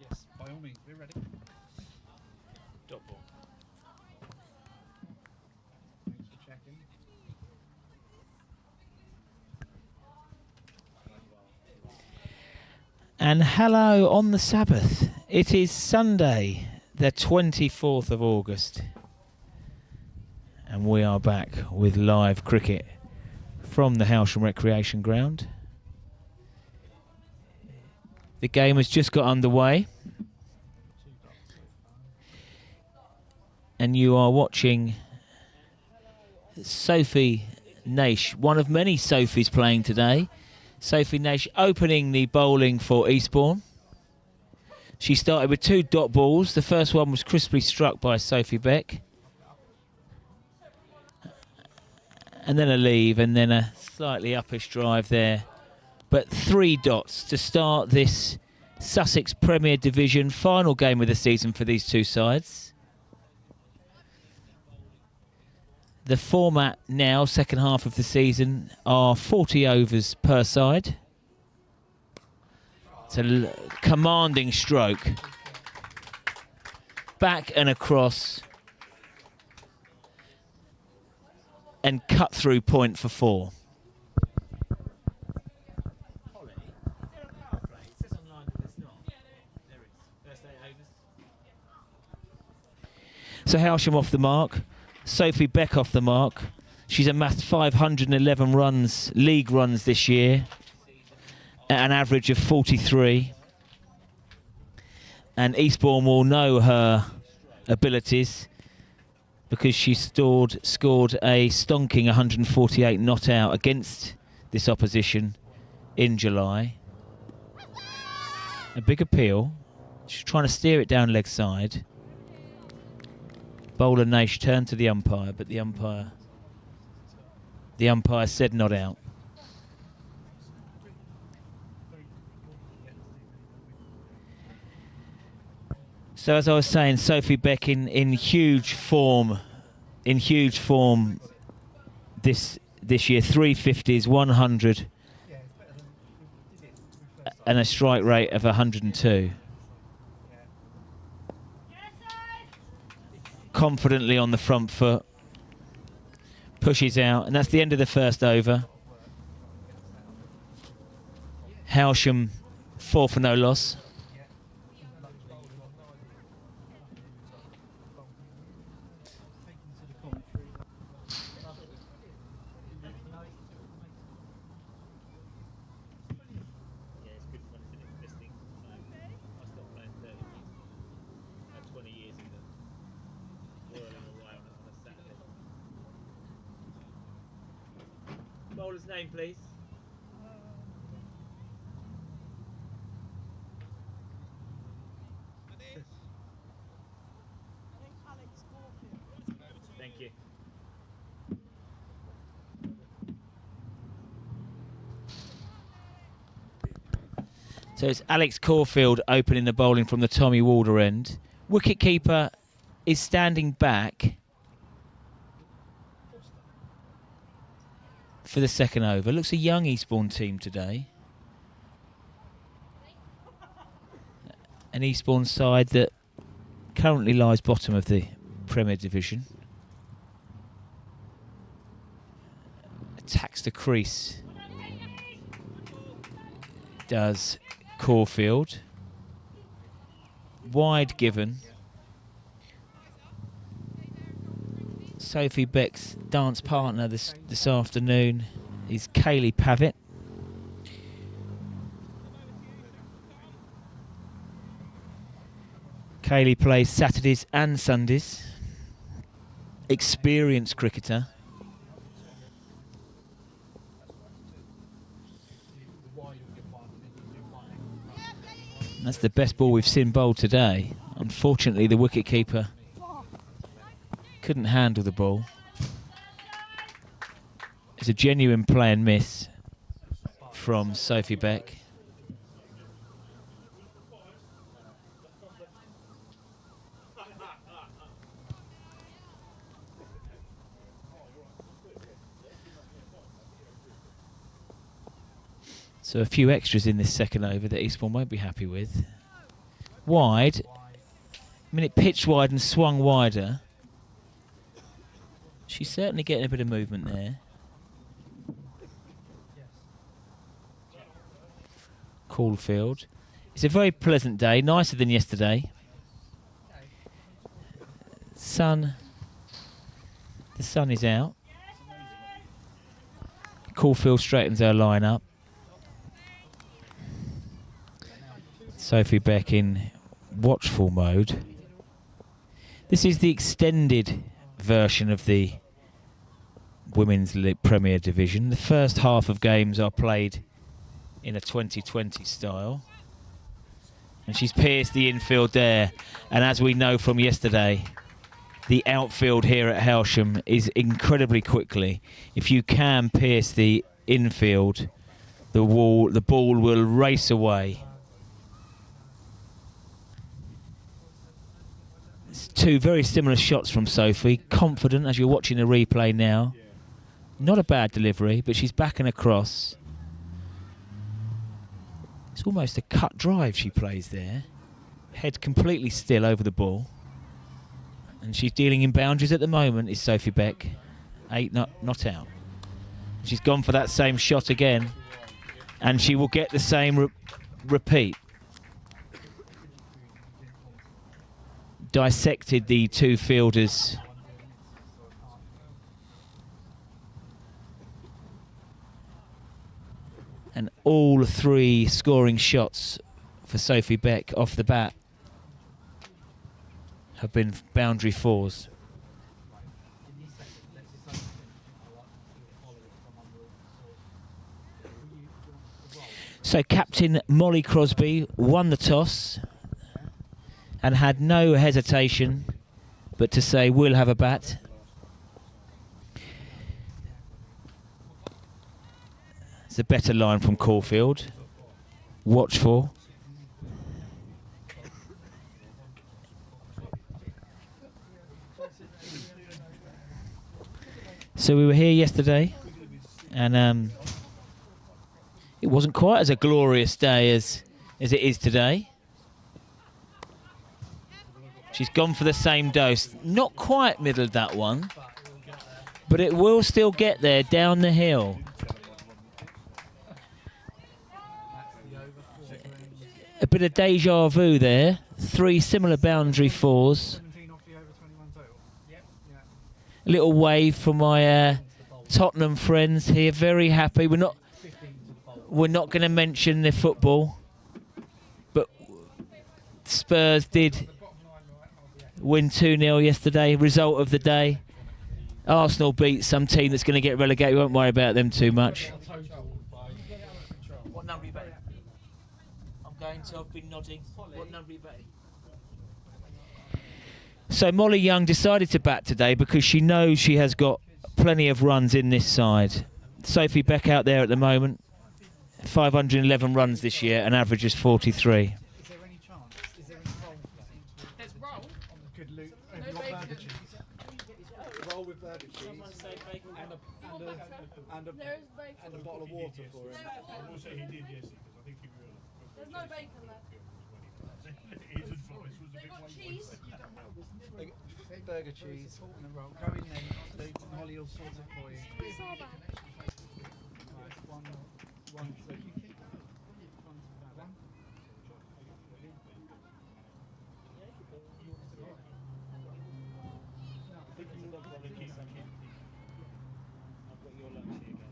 Yes, by all means, we're ready. Dot ball. Thanks for checking. And hello on the Sabbath. It is Sunday, the 24th of August. And we are back with live cricket from the Hailsham Recreation Ground. The game has just got underway. And you are watching Sophie Naish, one of many Sophies playing today. Sophie Naish opening the bowling for Eastbourne. She started with 2 dot balls. The first one was crisply struck by Sophie Beck. And then a leave, and then a slightly uppish drive there. But 3 dots to start this Sussex Premier Division final game of the season for these two sides. The format now, second half of the season, are 40 overs per side. It's a commanding stroke. Back and across. And cut through point for 4. So Hailsham off the mark. Sophie Beck off the mark. She's amassed 511 runs, league runs this year, at an average of 43. And Eastbourne will know her abilities because she scored a stonking 148 not out against this opposition in July. A big appeal. She's trying to steer it down leg side. Bowler Naish turned to the umpire, but the umpire said not out. So as I was saying, Sophie Beck in huge form, this year. 350s, 100, and a strike rate of 102. Confidently on the front foot, pushes out, and that's the end of the first over. Hailsham 4 for no loss. Bowler's name, please. Thank you. So it's Alex Caulfield opening the bowling from the Tommy Walder end. Wicketkeeper is standing back for the second over. Looks a young Eastbourne team today. An Eastbourne side that currently lies bottom of the Premier Division. Attacks the crease. Does Caulfield. Wide given. Sophie Beck's dance partner this afternoon is Kaylee Pavitt. Kaylee plays Saturdays and Sundays. Experienced cricketer. That's the best ball we've seen bowled today. Unfortunately, the wicketkeeper couldn't handle the ball. It's a genuine play and miss from Sophie Beck. So a few extras in this second over that Eastbourne won't be happy with. Wide. I mean, it pitched wide and swung wider. She's certainly getting a bit of movement there. Caulfield. It's a very pleasant day, nicer than yesterday. The sun is out. Caulfield straightens her line up. Sophie Beck in watchful mode. This is the extended version of the Women's League Premier Division. The first half of games are played in a 2020 style. And she's pierced the infield there. And as we know from yesterday, the outfield here at Hailsham is incredibly quickly. If you can pierce the infield, the ball will race away. It's two very similar shots from Sophie. Confident as you're watching the replay now. Not a bad delivery, but she's backing across. It's almost a cut drive she plays there. Head completely still over the ball. And she's dealing in boundaries at the moment, is Sophie Beck. 8 not out. She's gone for that same shot again. And she will get the same repeat. Dissected the two fielders. And all three scoring shots for Sophie Beck off the bat have been boundary fours. So captain Molly Crosby won the toss and had no hesitation but to say, we'll have a bat. It's a better line from Caulfield. Watchful. So we were here yesterday, and it wasn't quite as a glorious day as it is today. She's gone for the same dose. Not quite middled that one, but it will still get there down the hill. A bit of deja vu there. Three similar boundary fours. A little wave for my Tottenham friends here. Very happy. We're not going to mention the football, but Spurs did win 2-0 yesterday. Result of the day. Arsenal beat some team that's going to get relegated. We won't worry about them too much. What number are you betting? I'm going to. I've been nodding. What number are you betting? So Molly Young decided to bat today because she knows she has got plenty of runs in this side. Sophie Beck out there at the moment. 511 runs this year and averages 43. Is there any chance? Is there any roll? There's roll? On the good loot. Have you got burger cheese? Roll with burger cheese. And a bottle of water for him. I will say he did, yes, because I think he realised. There's no bacon left. His advice was a bit Got cheese? Burger cheese and a roll. Go in then. Molly will sort it for you. It's all bad. Right, one. So you keep one to that. I've got your lunch here, guys.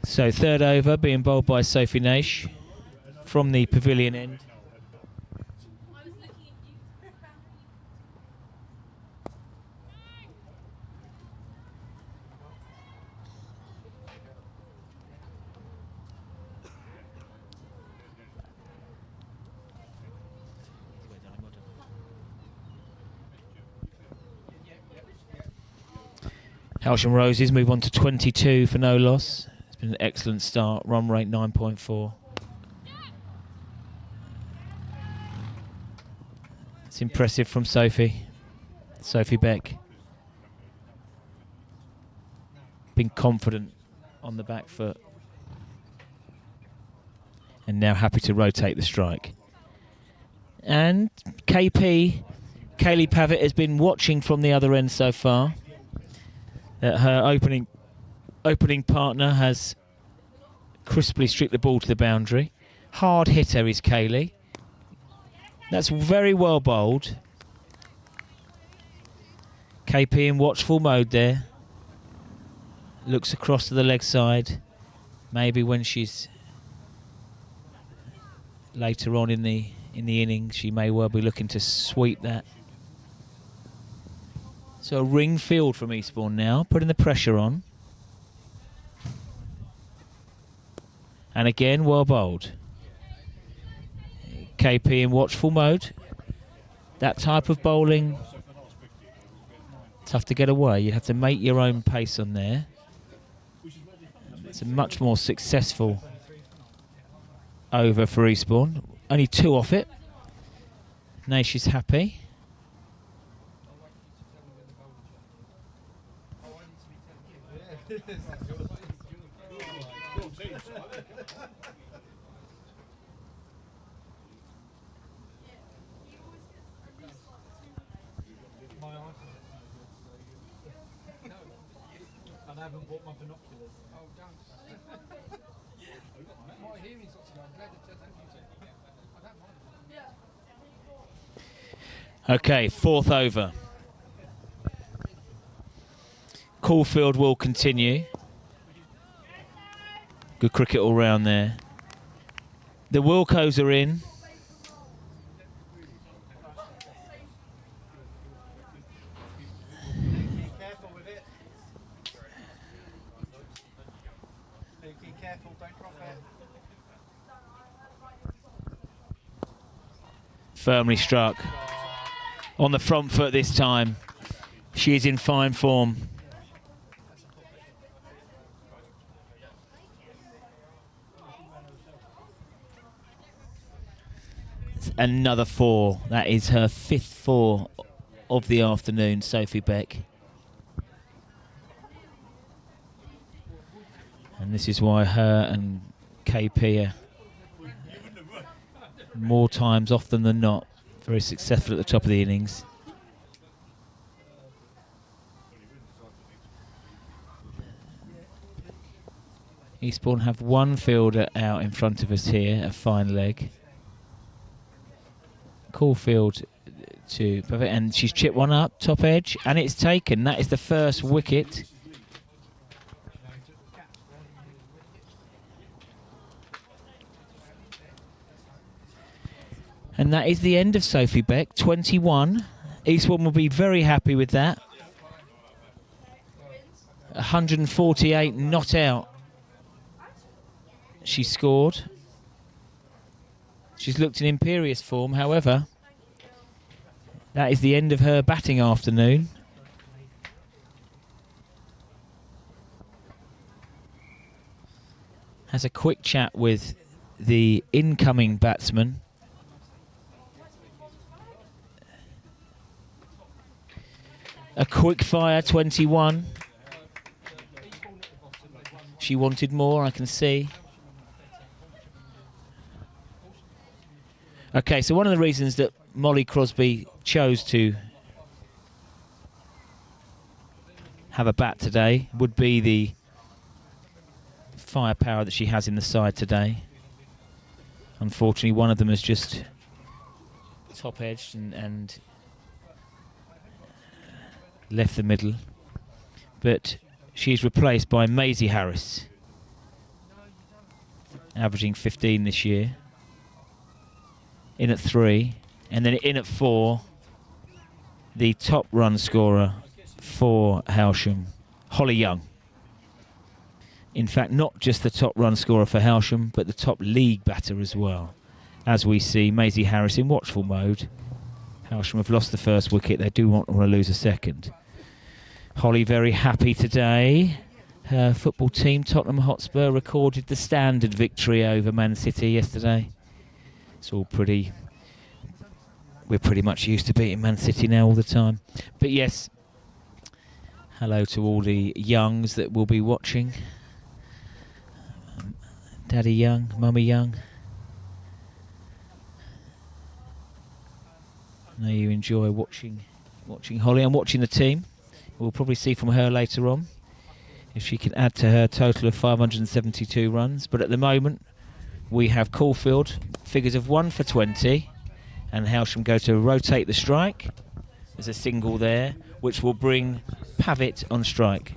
So third over being bowled by Sophie Naish from the pavilion end. I was looking at you. Hailsham Roses move on to 22 for no loss. It's been an excellent start. Run rate 9.4. It's impressive from Sophie Beck. Been confident on the back foot. And now happy to rotate the strike. And KP, Kaylee Pavitt, has been watching from the other end so far. That her opening partner has crisply streaked the ball to the boundary. Hard hitter is Kaylee. That's very well bowled. KP in watchful mode there. Looks across to the leg side. Maybe when she's later on in the innings, she may well be looking to sweep that. So a ring field from Eastbourne now, putting the pressure on. And again, well bowled. KP in watchful mode. That type of bowling, tough to get away. You have to make your own pace on there. It's a much more successful over for Eastbourne. Only 2 off it. Naish is happy. And I haven't bought my binoculars. Oh, don't. My hearing's got to go. I'm glad it doesn't use it. I don't mind. Okay, 4th over. Caulfield will continue. Good cricket all round there. The Wilcos are in. Careful with it. Be careful, don't drop it. Firmly struck. On the front foot this time. She is in fine form. It's another 4. That is her 5th 4 of the afternoon, Sophie Beck. And this is why her and KP are more times often than not very successful at the top of the innings. Eastbourne have 1 fielder out in front of us here, a fine leg. Caulfield to perfect, and she's chipped one up, top edge, and it's taken. That is the first wicket. And that is the end of Sophie Beck, 21. Eastbourne will be very happy with that. 148 not out. She scored. She's looked in imperious form, however. That is the end of her batting afternoon. Has a quick chat with the incoming batsman. A quick fire, 21. She wanted more, I can see. Okay, so one of the reasons that Molly Crosby chose to have a bat today would be the firepower that she has in the side today. Unfortunately, one of them has just top-edged and left the middle. But she's replaced by Maisie Harris, averaging 15 this year. In at 3, and then in at 4, the top run scorer for Hailsham, Holly Young. In fact, not just the top run scorer for Hailsham, but the top league batter as well. As we see, Maisie Harris in watchful mode. Hailsham have lost the first wicket. They do want to lose a second. Holly very happy today. Her football team, Tottenham Hotspur, recorded the standard victory over Man City yesterday. It's all pretty... We're pretty much used to beating Man City now all the time. But yes, hello to all the youngs that will be watching. Daddy Young, Mummy Young. I know you enjoy watching Holly and watching the team. We'll probably see from her later on if she can add to her total of 572 runs. But at the moment, we have Caulfield, figures of 1 for 20, and Hailsham go to rotate the strike. There's a single there, which will bring Pavitt on strike.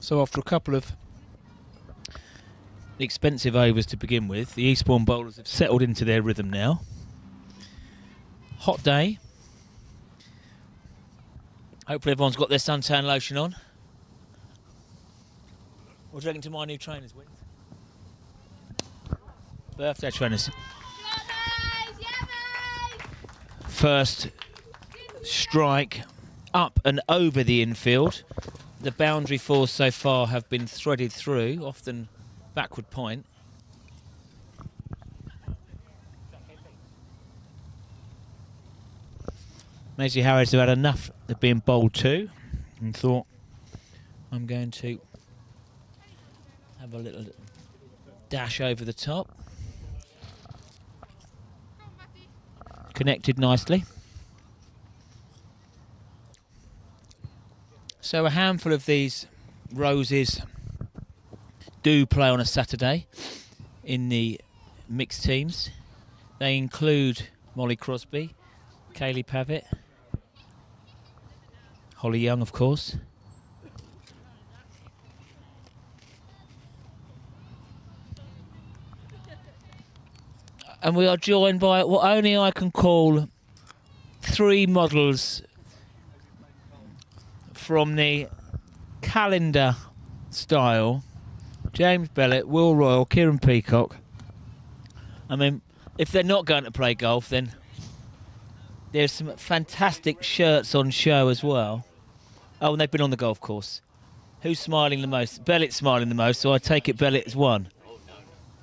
So after a couple of expensive overs to begin with, the Eastbourne bowlers have settled into their rhythm now. Hot day. Hopefully everyone's got their suntan lotion on. What do you reckon to my new trainers, Win? Birthday trainers. First strike up and over the infield. The boundary fours so far have been threaded through, often backward point. Maisie Harris have had enough of being bowled to and thought, I'm going to have a little dash over the top. Connected nicely. So a handful of these roses do play on a Saturday in the mixed teams. They include Molly Crosby, Kaylee Pavitt, Holly Young, of course. And we are joined by what only I can call three models from the calendar style. James Bellett, Will Royal, Kieran Peacock. I mean, if they're not going to play golf, then there's some fantastic shirts on show as well. Oh, and they've been on the golf course. Who's smiling the most? Bellett's smiling the most, so I take it Bellett's won.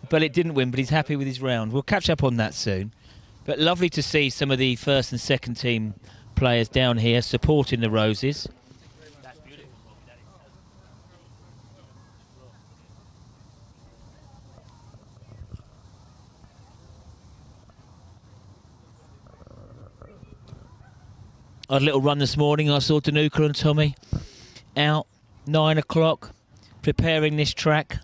Bellett didn't win, but he's happy with his round. We'll catch up on that soon. But lovely to see some of the first and second team players down here supporting the Roses. I had a little run this morning. I saw Danuka and Tommy out 9 o'clock preparing this track.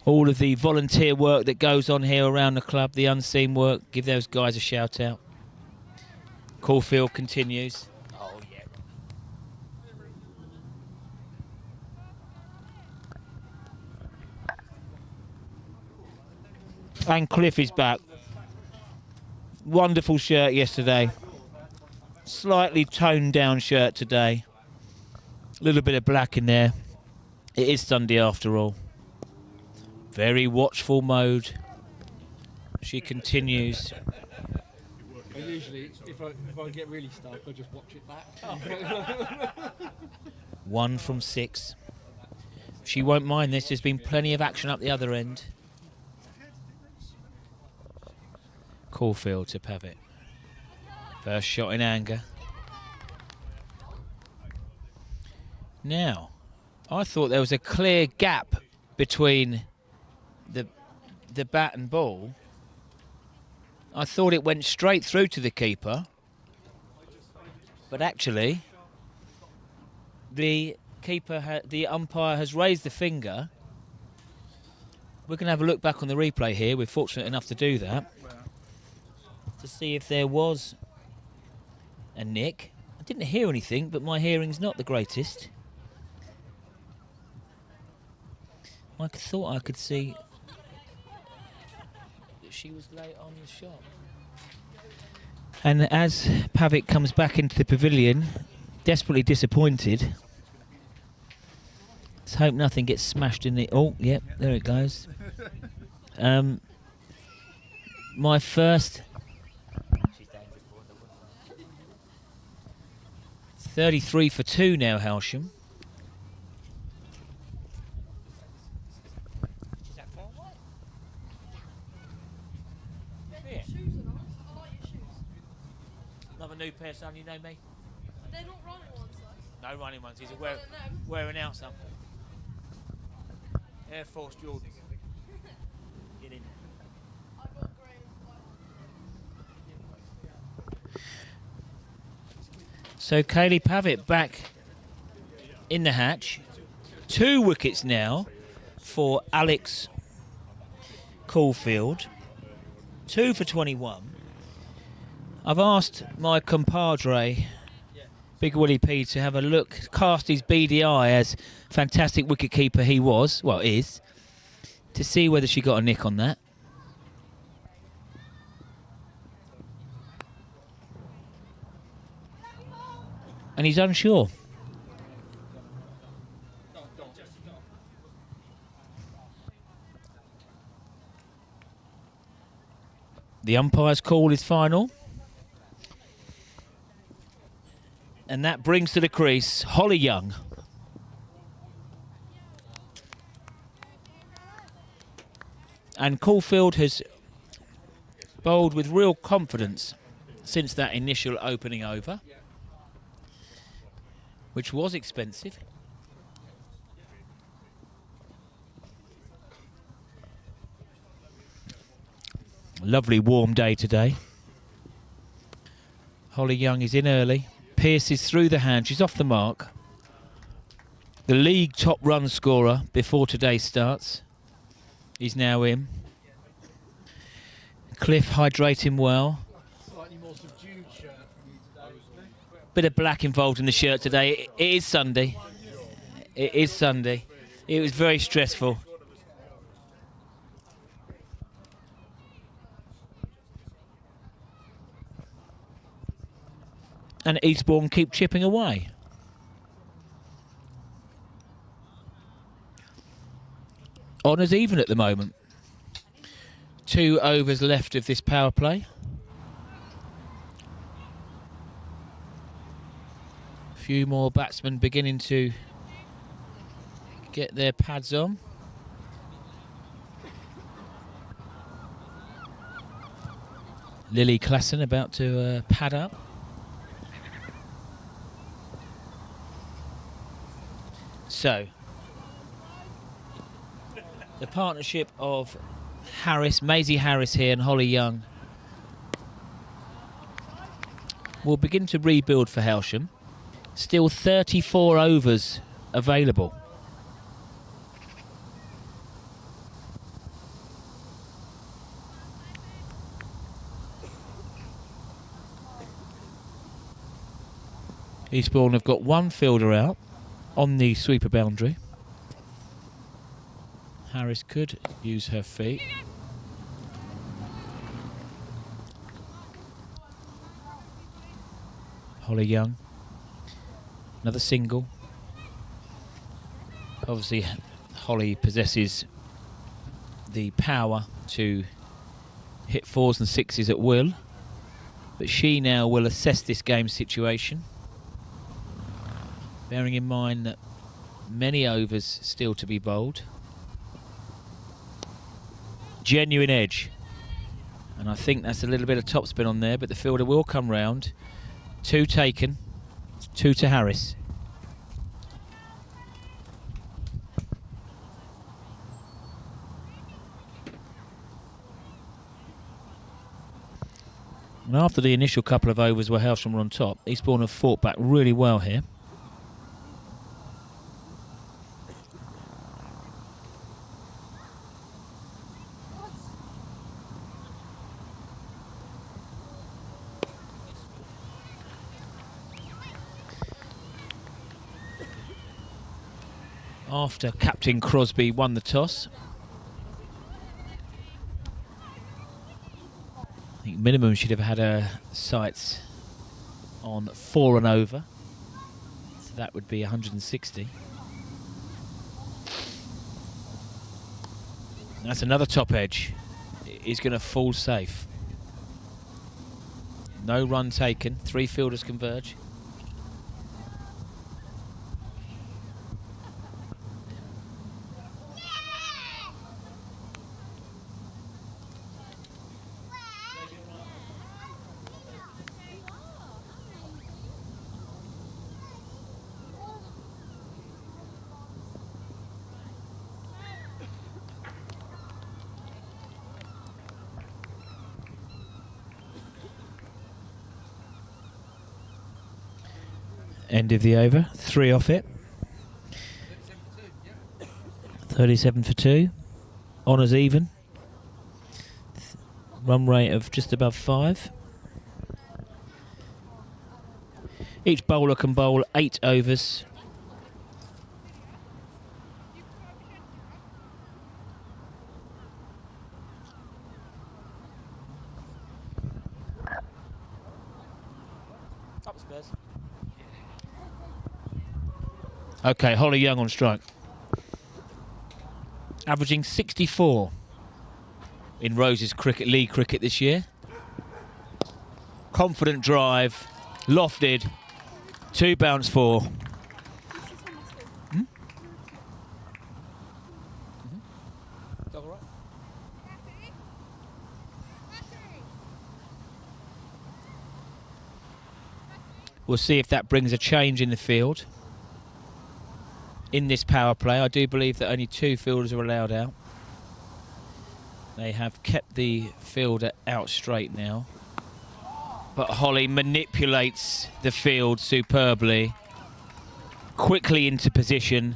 All of the volunteer work that goes on here around the club, the unseen work, give those guys a shout out. Caulfield continues. Oh, yeah. And Cliff is back. Wonderful shirt yesterday. Slightly toned down shirt today. A little bit of black in there. It is Sunday after all. Very watchful mode. She continues. I usually, if I get really stuck, I just watch it back. 1 from 6. She won't mind this. There's been plenty of action up the other end. Caulfield to Pavitt. First shot in anger. Now, I thought there was a clear gap between the bat and ball. I thought it went straight through to the keeper, but actually the the umpire has raised the finger. We're going to have a look back on the replay here. We're fortunate enough to do that, to see if there was a nick. I didn't hear anything, but my hearing's not the greatest. I thought I could see that she was late on the shot. And as Pavitt comes back into the pavilion, desperately disappointed. Let's hope nothing gets smashed in the... Oh, yep, there it goes. My first... 33 for 2 now, Hailsham. Another new pair, son, you know me? They're not running ones, though. No running ones, he's Well, wearing out some. Air Force Jordans. Get in. I got grey and white. So Kaylee Pavitt back in the hatch. 2 wickets now for Alex Caulfield. 2 for 21. I've asked my compadre, Big Willie P, to have a look, cast his beady eye, as fantastic wicketkeeper he was, well is, to see whether she got a nick on that. And he's unsure. The umpire's call is final. And that brings to the crease Holly Young. And Caulfield has bowled with real confidence since that initial opening over, which was expensive. Lovely warm day today. Holly Young is in early. Pierces through the hand. She's off the mark. The league top run scorer before today starts is now in. Cliff hydrating well. Slightly more subdued shirt from you today. Bit of black involved in the shirt today. It is Sunday. It is Sunday. It was very stressful. And Eastbourne keep chipping away. Honours even at the moment. 2 overs left of this power play. A few more batsmen beginning to get their pads on. Lily Klassen about to pad up. So, the partnership of Maisie Harris here and Holly Young will begin to rebuild for Hailsham. Still 34 overs available. Eastbourne have got 1 fielder out on the sweeper boundary. Harris could use her feet. Holly Young, another single. Obviously, Holly possesses the power to hit 4s and 6s at will, but she now will assess this game situation, bearing in mind that many overs still to be bowled. Genuine edge, and I think that's a little bit of topspin on there, but the fielder will come round. 2 taken, 2 to Harris. And after the initial couple of overs where Hailsham were on top, Eastbourne have fought back really well here. After Captain Crosby won the toss. I think minimum she'd have had her sights on 4 and over. So that would be 160. That's another top edge. He's going to fall safe. No run taken. 3 fielders converge. End of the over, 3 off it. 37 for 2. Honours even. Run rate of just above 5. Each bowler can bowl 8 overs. Okay, Holly Young on strike. Averaging 64 in Rose's league cricket this year. Confident drive, lofted, 2 bounce 4. We'll see if that brings a change in the field. In this power play, I do believe that only 2 fielders are allowed out. They have kept the fielder out straight now. But Holly manipulates the field superbly. Quickly into position.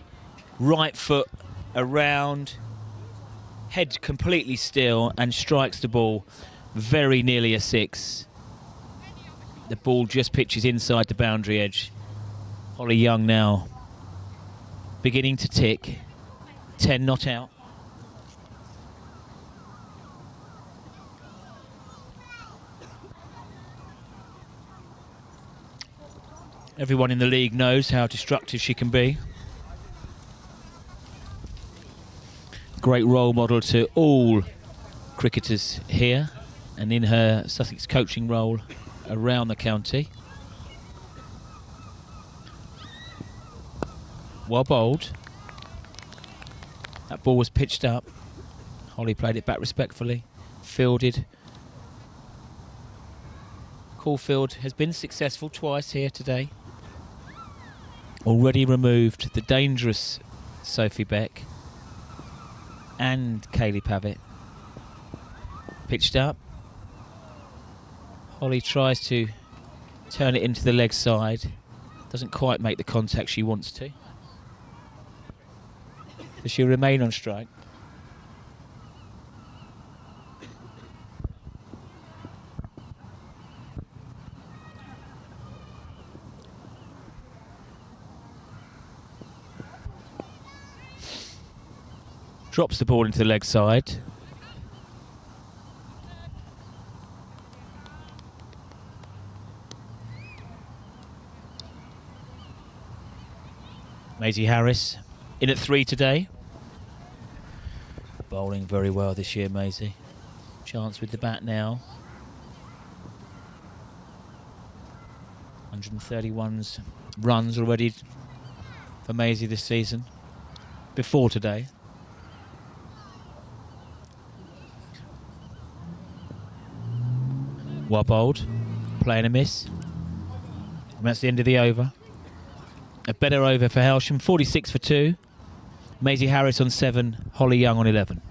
Right foot around. Head completely still and strikes the ball very nearly a 6. The ball just pitches inside the boundary edge. Holly Young now beginning to tick. 10 not out. Everyone in the league knows how destructive she can be. Great role model to all cricketers here and in her Sussex coaching role around the county. Well bowled. That ball was pitched up. Holly played it back respectfully. Fielded. Caulfield has been successful twice here today. Already removed the dangerous Sophie Beck and Kaylee Pavitt. Pitched up. Holly tries to turn it into the leg side. Doesn't quite make the contact she wants to. Does she remain on strike? Drops the ball into the leg side. Maisie Harris in at 3 today. Bowling very well this year, Maisie. Chance with the bat now. 131 runs already for Maisie this season. Before today. Well bowled, playing a miss. And that's the end of the over. A better over for Hailsham, 46 for 2. Maisie Harris on 7, Holly Young on 11.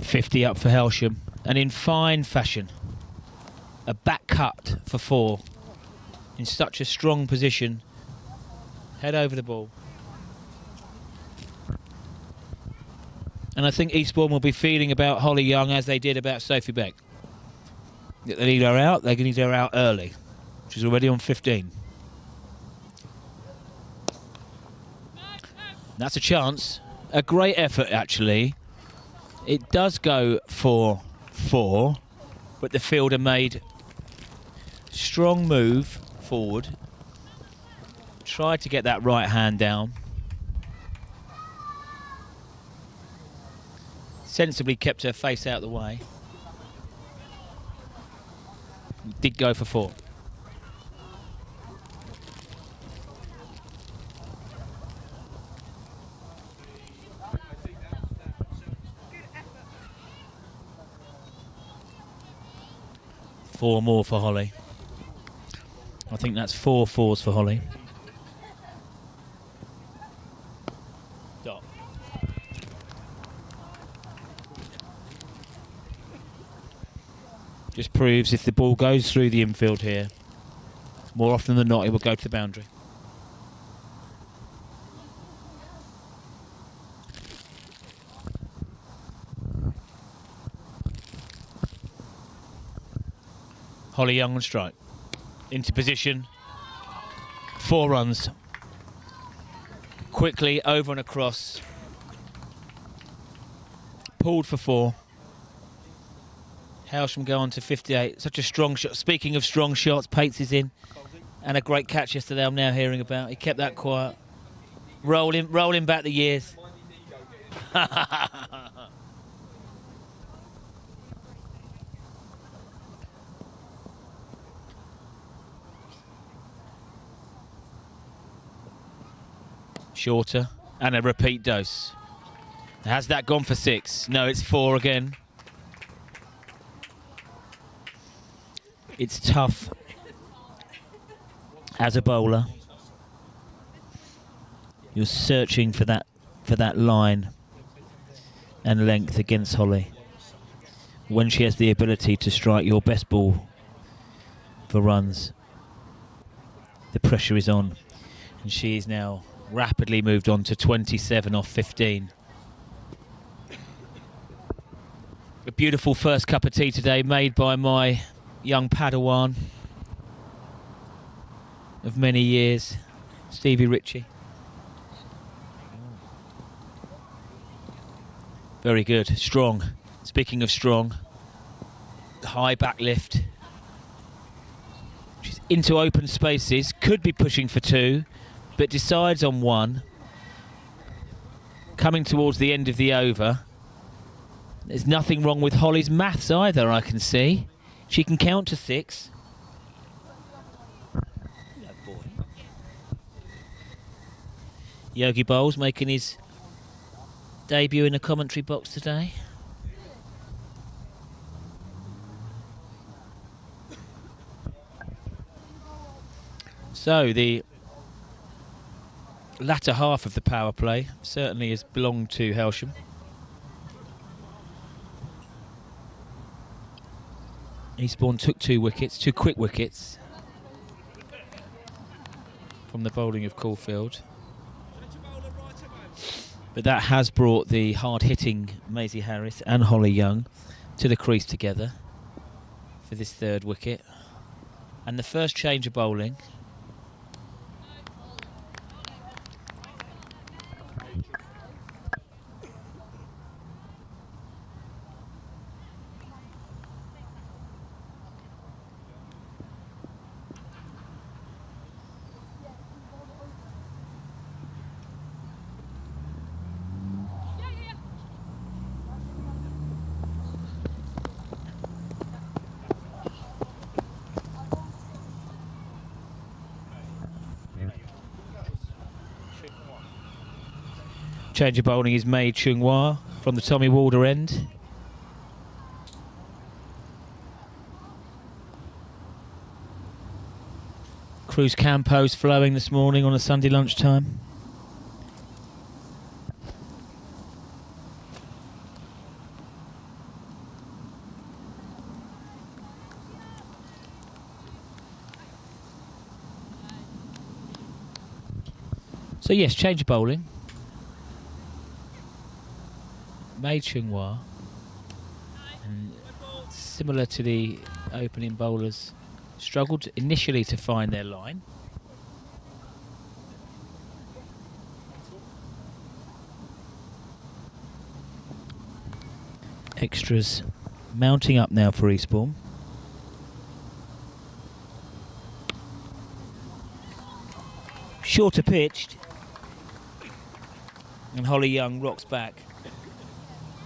.50 up for Hailsham, and in fine fashion. A back cut for 4. In such a strong position. Head over the ball. And I think Eastbourne will be feeling about Holly Young as they did about Sophie Beck. They need her out, they need her out early. She's already on 15. That's a chance. A great effort, actually. It does go for 4, but the fielder made strong move forward. Tried to get that right hand down. Sensibly kept her face out of the way. Did go for 4. Four more for Holly. I think that's 4 fours for Holly. Dot. Just proves if the ball goes through the infield here, more often than not it will go to the boundary. Holly Young on strike. Into position. 4 runs. Quickly over and across. Pulled for 4. Hailsham go on to 58. Such a strong shot. Speaking of strong shots, Pates is in. And a great catch yesterday I'm now hearing about. He kept that quiet. Rolling back the years. Shorter and a repeat dose. Has that gone for 6? No, it's 4 again. It's tough as a bowler. You're searching for that line and length against Holly when she has the ability to strike your best ball for runs. The pressure is on, and she is now rapidly moved on to 27 off 15. A beautiful first cup of tea today made by my young Padawan of many years, Stevie Ritchie. Very good, strong. Speaking of strong, high back lift. She's into open spaces, could be pushing for 2, but decides on 1. Coming towards the end of the over. There's nothing wrong with Holly's maths either, I can see. She can count to 6. Yogi Bowles making his debut in the commentary box today. So the latter half of the power play certainly has belonged to Hailsham. Eastbourne took 2 wickets, 2 quick wickets from the bowling of Caulfield. But that has brought the hard-hitting Maisie Harris and Holly Young to the crease together for this 3rd wicket. And the first change of bowling. Change of bowling is made Chung Hua from the Tommy Walder end. Cruz Campos flowing this morning on a Sunday lunchtime. So yes, change of bowling. Made Chung Hua, and similar to the opening bowlers, struggled initially to find their line. Extras mounting up now for Eastbourne. Shorter pitched, and Holly Young rocks back.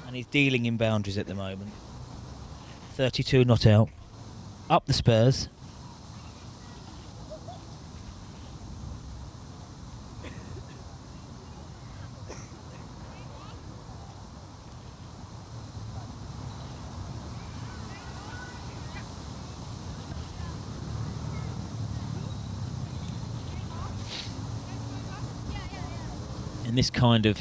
And he's dealing in boundaries at the moment. 32 not out. Up the Spurs. And this kind of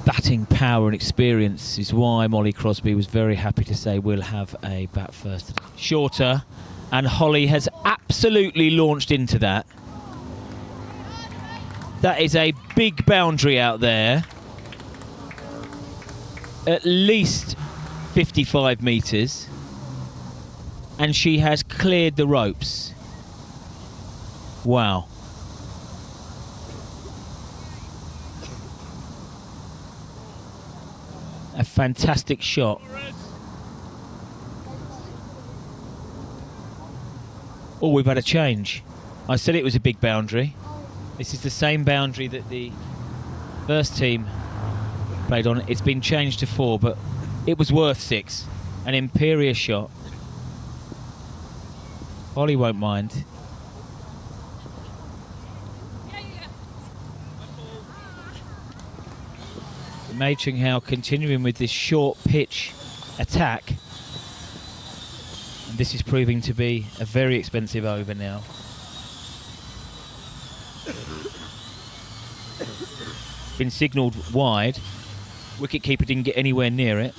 batting power and experience is why Molly Crosby was very happy to say we'll have a bat first. Shorter, and Holly has absolutely launched into that. That is a big boundary out there. At least 55 metres. And she has cleared the ropes. Wow. A fantastic shot. Oh, we've had a change. I said it was a big boundary. This is the same boundary that the first team played on. It's been changed to 4, but it was worth 6. An imperious shot. Holly won't mind. Mei Ching Hao continuing with this short pitch attack. And this is proving to be a very expensive over now. Been signalled wide. Wicketkeeper didn't get anywhere near it.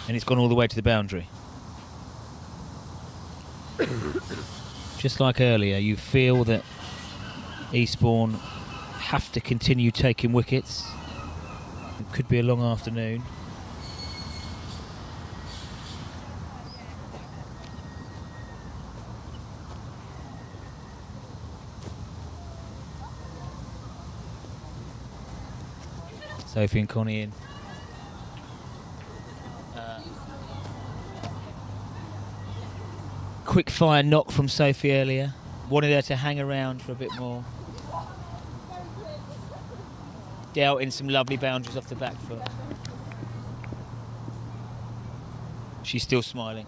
And it's gone all the way to the boundary. Just like earlier, you feel that Eastbourne have to continue taking wickets. It could be a long afternoon. Sophie and Connie in. Quick fire knock from Sophie earlier. Wanted her to hang around for a bit more. Dealt in some lovely boundaries off the back foot. She's still smiling.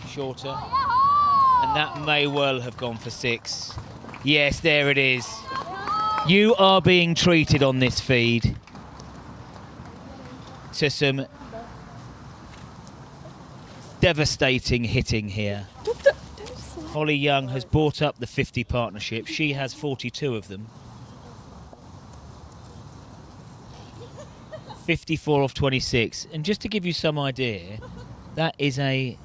Shorter. And that may well have gone for 6. Yes, there it is. You are being treated on this feed to some devastating hitting here. Holly Young has bought up the 50 partnership. She has 42 of them. 54 off 26. And just to give you some idea, that is a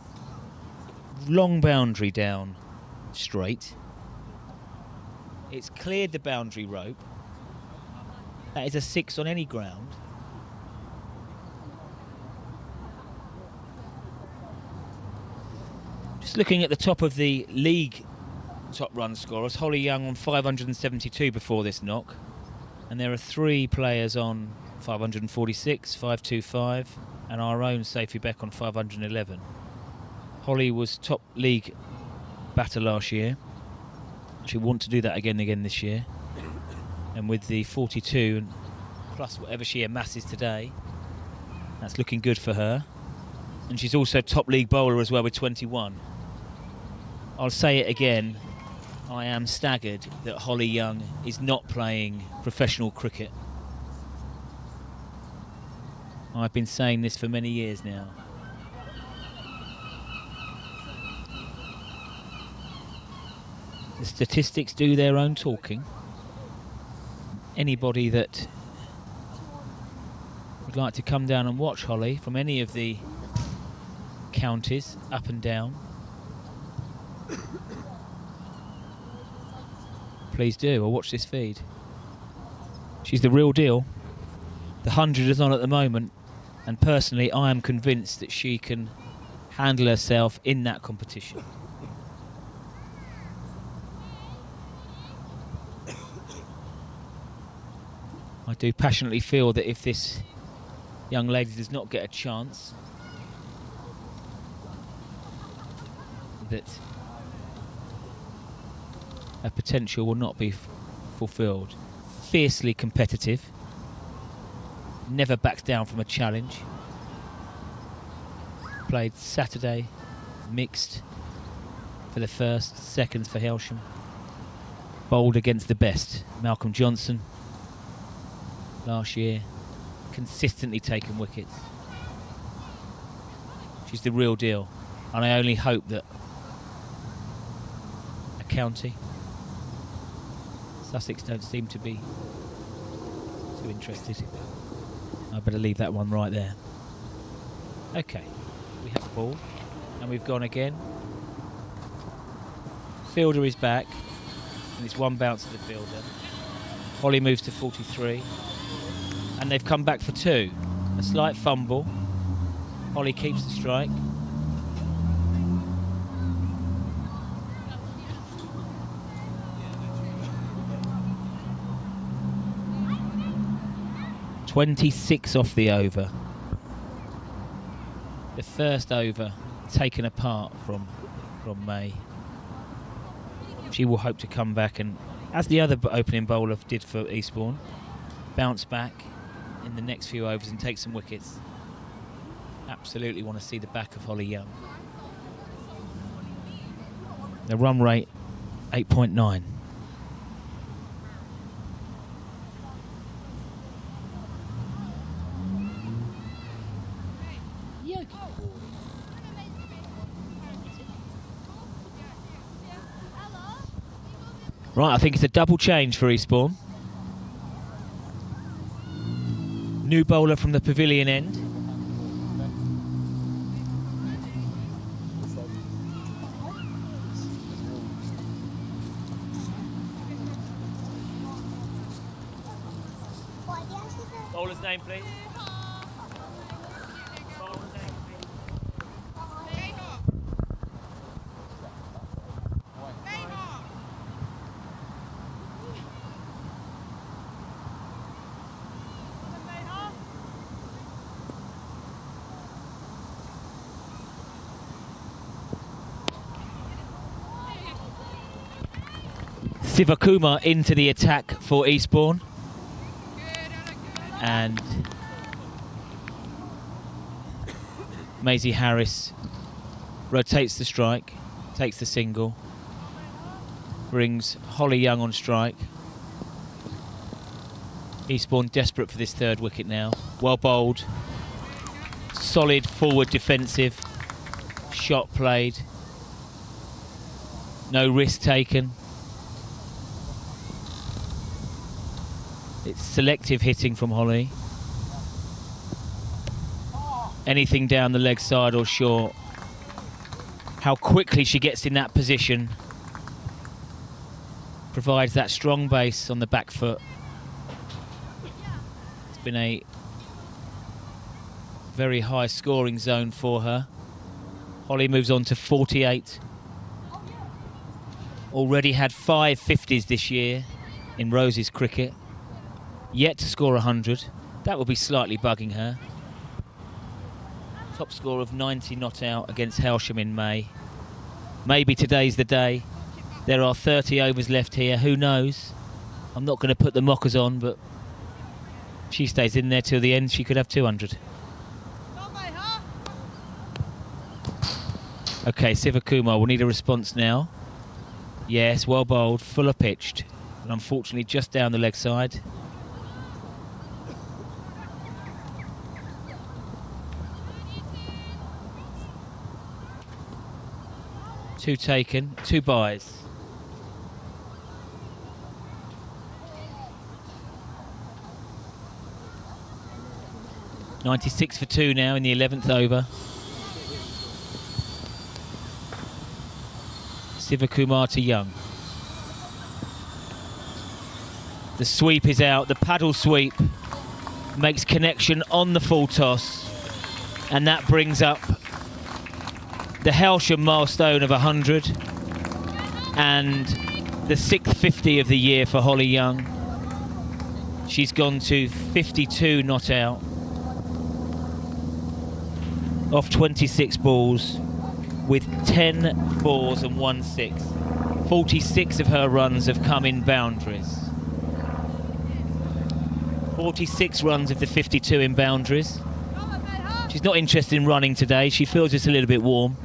long boundary down straight. It's cleared the boundary rope. That is a 6 on any ground. Just looking at the top of the league top run scorers, Holly Young on 572 before this knock. And there are 3 players on 546, 525, and our own Sophie Beck on 511. Holly was top league batter last year. She want to do that again this year. And with the 42 and plus whatever she amasses today, that's looking good for her. And she's also top league bowler as well with 21. I'll say it again, I am staggered that Holly Young is not playing professional cricket. I've been saying this for many years now. The statistics do their own talking. Anybody that would like to come down and watch Holly from any of the counties up and down, please do, or watch this feed. She's the real deal. The 100 is on at the moment, and personally I am convinced that she can handle herself in that competition. I do passionately feel that if this young lady does not get a chance, that her potential will not be fulfilled. Fiercely competitive, never backs down from a challenge. Played Saturday mixed for the first, seconds for Hailsham. Bowled against the best, Malcolm Johnson. Last year, consistently taken wickets. She's the real deal, and I only hope that a county, Sussex don't seem to be too interested. I better leave that one right there. Okay, we have the ball, and we've gone again. Fielder is back, and it's one bounce to the fielder. Holly moves to 43. And they've come back for 2. A slight fumble. Holly keeps the strike. .26 off the over. The first over taken apart from May. She will hope to come back and, as the other opening bowler did for Eastbourne, bounce back in the next few overs and take some wickets. Absolutely want to see the back of Holly Young. The run rate 8.9. Right, I think it's a double change for Eastbourne. New bowler from the pavilion end. Bowler's name, please. Bowler's name, please. Sivakumar into the attack for Eastbourne. And Maisie Harris rotates the strike, takes the single, brings Holly Young on strike. Eastbourne desperate for this third wicket now. Well bowled, solid forward defensive, shot played, no risk taken. It's selective hitting from Holly. Anything down the leg side or short. How quickly she gets in that position provides that strong base on the back foot. It's been a very high scoring zone for her. Holly moves on to 48. Already had 5 50s this year in Rose's cricket. Yet to score 100. That will be slightly bugging her. Top score of 90 not out against Hailsham in May. Maybe today's the day. There are 30 overs left here. Who knows? I'm not going to put the mockers on, but if she stays in there till the end, she could have 200. Okay, Sivakumar will need a response now. Yes, well bowled, fuller pitched, and unfortunately just down the leg side. Two taken, 2 byes. .96 for 2 now in the 11th over. Sivakumar to Young. The sweep is out, the paddle sweep makes connection on the full toss, and that brings up the Hailsham milestone of 100 and the 6th 50 of the year for Holly Young. She's gone to 52 not out off 26 balls with 10 fours and 1 6. 46 of her runs have come in boundaries. 46 runs of the 52 in boundaries. She's not interested in running today. She feels it's a little bit warm.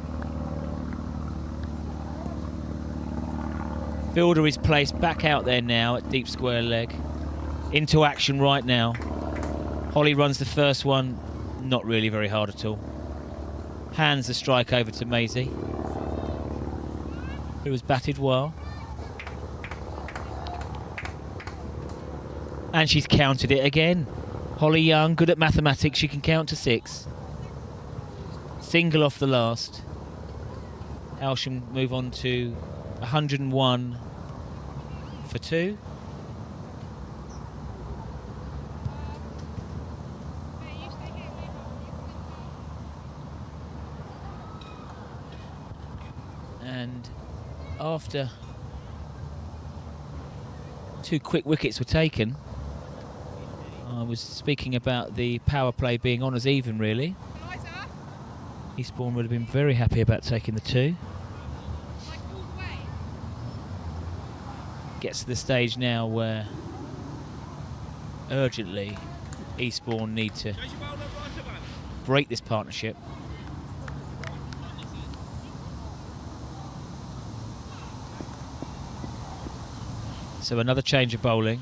Fielder is placed back out there now at deep square leg. Into action right now. Holly runs the first one. Not really very hard at all. Hands the strike over to Maisie, who has batted well. And she's counted it again. Holly Young, good at mathematics, she can count to 6. Single off the last. Hailsham move on to 101 for 2. And after 2 quick wickets were taken, I was speaking about the power play being on as even, really. Eastbourne would have been very happy about taking the 2. Gets to the stage now where urgently Eastbourne need to break this partnership. So another change of bowling.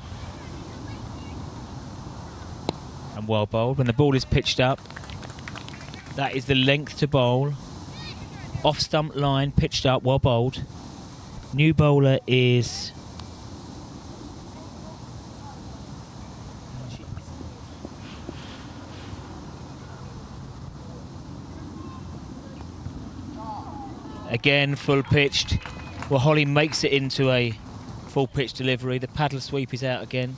And well bowled. When the ball is pitched up, that is the length to bowl. Off stump line, pitched up, well bowled. New bowler is Again, full pitched. Well, Holly makes it into a full pitch delivery. The paddle sweep is out again.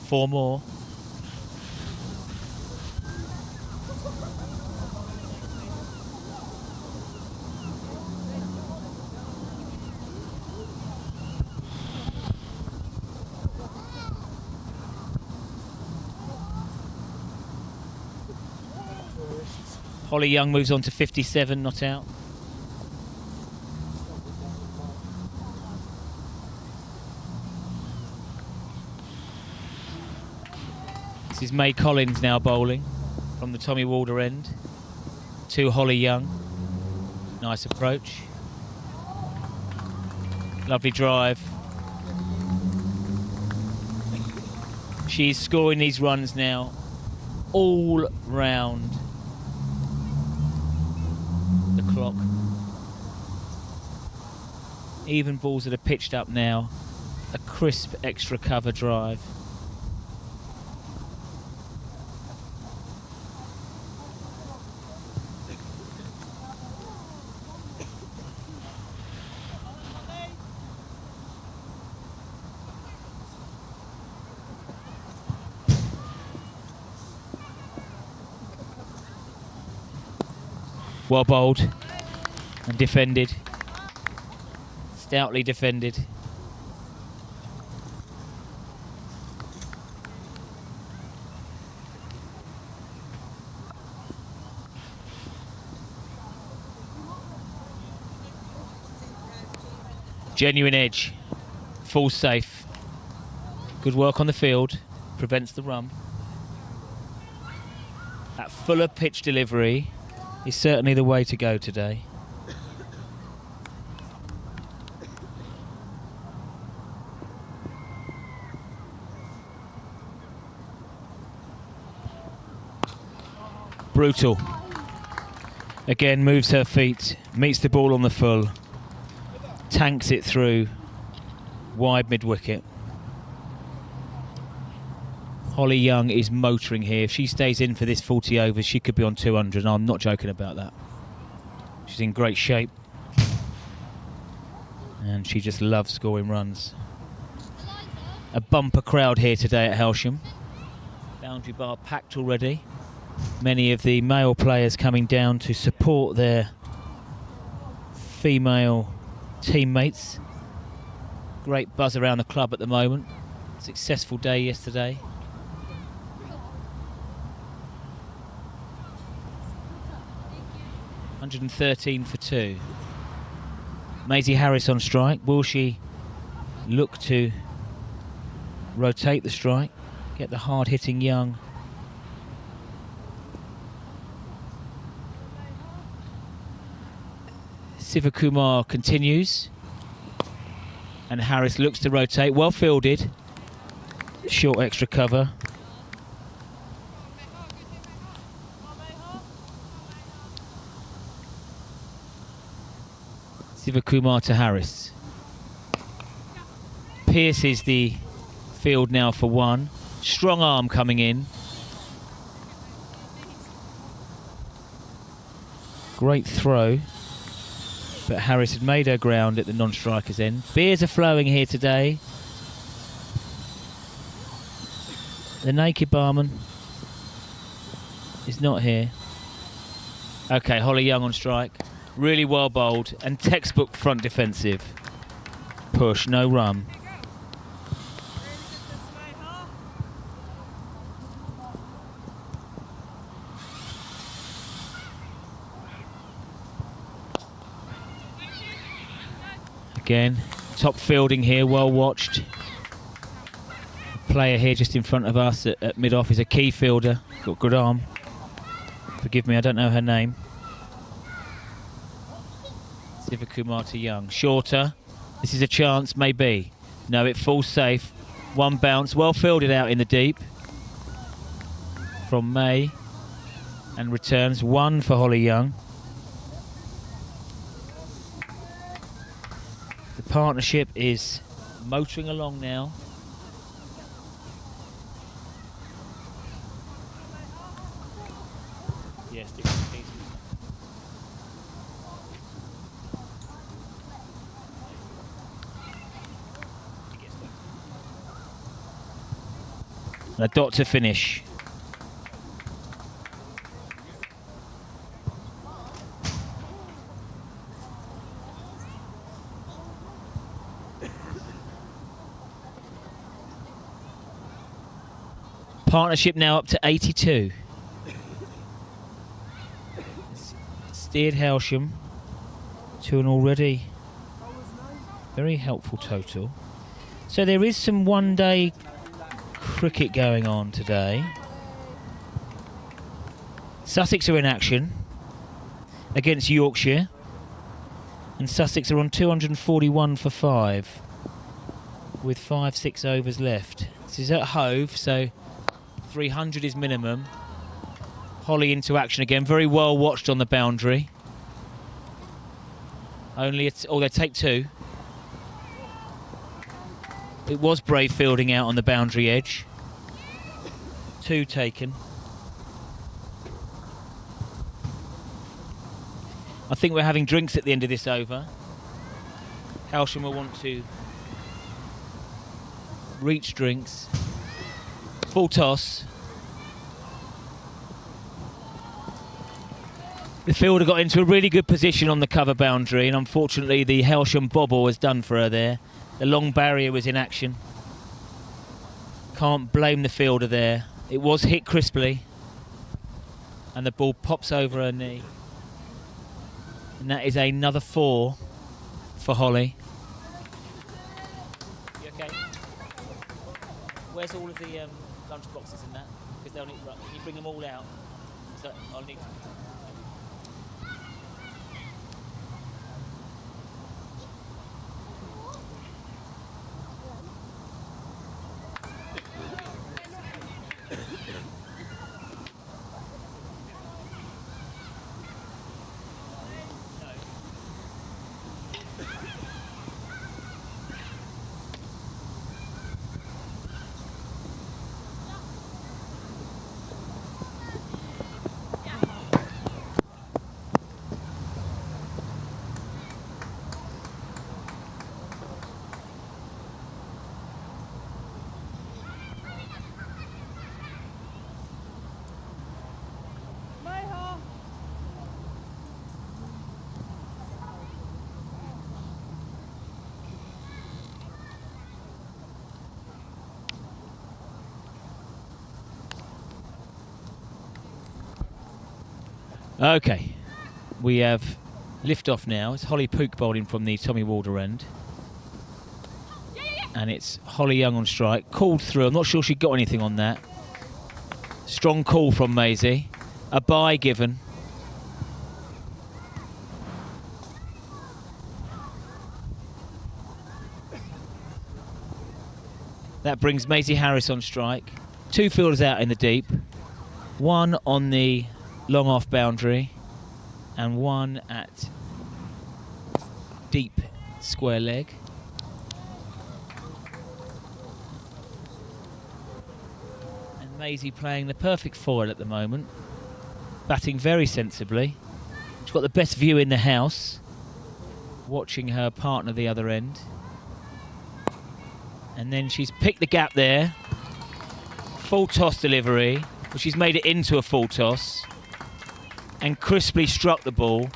4 more. Holly Young moves on to 57, not out. This is May Collins now bowling from the Tommy Walder end to Holly Young. Nice approach. Lovely drive. She's scoring these runs now all round the clock. Even balls that are pitched up now. A crisp extra cover drive. Well bowled and defended, stoutly defended. Genuine edge, full safe. Good work on the field, prevents the run. That fuller pitch delivery is certainly the way to go today. Brutal. Again, moves her feet, meets the ball on the full, tanks it through, wide mid-wicket. Holly Young is motoring here. If she stays in for this 40 overs, she could be on 200, and I'm not joking about that. She's in great shape. And she just loves scoring runs. A bumper crowd here today at Hailsham. Boundary bar packed already. Many of the male players coming down to support their female teammates. Great buzz around the club at the moment. Successful day yesterday. .113 for 2. Maisie Harris on strike. Will she look to rotate the strike, get the hard-hitting Young? Sivakumar continues, and Harris looks to rotate. Well fielded. Short extra cover. Sivakumar to Harris. Pierces the field now for 1. Strong arm coming in. Great throw. But Harris had made her ground at the non-striker's end. Beers are flowing here today. The naked barman is not here. Okay, Holly Young on strike. Really well bowled and textbook front defensive. Push, no run. Again, top fielding here, well watched. Player here just in front of us at mid-off is a key fielder. Got good arm. Forgive me, I don't know her name. Sivakumar to Young. Shorter. This is a chance, maybe. No, it falls safe. 1 bounce, well fielded out in the deep. From May. And returns 1 for Holly Young. The partnership is motoring along now. Yes, A dot to finish. Partnership now up to 82. Steered Hailsham to an already very helpful total. So there is some one-day cricket going on today. Sussex are in action against Yorkshire, and Sussex are on 241 for 5 with 5-6 overs left. This is at Hove, so 300 is minimum. Holly into action again, very well watched on the boundary. Only it's, oh, they take 2. It was brave fielding out on the boundary edge. 2 taken. I think we're having drinks at the end of this over. Hailsham will want to reach drinks. Full toss. The fielder got into a really good position on the cover boundary, and unfortunately the Hailsham bobble was done for her there. The long barrier was in action. Can't blame the fielder there. It was hit crisply, and the ball pops over her knee. And that is another 4 for Holly. You okay? Where's all of the lunch boxes and that? Because they'll need. Can you bring them all out? So I'll need. Okay, we have lift off now. It's Holly Pook bowling from the Tommy Walder end. And it's Holly Young on strike. Called through. I'm not sure she got anything on that. Strong call from Maisie. A bye given. That brings Maisie Harris on strike. 2 fielders out in the deep. 1 on the long off boundary and 1 at deep square leg. And Maisie playing the perfect foil at the moment, batting very sensibly. She's got the best view in the house, watching her partner the other end. And then she's picked the gap there. Full toss delivery, but she's made it into a full toss and crisply struck the ball.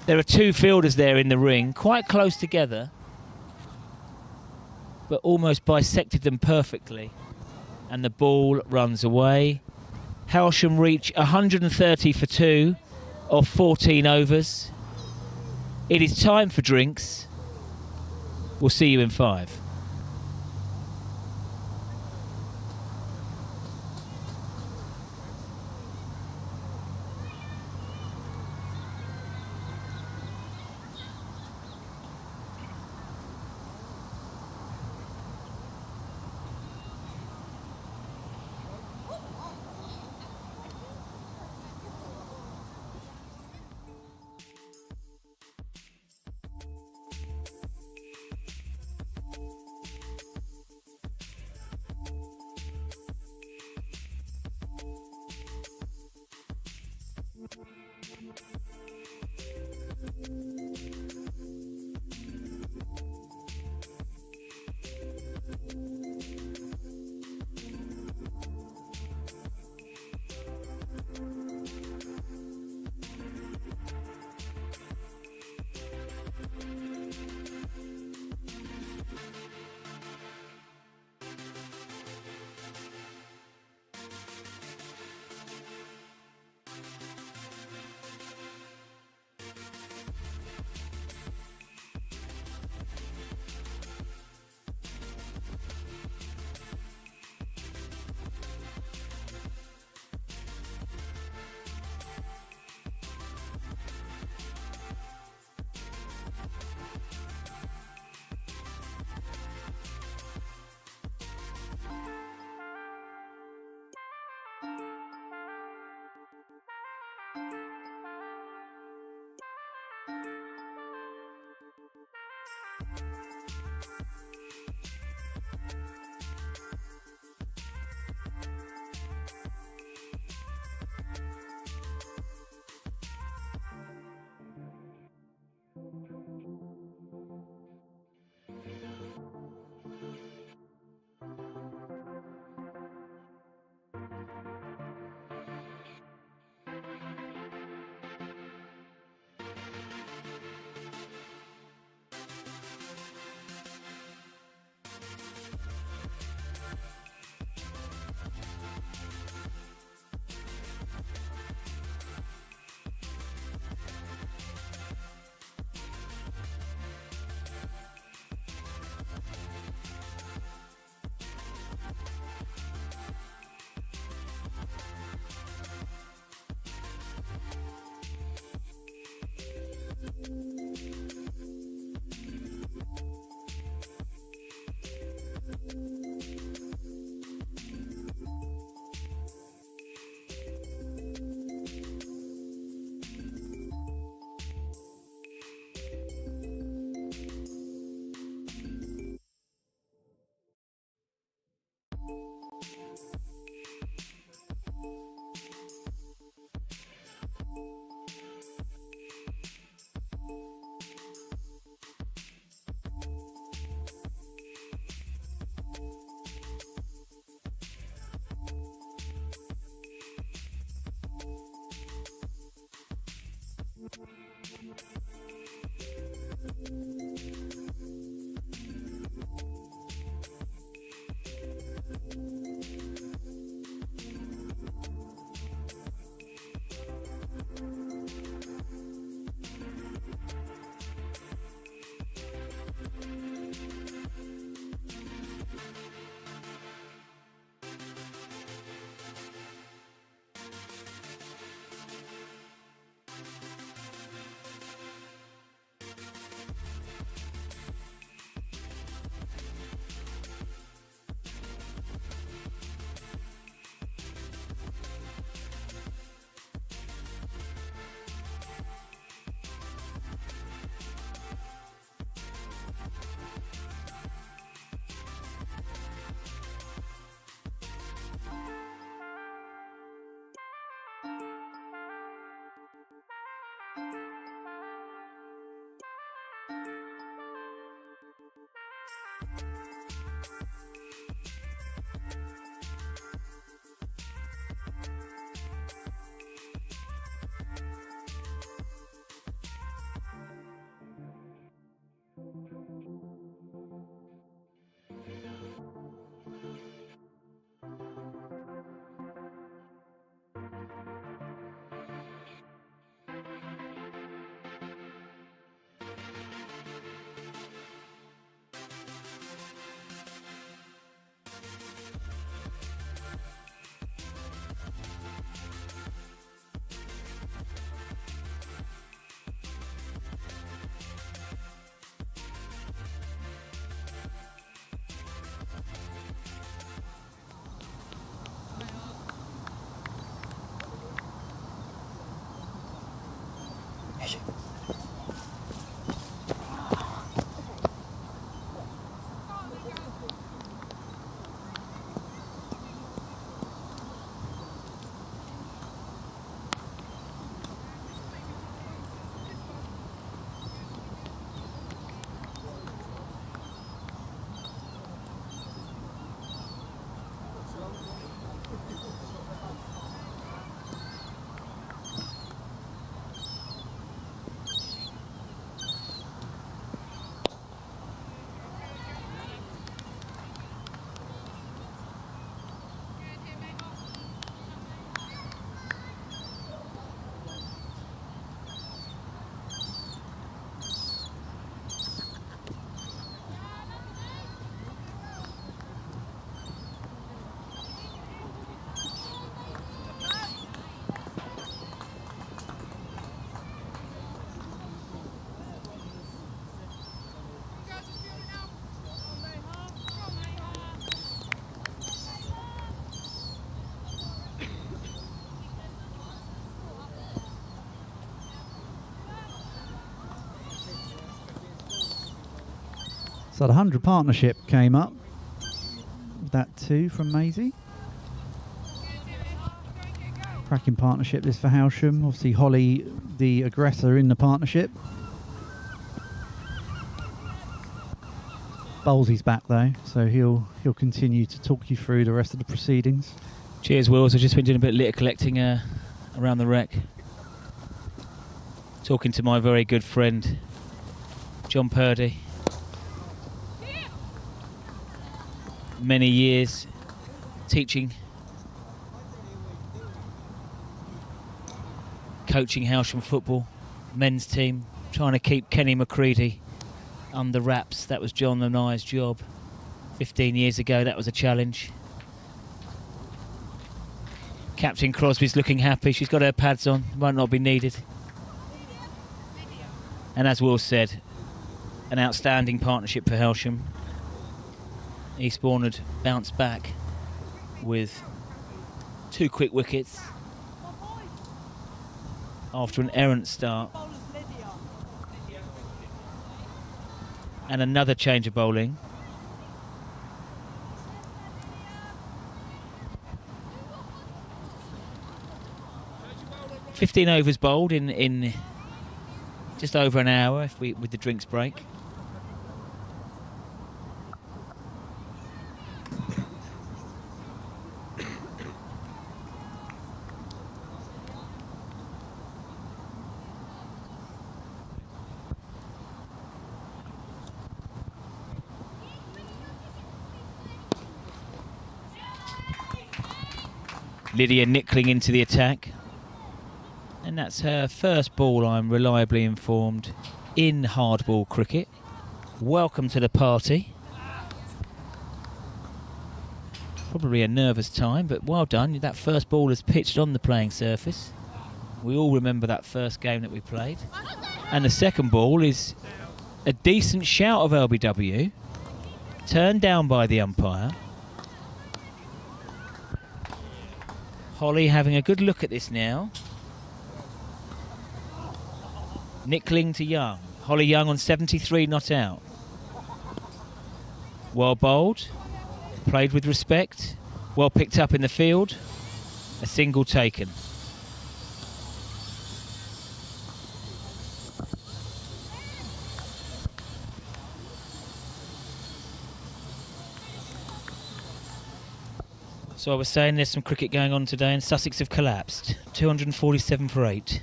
There are 2 fielders there in the ring, quite close together, but almost bisected them perfectly. And the ball runs away. Hailsham reach 130 for 2 of 14 overs. It is time for drinks. We'll see you in 5. So the 100 partnership came up. That 2 from Maisie. Cracking partnership this for Hailsham. Obviously Holly, the aggressor in the partnership. Bowlesy's back though, so he'll continue to talk you through the rest of the proceedings. Cheers, Wills. I've just been doing a bit of litter collecting around the wreck. Talking to my very good friend, John Purdy. Many years teaching, coaching Hailsham football, men's team, trying to keep Kenny McCready under wraps. That was John and I's job 15 years ago. That was a challenge. Captain Crosby's looking happy. She's got her pads on, might not be needed. And as Will said, an outstanding partnership for Hailsham. Eastbourne had bounced back with 2 quick wickets after an errant start. And another change of bowling. "15 overs bowled in just over an hour with the drinks break. Lydia Nickling into the attack. And that's her first ball, I'm reliably informed, in hardball cricket. Welcome to the party. Probably a nervous time, but well done. That first ball is pitched on the playing surface. We all remember that first game that we played. And the second ball is a decent shout of LBW. Turned down by the umpire. Holly having a good look at this now. Nickling to Young. Holly Young on 73, not out. Well bowled. Played with respect. Well picked up in the field. A single taken. So I was saying there's some cricket going on today, and Sussex have collapsed. 247 for 8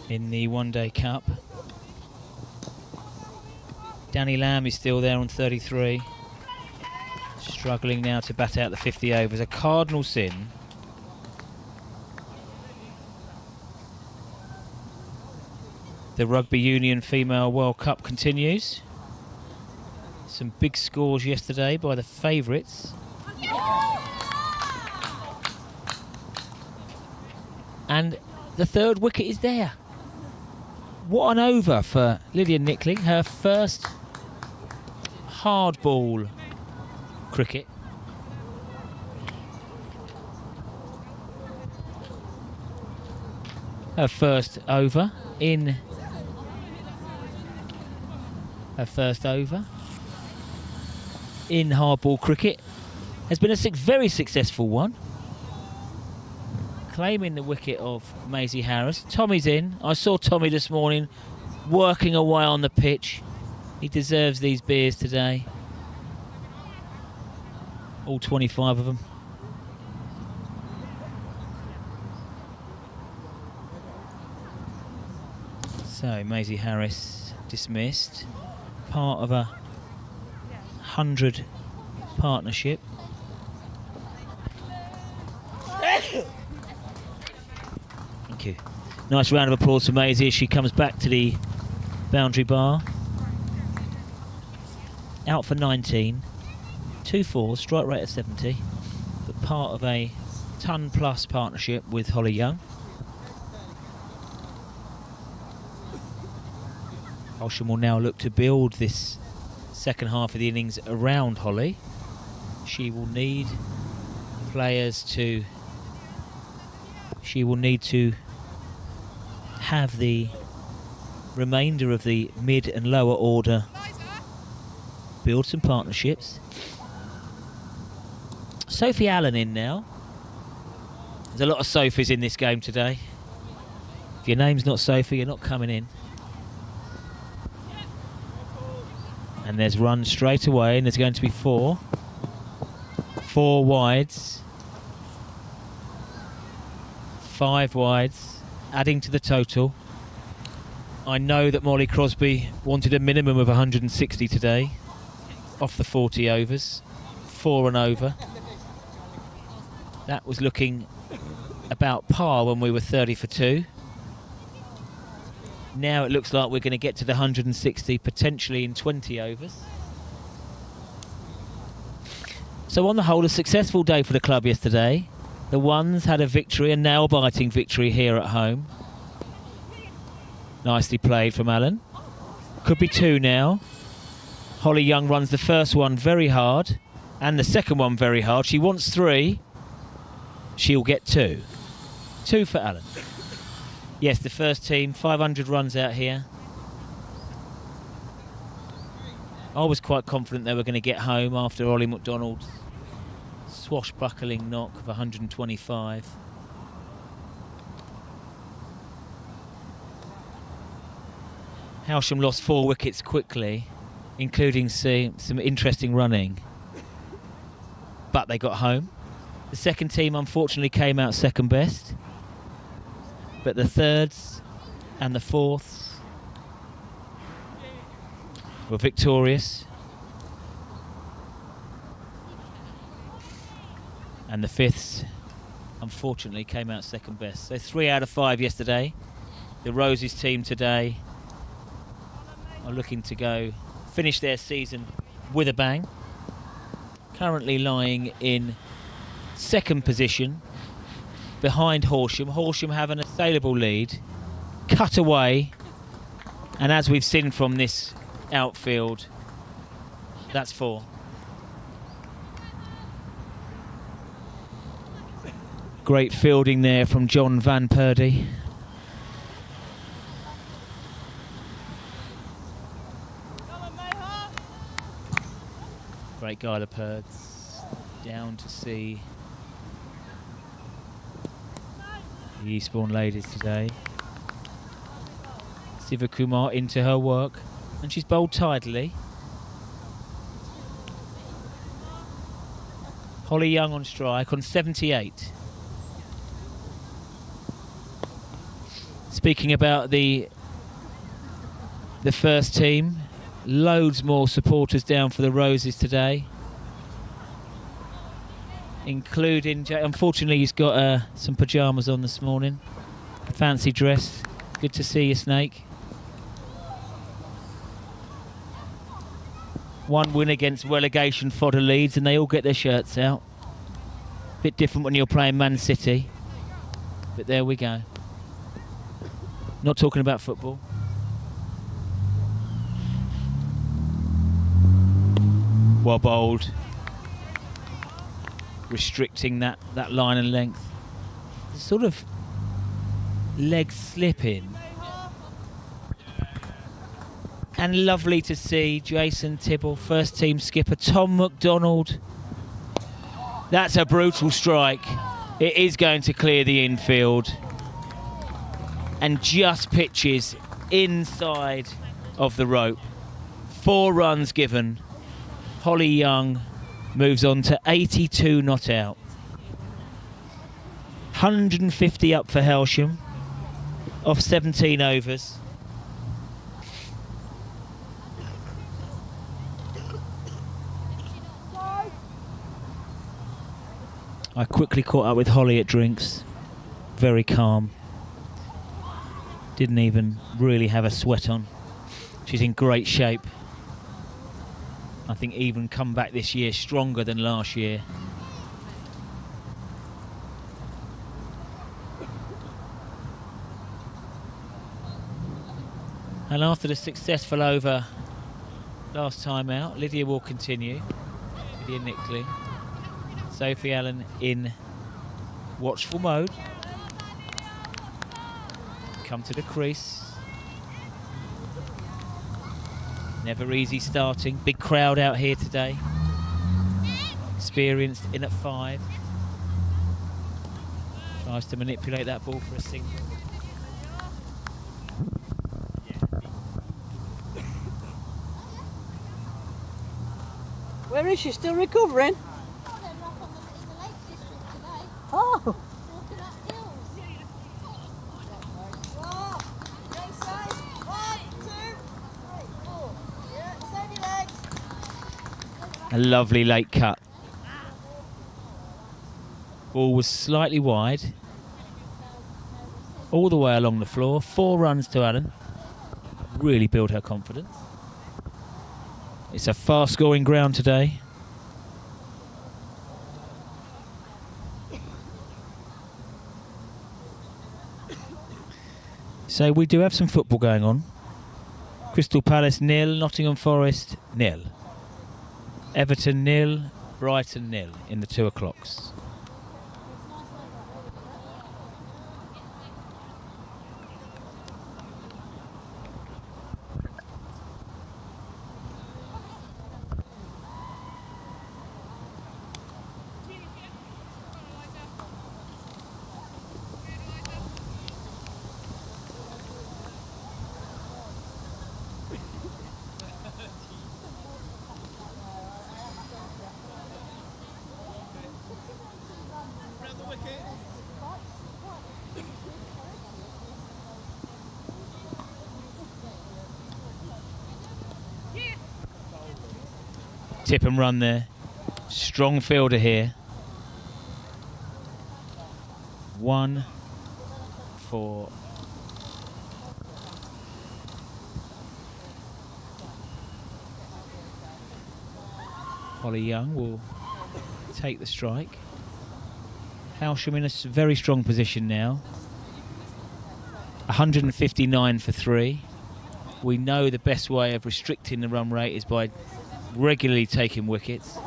in the one-day cup. Danny Lamb is still there on 33. Struggling now to bat out the 50 overs. A cardinal sin. The Rugby Union Female World Cup continues. Some big scores yesterday by the favourites. And the third wicket is there. What an over for Lydia Nickling. Her first hardball cricket. Her first over in hardball cricket has been a very successful one. Claiming the wicket of Maisie Harris. Tommy's in. I saw Tommy this morning working away on the pitch. He deserves these beers today. All 25 of them. So Maisie Harris dismissed. Part of a 100 partnership. Thank you. Nice round of applause for Maisie as she comes back to the boundary bar. Out for 19. 2 fours, strike rate of 70. But part of a ton-plus partnership with Holly Young. Hailsham will now look to build this second half of the innings around Holly. She will need players to... She will need to have the remainder of the mid and lower order build some partnerships. Sophie Allen in now. There's a lot of Sophies in this game today. If your name's not Sophie, you're not coming in. And there's run straight away, and there's going to be 4. 4 wides. 5 wides, adding to the total. I know that Molly Crosby wanted a minimum of 160 today, off the 40 overs. 4 and over. That was looking about par when we were 30 for 2. Now it looks like we're going to get to the 160 potentially in 20 overs. So on the whole, a successful day for the club yesterday. The ones had a victory, a nail-biting victory here at home. Nicely played from Alan. Could be 2 now. Holly Young runs the first one very hard and the second one very hard. She wants 3. She'll get 2. 2 for Alan. Yes, the first team, 500 runs out here. I was quite confident they were going to get home after Ollie McDonald's swashbuckling knock of 125. Hailsham lost 4 wickets quickly, including some interesting running. But they got home. The second team unfortunately came out second best. But the thirds and the fourths were victorious. And the fifths unfortunately came out second best. So 3 out of 5 yesterday. The Roses team today are looking to finish their season with a bang. Currently lying in second position behind Hailsham. Hailsham have an assailable lead. Cut away. And as we've seen from this outfield, that's 4. Great fielding there from John Van Purdy. Great guy, the Purds. Down to see the Eastbourne ladies today. Siva Kumar into her work, and she's bowled tidily. Holly Young on strike on 78. Speaking about the first team, loads more supporters down for the Roses today, including unfortunately he's got some pyjamas on this morning, a fancy dress. Good to see you, Snake. 1 win against relegation fodder Leeds, and they all get their shirts out. Bit different when you're playing Man City, but there we go. Not talking about football. Well bowled. Restricting that line and length. Sort of leg slip in. And lovely to see Jason Tibble, first team skipper, Tom McDonald. That's a brutal strike. It is going to clear the infield. And just pitches inside of the rope. 4 runs given. Holly Young moves on to 82 not out. 150 up for Hailsham off 17 overs. I quickly caught up with Holly at drinks. Very calm. Didn't even really have a sweat on. She's in great shape. I think even come back this year stronger than last year. And after the successful over last time out, Lydia will continue. Lydia Nickley. Sophie Allen in watchful mode. Come to the crease. Never easy starting. Big crowd out here today. Experienced in at 5. Tries to manipulate that ball for a single. Where is she? Still recovering? Oh! A lovely late cut. Ball was slightly wide. All the way along the floor. 4 runs to Allen. Really build her confidence. It's a fast scoring ground today. So we do have some football going on. Crystal Palace 0, Nottingham Forest 0. Everton 0, Brighton 0 in the 2 o'clocks. Tip and run there. Strong fielder here. 1 for Holly Young will take the strike. Hailsham in a very strong position now. 159 for 3. We know the best way of restricting the run rate is by regularly taking wickets.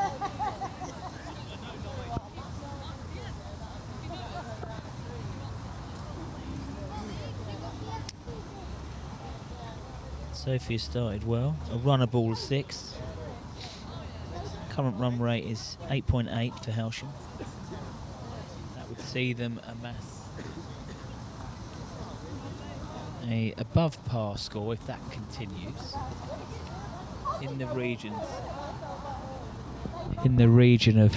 Sophia started well. A runner ball 6. Current run rate is 8.8 for Hailsham. That would see them amass a above par score if that continues. In the region of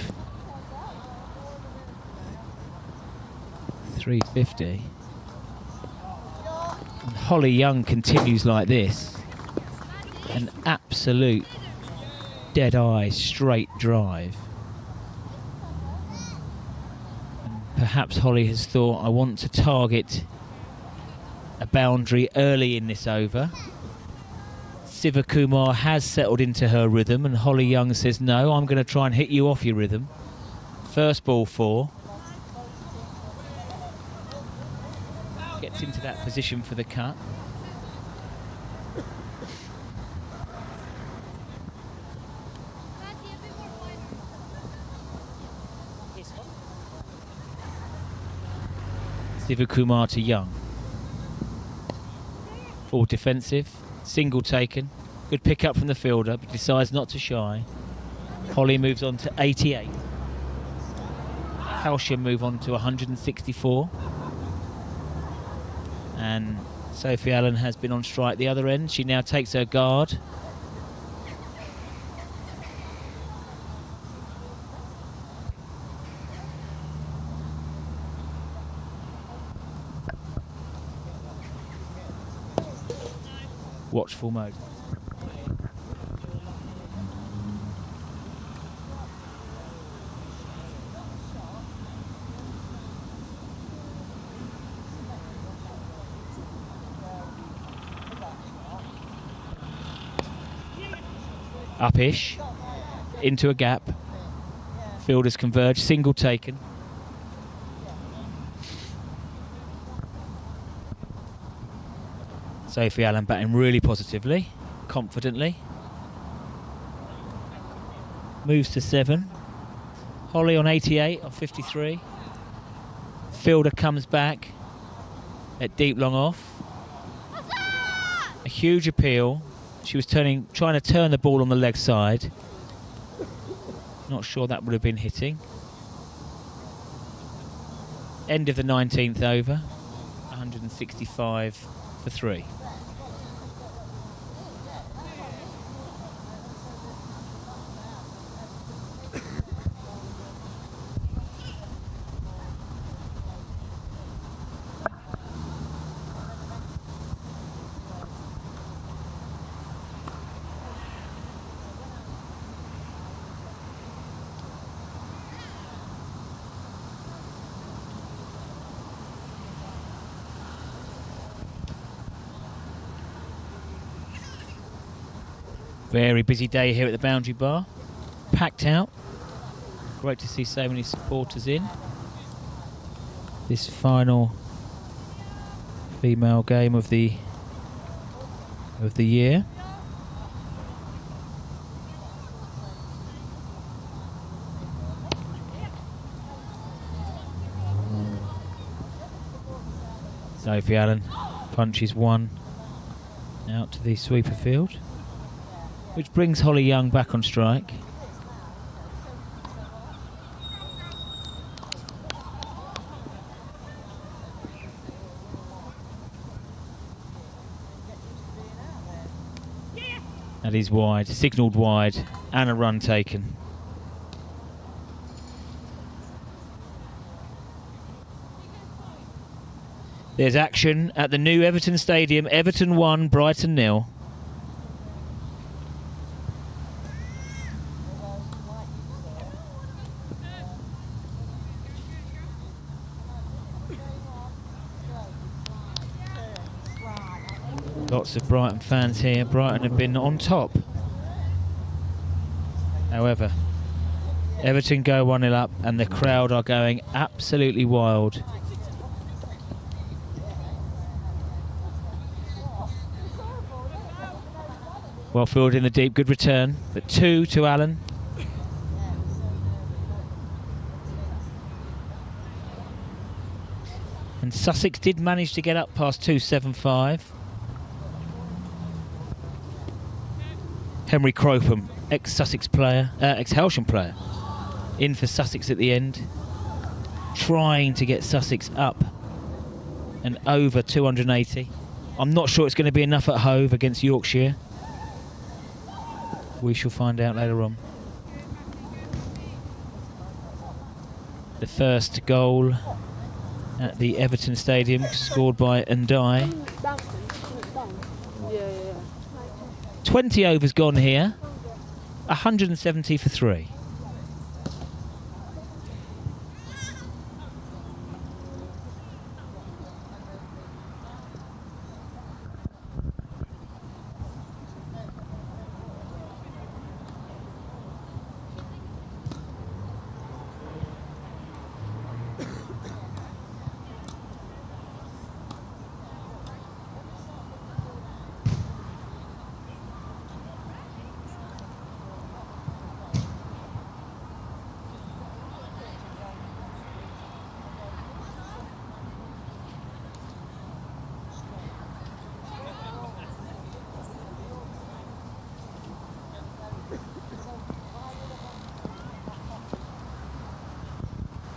350. And Holly Young continues like this. An absolute dead-eye straight drive. And perhaps Holly has thought, I want to target a boundary early in this over. Siva Kumar has settled into her rhythm, and Holly Young says, no, I'm going to try and hit you off your rhythm. First ball 4. Gets into that position for the cut. Siva Kumar to Young. Full defensive. Single taken. Good pick up from the fielder, but decides not to shy. Holly moves on to 88. Hailsham move on to 164. And Sophie Allen has been on strike the other end. She now takes her guard. Watchful mode. Upish into a gap. Fielders converge. Single taken. Sophie Allen batting really positively, confidently. Moves to 7. Holly on 88 off 53. Fielder comes back at deep long off. A huge appeal She was trying to turn the ball on the leg side. Not sure that would have been hitting. End of the 19th over. 165 for 3. Very busy day here at the Boundary Bar. Packed out. Great to see so many supporters in. This final female game of the year. Sophie Allen punches one out to the sweeper field, which brings Holly Young back on strike. That is wide, signalled wide, and a run taken. There's action at the new Everton Stadium. Everton 1, Brighton 0. Lots of Brighton fans here. Brighton have been on top. However, Everton go 1-0 up and the crowd are going absolutely wild. Well fielded in the deep, good return, but 2 to Allen. And Sussex did manage to get up past 2.75. Henry Crowham, ex-Sussex player, ex-Hailsham player, in for Sussex at the end, trying to get Sussex up and over 280. I'm not sure it's going to be enough at Hove against Yorkshire. We shall find out later on. The first goal at the Everton Stadium, scored by Ndai. 20 overs gone here, 170 for 3.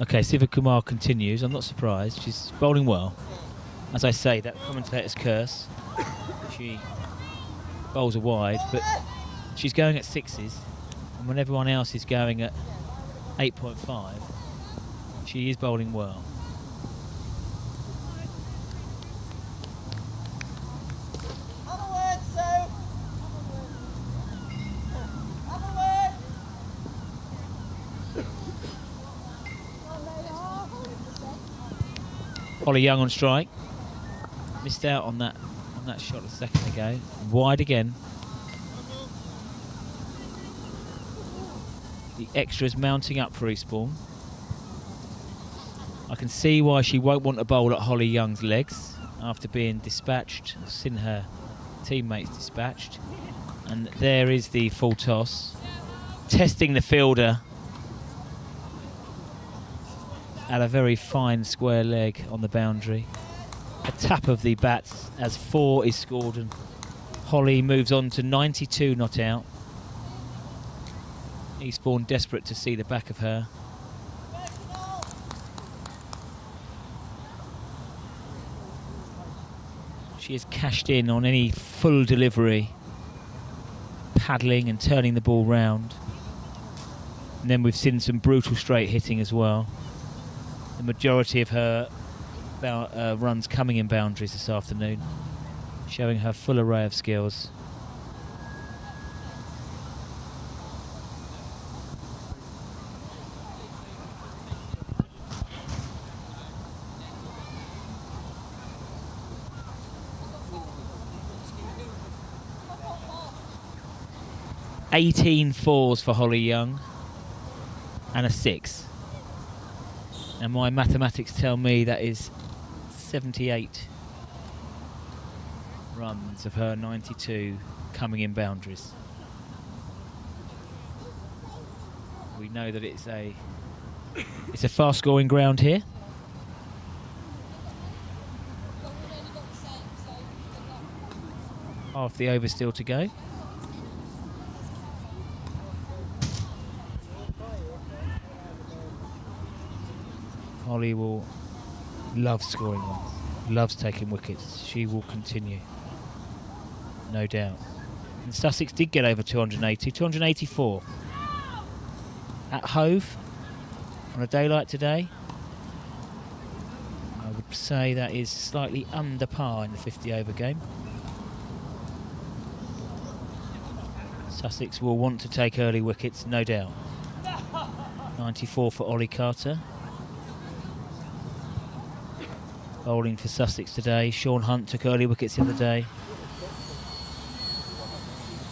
Okay, Siva Kumar continues. I'm not surprised. She's bowling well. As I say, that commentator's curse. She bowls are wide, but she's going at 6s. And when everyone else is going at 8.5, she is bowling well. Holly Young on strike. Missed out on that shot a second ago. Wide again. The extras mounting up for Eastbourne. I can see why she won't want to bowl at Holly Young's legs after being dispatched. I've seen her teammates dispatched. And there is the full toss. Testing the fielder at a very fine square leg on the boundary. A tap of the bats as 4 is scored and Holly moves on to 92 not out. Eastbourne desperate to see the back of her. She has cashed in on any full delivery, paddling and turning the ball round. And then we've seen some brutal straight hitting as well. The majority of her runs coming in boundaries this afternoon, showing her full array of skills. $18 for Holly Young and a 6. And my mathematics tell me that is 78 runs of her 92 coming in boundaries. We know that it's a fast scoring ground here. Half the over still to go. Holly will love scoring ones, loves taking wickets. She will continue, no doubt. And Sussex did get over 280, 284. At Hove, on a day like today, I would say that is slightly under par in the 50 over game. Sussex will want to take early wickets, no doubt. 94 for Ollie Carter. Bowling for Sussex today. Sean Hunt took early wickets the other day.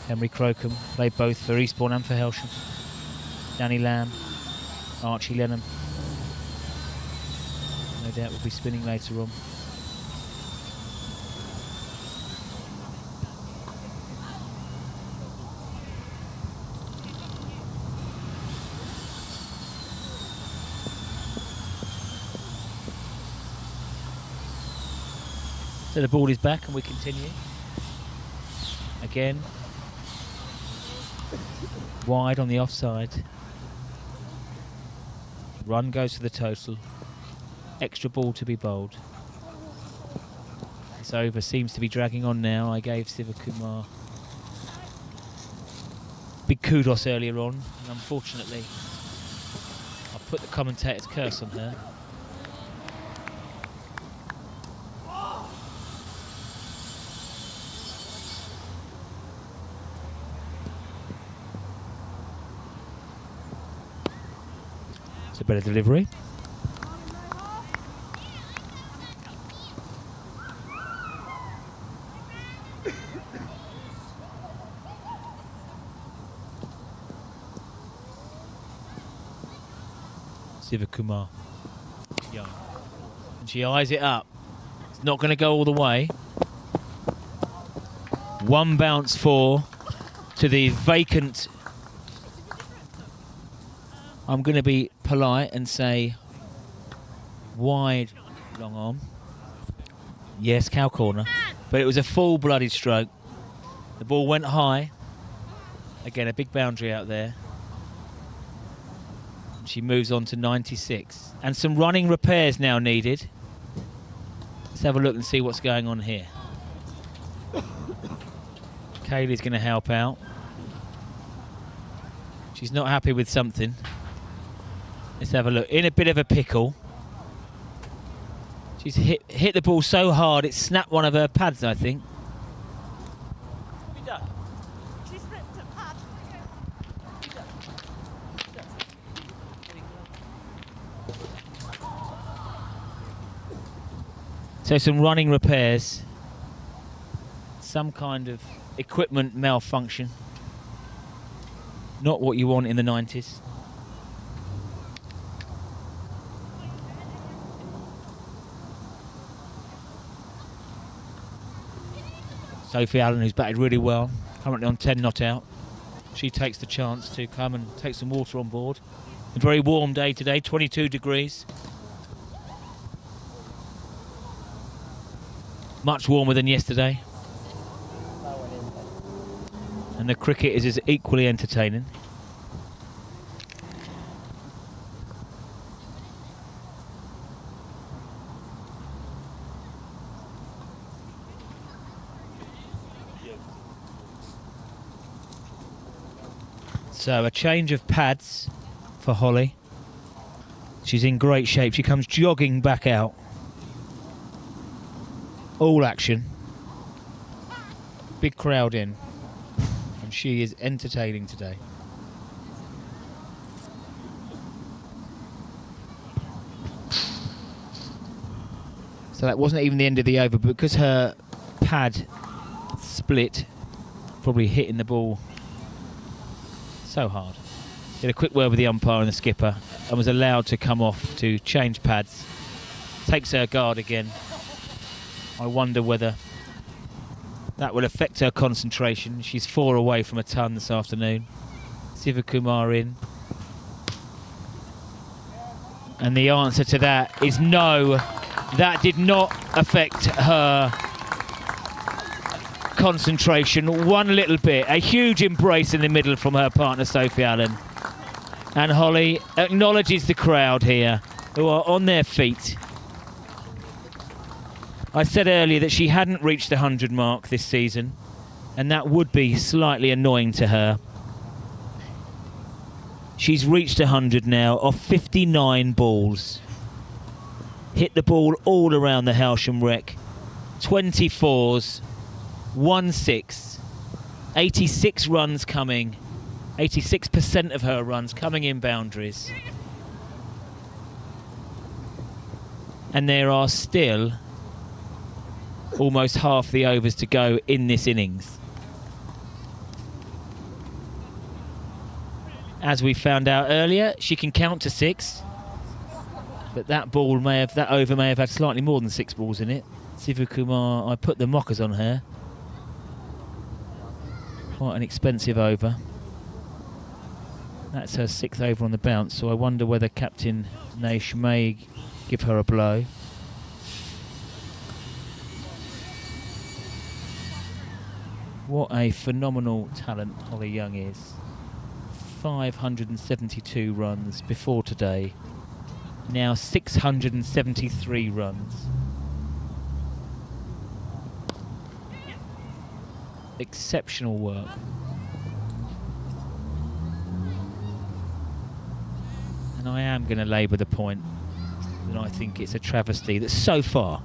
Henry Crocombe played both for Eastbourne and for Hailsham. Danny Lamb, Archie Lenham. No doubt will be spinning later on. So the ball is back and we continue. Again, wide on the offside. Run goes to the total. Extra ball to be bowled. This over seems to be dragging on now. I gave Sivakumar big kudos earlier on, and unfortunately I've put the commentator's curse on her. It's a better delivery. Sivakumar. Young. And she eyes it up. It's not going to go all the way. One bounce for to the vacant. I'm going to be polite and say wide long on. Yes, cow corner. But it was a full-blooded stroke. The ball went high. Again, a big boundary out there. She moves on to 96. And some running repairs now needed. Let's have a look and see what's going on here. Kaylee's going to help out. She's not happy with something. Let's have a look. In a bit of a pickle. She's hit the ball so hard it snapped one of her pads, I think. She's ripped a pad. So some running repairs. Some kind of equipment malfunction. Not what you want in the 90s. Sophie Allen, who's batted really well, currently on 10 not out. She takes the chance to come and take some water on board. A very warm day today, 22 degrees. Much warmer than yesterday. And the cricket is as equally entertaining. So a change of pads for Holly. She's in great shape. She comes jogging back out. All action. Big crowd in. And she is entertaining today. So that wasn't even the end of the over, but because her pad split, probably hitting the ball so hard. Did a quick word with the umpire and the skipper and was allowed to come off to change pads. Takes her guard again. I wonder whether that will affect her concentration. She's 4 away from a ton this afternoon. Sivakumar in. And the answer to that is no. That did not affect her concentration one little bit. A huge embrace in the middle from her partner Sophie Allen. And Holly acknowledges the crowd here, who are on their feet. I said earlier that she hadn't reached the 100 mark this season, and that would be slightly annoying to her. She's reached 100 now off 59 balls. Hit the ball all around the Hailsham wreck. 24s, 1-6, 86 runs coming, 86% of her runs coming in boundaries. And there are still almost half the overs to go in this innings. As we found out earlier, she can count to 6, but that over may have had slightly more than 6 balls in it. Sivakumar, I put the mockers on her. Quite an expensive over. That's her 6th over on the bounce, so I wonder whether Captain Naish may give her a blow. What a phenomenal talent Holly Young is. 572 runs before today. Now 673 runs. Exceptional work. And I am going to labour the point that I think it's a travesty that so far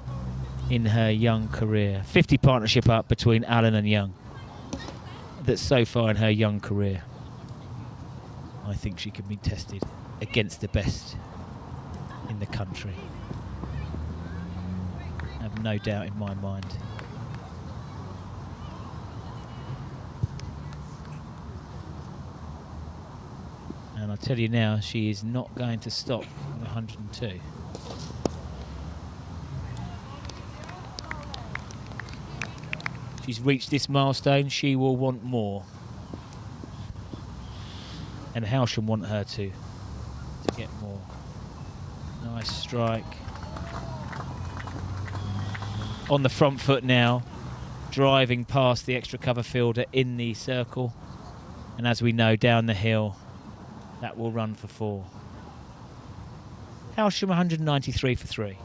in her young career, 50 partnership up between Allen and Young, that so far in her young career, I think she can be tested against the best in the country. I have no doubt in my mind. And I tell you now, she is not going to stop at 102. She's reached this milestone, she will want more. And Hailsham want her to get more. Nice strike. On the front foot now, driving past the extra cover fielder in the circle. And as we know, down the hill, that will run for 4. Hailsham 193 for 3.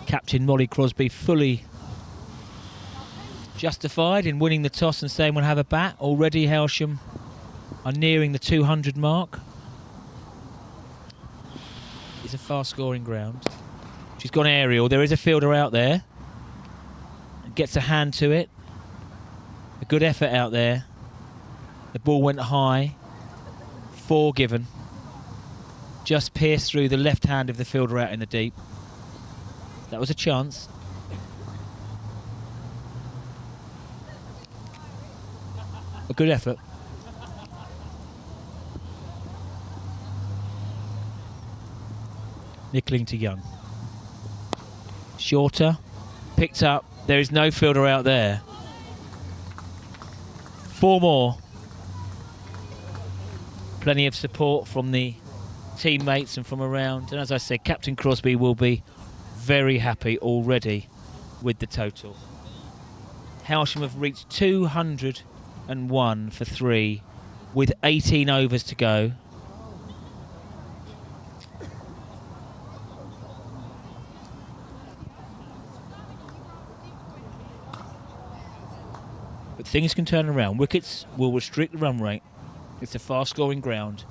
Captain Molly Crosby fully justified in winning the toss and saying we'll have a bat. Already Hailsham are nearing the 200 mark. It's a fast scoring ground. She's gone aerial. There is a fielder out there. Gets a hand to it. A good effort out there. The ball went high. 4 given. Just pierced through the left hand of the fielder out in the deep. That was a chance. A good effort. Nickeling to Young. Shorter. Picked up. There is no fielder out there. 4 more. Plenty of support from the teammates and from around. And as I said, Captain Crosby will be very happy already with the total. Hailsham have reached 201 for 3 with 18 overs to go. But things can turn around. Wickets will restrict the run rate. It's a fast-scoring ground.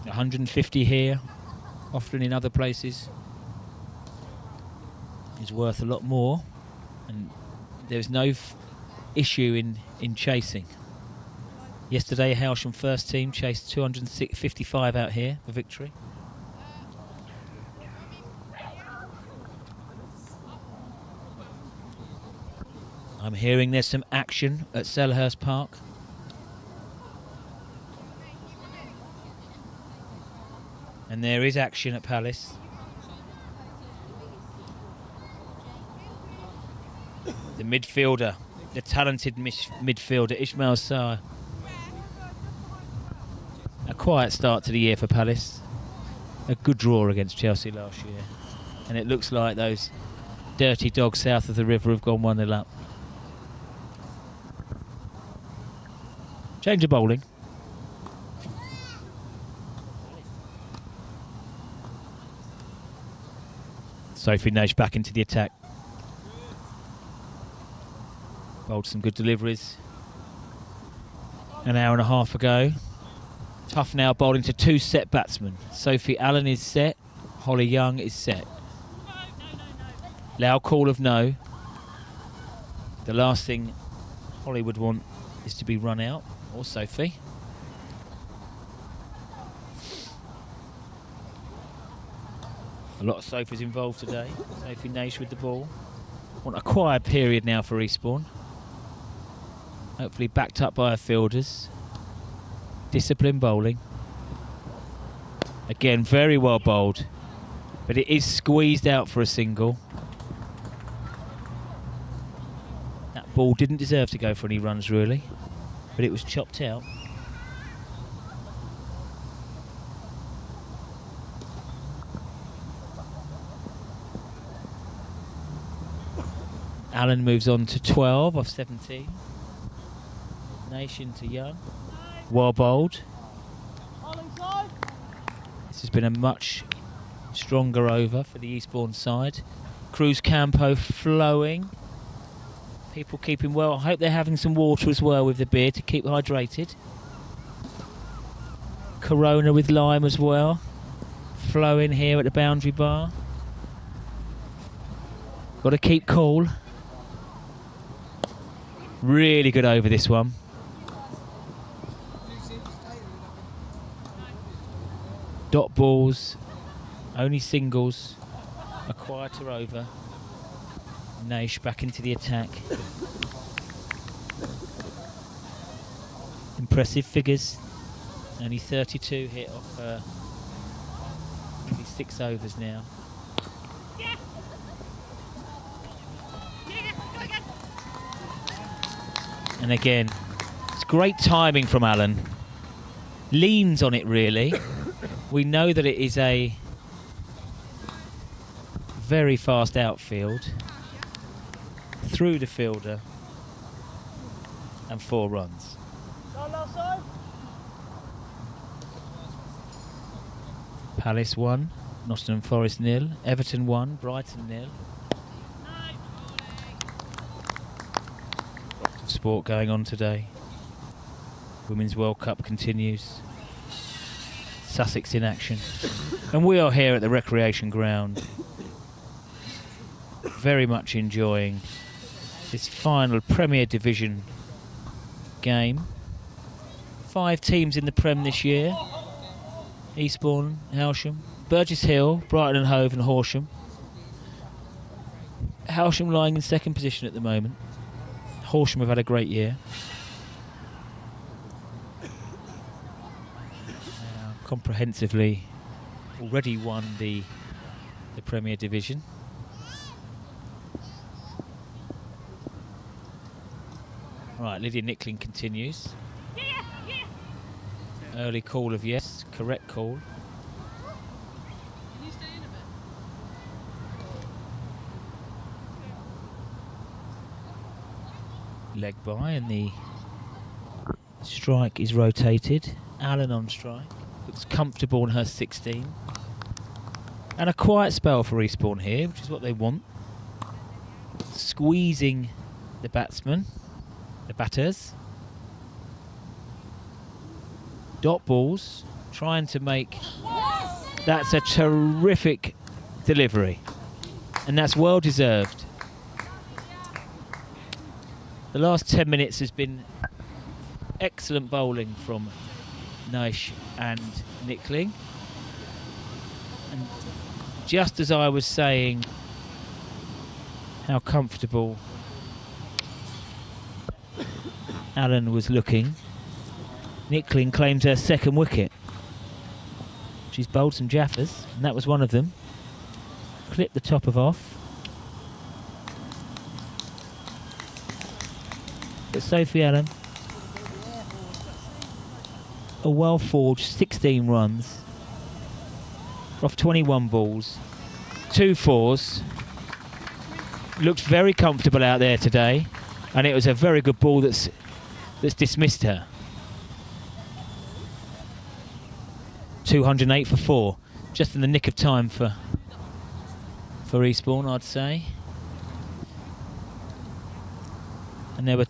150 here, often in other places, is worth a lot more. And there's no issue in chasing. Yesterday, Hailsham first team chased 255 out here for victory. I'm hearing there's some action at Selhurst Park. And there is action at Palace. The midfielder, the talented midfielder, Ismail Sarr. A quiet start to the year for Palace. A good draw against Chelsea last year. And it looks like those dirty dogs south of the river have gone 1-0 up. Change of bowling. Sophie Naish back into the attack. Bowled some good deliveries an hour and a half ago. Tough now bowling to 2 set batsmen. Sophie Allen is set, Holly Young is set. Loud call of no. The last thing Holly would want is to be run out, or Sophie. A lot of Sophies involved today. Sophie Naish with the ball. Want a quiet period now for Eastbourne. Hopefully backed up by her fielders. Disciplined bowling. Again, very well bowled. But it is squeezed out for a single. That ball didn't deserve to go for any runs, really. But it was chopped out. Allen moves on to 12 off 17. Nation to Young. Well bowled. This has been a much stronger over for the Eastbourne side. Cruz Campo flowing. People keeping well. I hope they're having some water as well with the beer to keep hydrated. Corona with lime as well. Flowing here at the boundary bar. Got to keep cool. Really good over this one. Dot balls, only singles, a quieter over. Naish back into the attack. Impressive figures. Only 32 hit off only 6 overs now. And again, it's great timing from Allen. Leans on it really. We know that it is a very fast outfield. Through the fielder. And 4 runs. Palace 1, Nottingham Forest 0, Everton 1, Brighton 0. Sport going on today. Women's World Cup continues. Sussex in action. And we are here at the recreation ground. Very much enjoying this final Premier Division game. 5 teams in the Prem this year. Eastbourne, Hailsham, Burgess Hill, Brighton and Hove and Horsham. Hailsham lying in 2nd position at the moment. Horsham have had a great year. Comprehensively already won the Premier Division. Right, Lydia Nickling continues. Early call of yes, correct call. Can you stay in a bit? Leg by, and the strike is rotated. Allen on strike. Looks comfortable on her 16. And a quiet spell for Eastbourne here, which is what they want. Squeezing the batsmen, the batters. Dot balls, trying to make... That's a terrific delivery. And that's well deserved. The last 10 minutes has been excellent bowling from Naish and Nickling. And just as I was saying how comfortable Allen was looking, Nickling claims her second wicket. She's bowled some jaffers, and that was one of them. Clipped the top of off. But Sophie Allen, a well-forged 16 runs off 21 balls, 2 fours. Looked very comfortable out there today, and it was a very good ball that's dismissed her. 208 for 4, just in the nick of time for Eastbourne, I'd say. And there were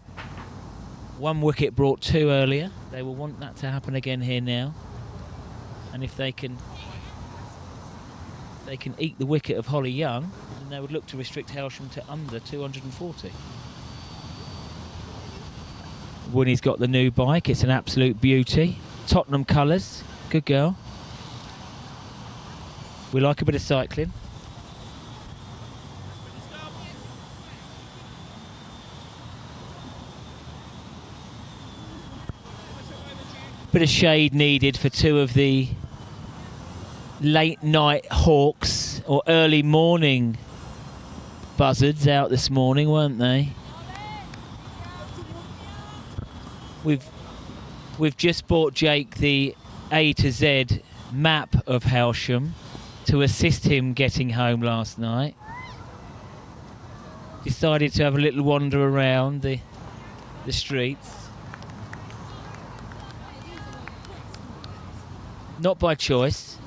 1 wicket brought 2 earlier. They will want that to happen again here now. And if they can eat the wicket of Holly Young, then they would look to restrict Hailsham to under 240. Winnie's got the new bike. It's an absolute beauty. Tottenham colours. Good girl. We like a bit of cycling. Bit of shade needed for 2 of the late night hawks or early morning buzzards out this morning, weren't they? We've just bought Jake the A to Z map of Hailsham to assist him getting home last night. Decided to have a little wander around the streets. Not by choice.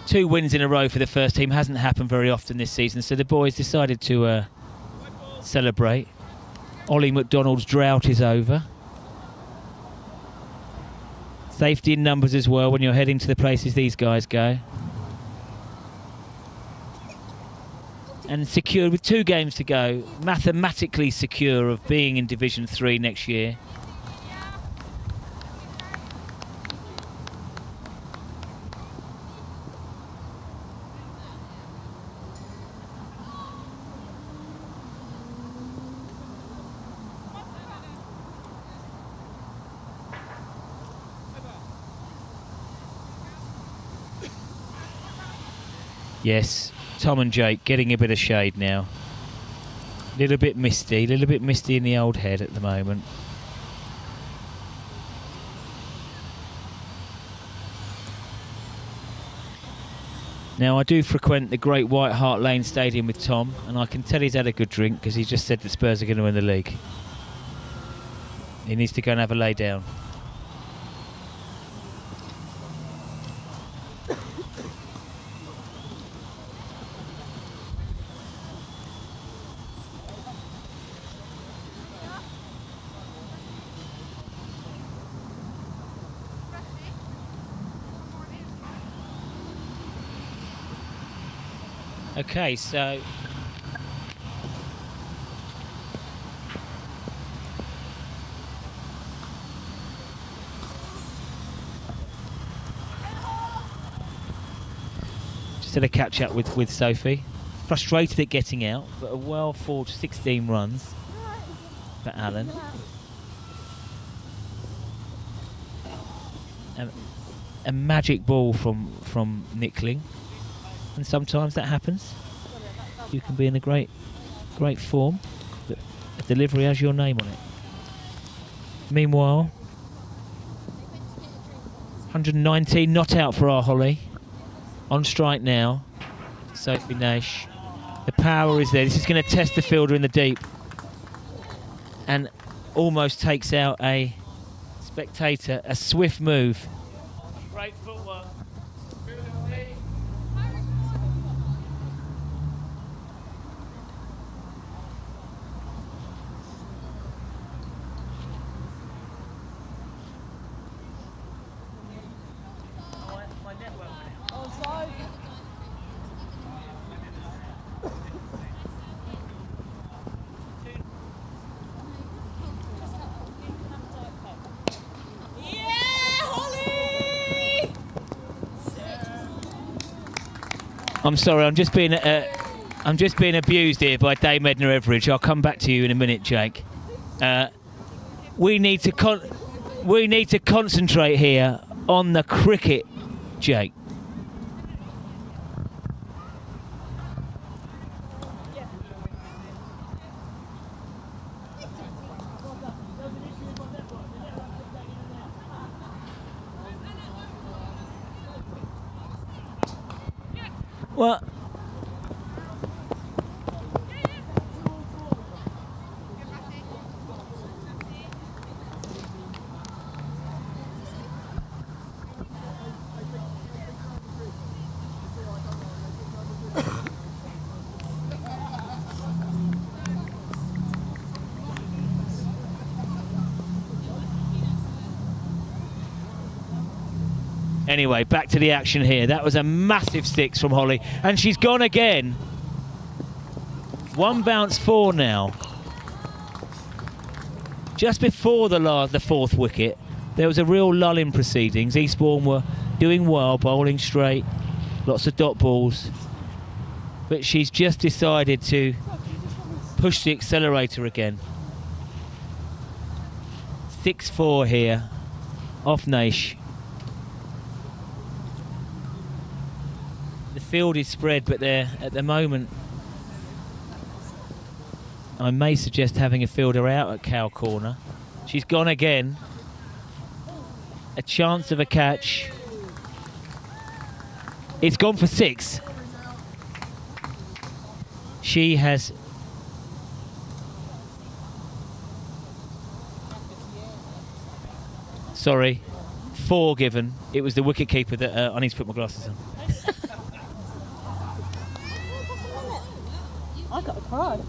2 wins in a row for the first team hasn't happened very often this season, so the boys decided to celebrate. Ollie McDonald's drought is over. Safety in numbers as well when you're heading to the places these guys go. And secured with 2 games to go, mathematically secure of being in Division 3 next year. Yes, Tom and Jake getting a bit of shade now. Little bit misty in the old head at the moment. Now I do frequent the Great White Hart Lane Stadium with Tom, and I can tell he's had a good drink because he just said the Spurs are going to win the league. He needs to go and have a lay down. Okay, so just had a catch up with Sophie. Frustrated at getting out, but a well forged 16 runs for Allen. A magic ball from Nickling. And sometimes that happens. You can be in a great form, but a delivery has your name on it. Meanwhile, 119, not out for our Holly. On strike now, Sophie Nash. The power is there. This is going to test the fielder in the deep. And almost takes out a spectator. A swift move. Great footwork. I'm sorry, I'm just being abused here by Dame Edna Everidge. I'll come back to you in a minute, Jake. We need to concentrate here on the cricket, Jake. Well, anyway, back to the action here. That was a massive six from Holly, and she's gone again. One bounce four now. Just before the fourth wicket, there was a real lull in proceedings. Eastbourne were doing well, bowling straight, lots of dot balls, but she's just decided to push the accelerator again. 6-4 here, off Naish. The field is spread, but they're at the moment. I may suggest having a fielder out at Cow Corner. She's gone again. A chance of a catch. It's gone for 6. She has. Sorry, 4 given. It was the wicketkeeper that I need to put my glasses on. I got a cry.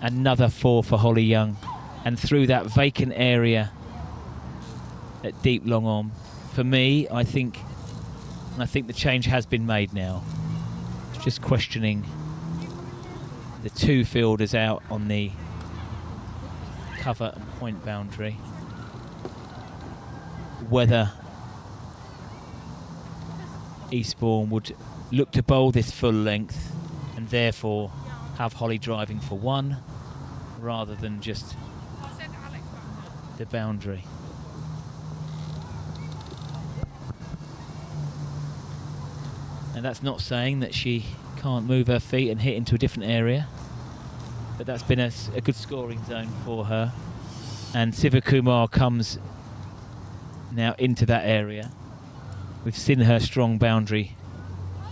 Another 4 for Holly Young. And through that vacant area at deep long on. For me, I think the change has been made now. It's just questioning the 2 fielders out on the cover and point boundary. Whether Eastbourne would look to bowl this full length and therefore have Holly driving for 1 rather than just the boundary. And that's not saying that she can't move her feet and hit into a different area, but that's been a good scoring zone for her. And Sivakumar comes now into that area. We've seen her strong boundary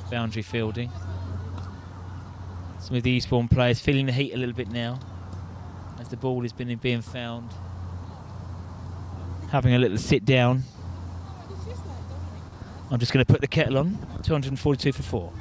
fielding. Some of the Eastbourne players feeling the heat a little bit now as the ball is being found. Having a little sit down. I'm just going to put the kettle on. 242 for 4.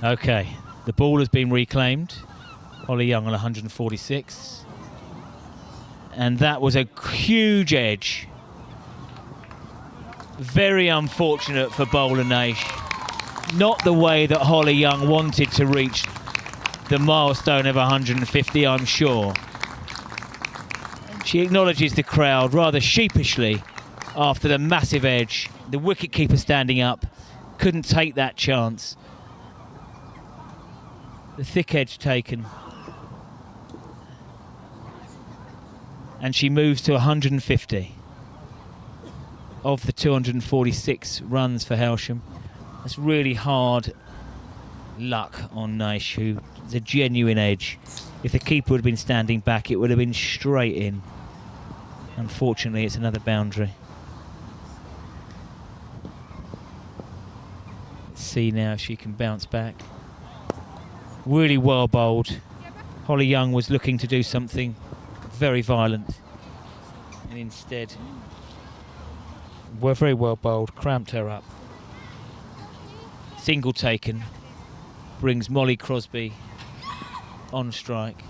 Okay, the ball has been reclaimed. Holly Young on 146. And that was a huge edge. Very unfortunate for bowler Naish. Not the way that Holly Young wanted to reach the milestone of 150, I'm sure. She acknowledges the crowd rather sheepishly after the massive edge. The wicketkeeper standing up, couldn't take that chance. The thick edge taken. And she moves to 150 of the 246 runs for Hailsham. That's really hard luck on Naish, who is a genuine edge. If the keeper would have been standing back, it would have been straight in. Unfortunately, it's another boundary. Let's see now if she can bounce back. Really well bowled. Holly Young was looking to do something very violent, and instead, very well bowled, cramped her up. Single taken, brings Molly Crosby on strike.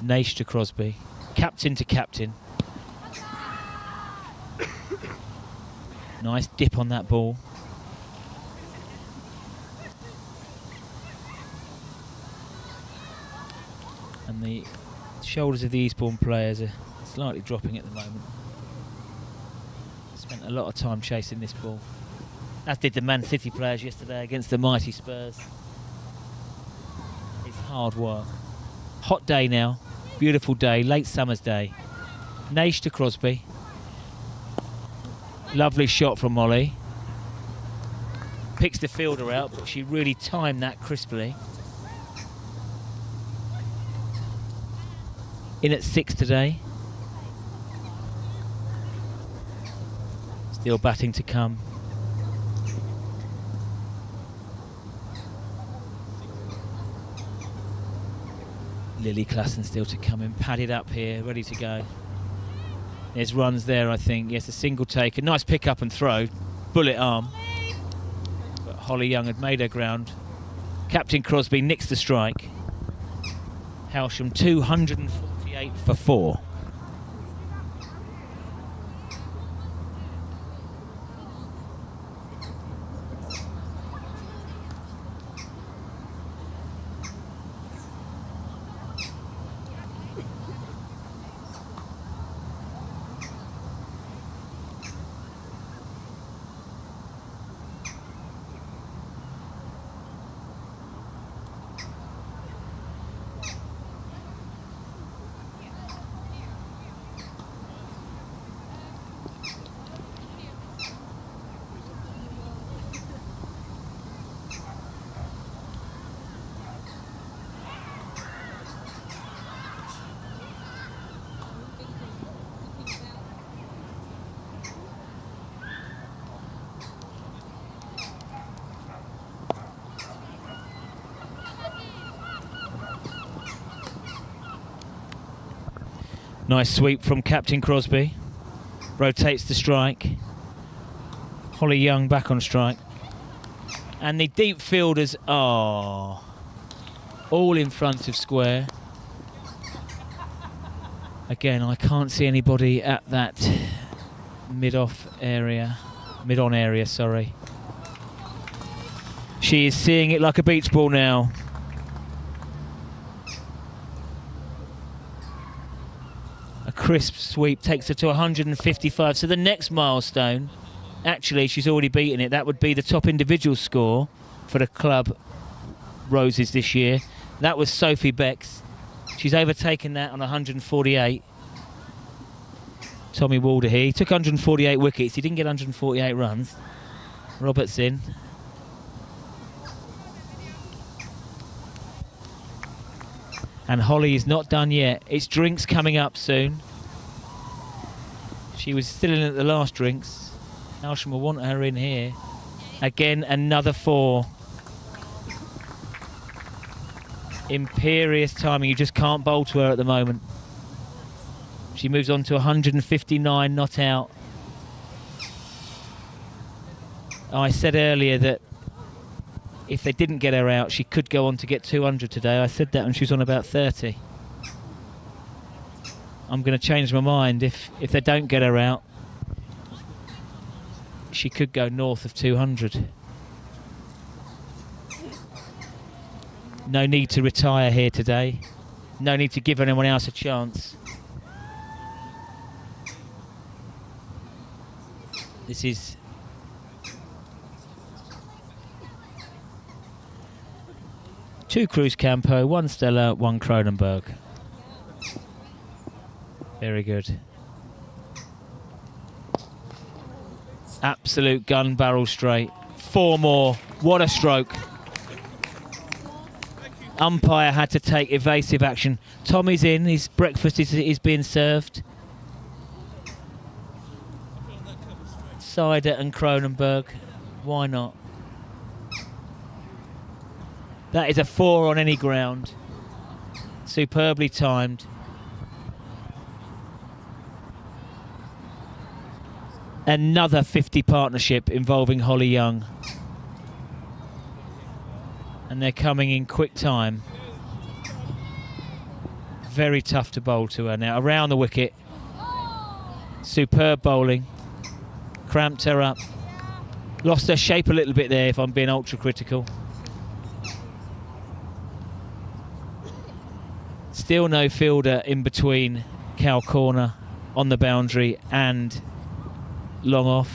Naish to Crosby. captain to captain. Nice dip on that ball. And the shoulders of the Eastbourne players are slightly dropping at the moment. Spent a lot of time chasing this ball, as did the Man City players yesterday against the mighty Spurs. It's hard work. Hot day now, beautiful day, late summer's day. Naish to Crosby. Lovely shot from Molly. Picks the fielder out, but she really timed that crisply. In at 6 today. Still batting to come. Lily Klassen still to come in, padded up here, ready to go. There's runs there, I think. Yes, a single take, a nice pick up and throw. Bullet arm. But Holly Young had made her ground. Captain Crosby nicks the strike. Hailsham 248 for 4. Nice sweep from Captain Crosby. Rotates the strike. Holly Young back on strike. And the deep fielders are all in front of square. Again, I can't see anybody at that mid-on area, sorry. She is seeing it like a beach ball now. A crisp sweep takes her to 155. So the next milestone, actually she's already beaten it. That would be the top individual score for the club Roses this year. That was Sophie Beck's. She's overtaken that on 148. Tommy Walder here. He took 148 wickets. He didn't get 148 runs. Roberts in. And Holly is not done yet. It's drinks coming up soon. She was still in at the last drinks. Hailsham will want her in here. Again, another 4. Imperious timing. You just can't bowl to her at the moment. She moves on to 159, not out. I said earlier that if they didn't get her out, she could go on to get 200 today. I said that when she was on about 30. I'm going to change my mind. If they don't get her out, she could go north of 200. No need to retire here today. No need to give anyone else a chance. This is two Cruz Campo, 1 Stella, 1 Cronenberg. Very good. Absolute gun barrel straight. 4 more. What a stroke. Umpire had to take evasive action. Tommy's in. His breakfast is being served. Cider and Cronenberg. Why not? That is a 4 on any ground. Superbly timed. Another 50 partnership involving Holly Young. And they're coming in quick time. very tough to bowl to her now. Around the wicket. Superb bowling. Cramped her up. Lost her shape a little bit there, if I'm being ultra critical. Still no fielder in between cow corner on the boundary and long off.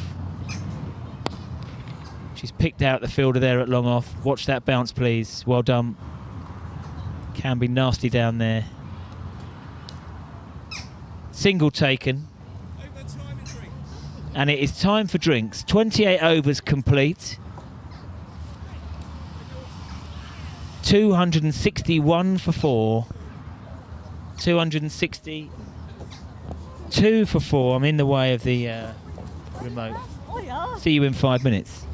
She's picked out the fielder there at long off. Watch that bounce, please. Well done. Can be nasty down there. Single taken. And it is time for drinks. 28 overs complete. 261 for 4. 262 for 4. I'm in the way of the remote. See you in 5 minutes.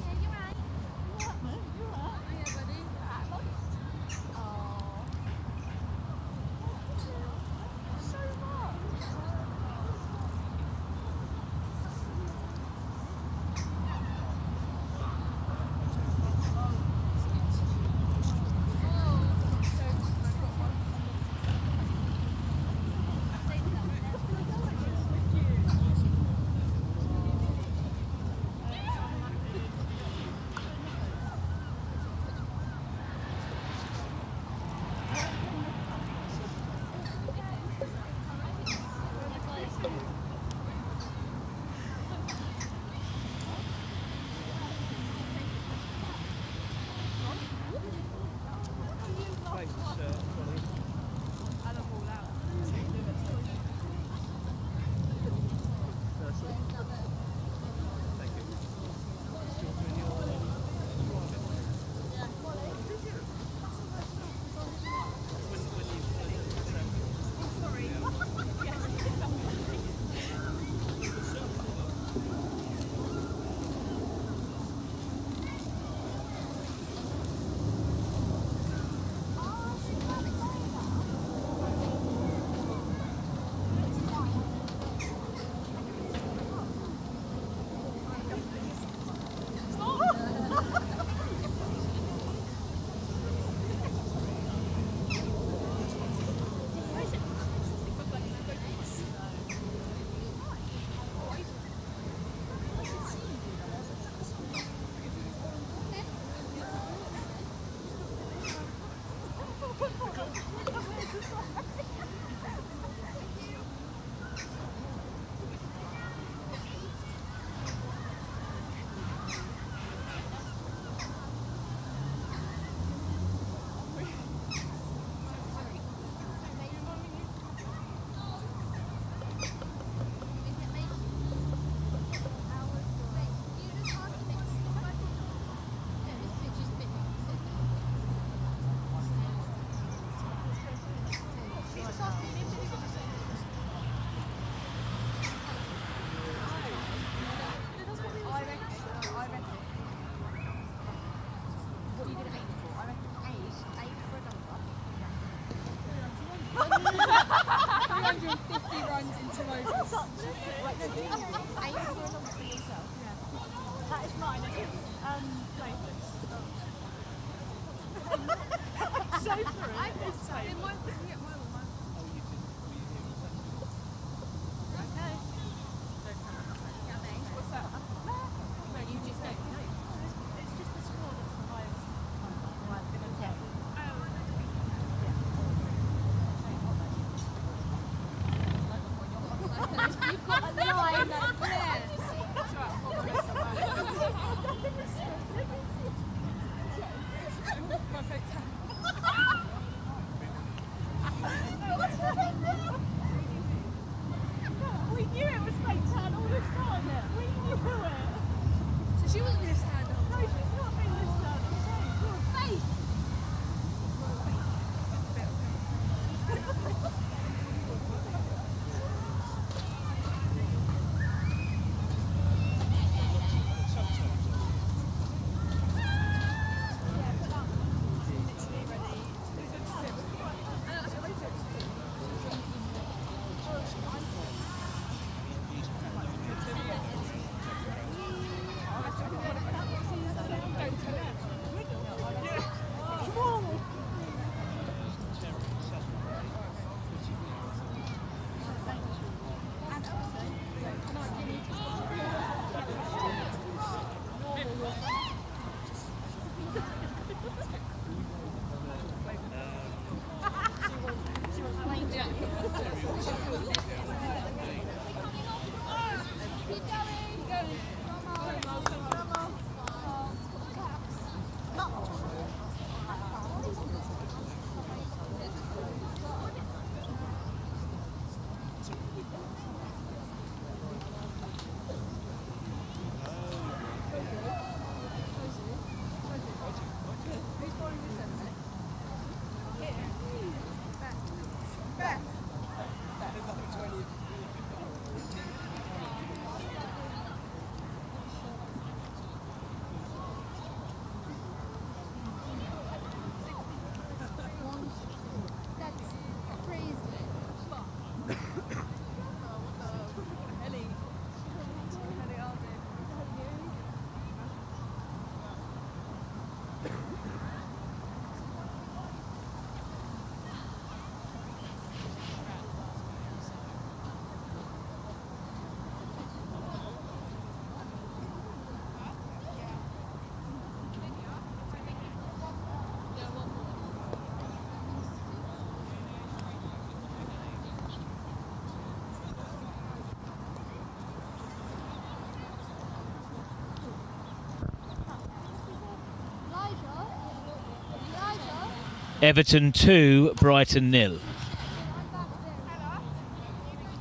Everton 2, Brighton 0.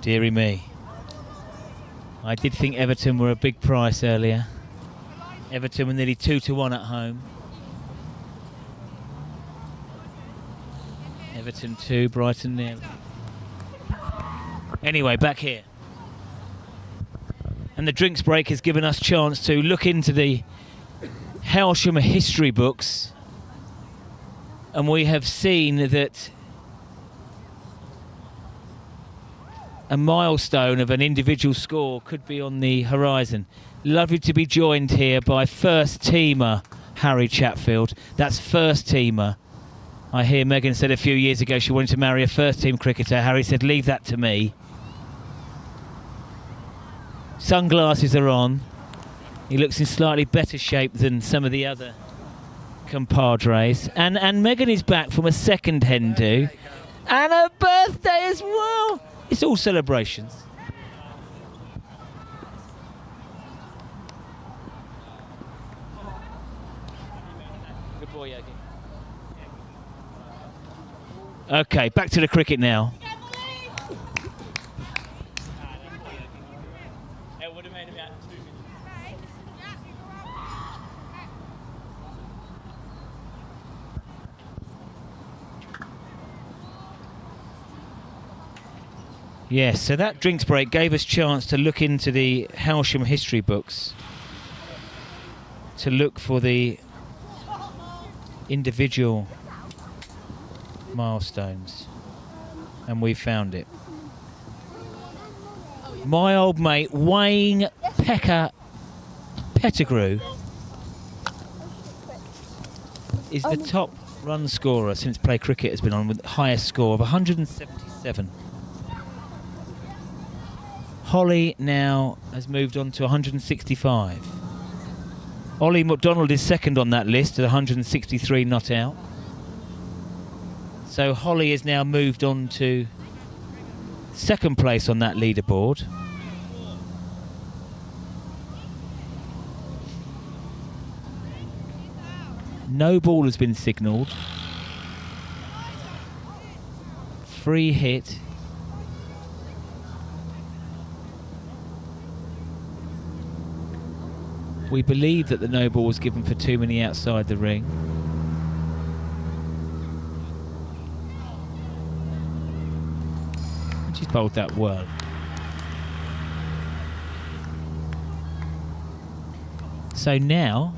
Deary me. I did think Everton were a big price earlier. Everton were nearly 2-1 at home. Everton 2, Brighton 0. Anyway, back here. And the drinks break has given us chance to look into the Hailsham history books. And we have seen that a milestone of an individual score could be on the horizon. Lovely to be joined here by first teamer Harry Chatfield. That's first teamer. I hear Megan said a few years ago she wanted to marry a first team cricketer. Harry said, leave that to me. Sunglasses are on. He looks in slightly better shape than some of the other compadres. And Megan is back from a second hen do. And her birthday as well. It's all celebrations. Good boy, Yogi. Okay, back to the cricket now. It would have made about 2 minutes. Yes, so that drinks break gave us a chance to look into the Hailsham history books, to look for the individual milestones, and we found it. My old mate Wayne Pecker Pettigrew is the top run scorer since play cricket has been on, with the highest score of 177. Holly now has moved on to 165. Ollie McDonald is second on that list at 163 not out. So Holly has now moved on to second place on that leaderboard. No ball has been signalled. Free hit. We believe that the no ball was given for too many outside the ring. She's bowled that well. So now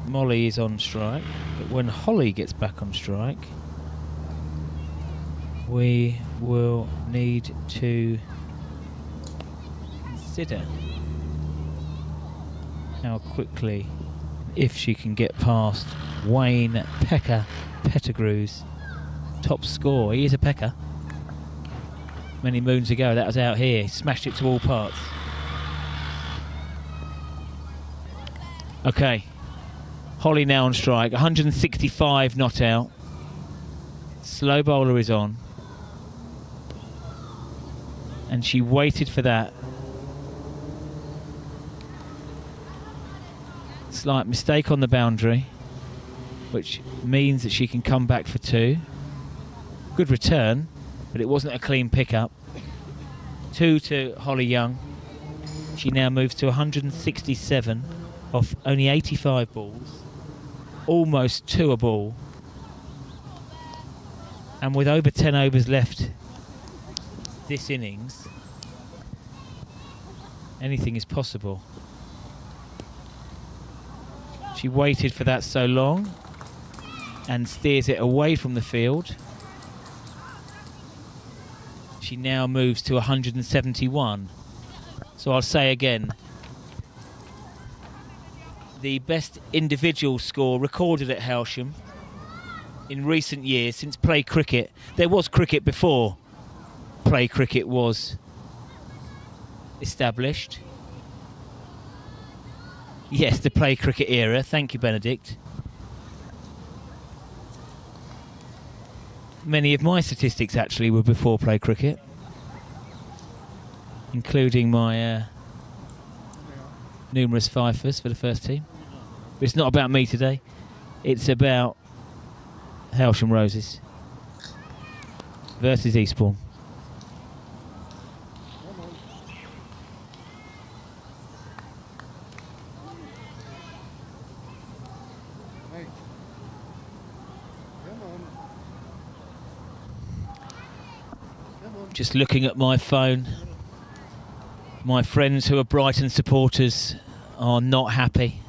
Molly is on strike, but when Holly gets back on strike, we will need to consider how quickly, if she can get past Wayne Pecker Pettigrew's top score. He is a pecker. Many moons ago, that was out here. He smashed it to all parts. Okay, Holly now on strike, 165 not out. Slow bowler is on. And she waited for that. Slight mistake on the boundary, which means that she can come back for 2. Good return, but it wasn't a clean pickup. 2 to Holly Young. She now moves to 167 off only 85 balls, almost 2 a ball, and with over 10 overs left this innings, anything is possible. She waited for that so long and steers it away from the field. She now moves to 171. So I'll say again, the best individual score recorded at Hailsham in recent years since play cricket. There was cricket before play cricket was established. Yes, the play cricket era. Thank you, Benedict. Many of my statistics actually were before play cricket, including my numerous fifers for the first team. But it's not about me today. It's about Hailsham Roses versus Eastbourne. Just looking at my phone, my friends who are Brighton supporters are not happy.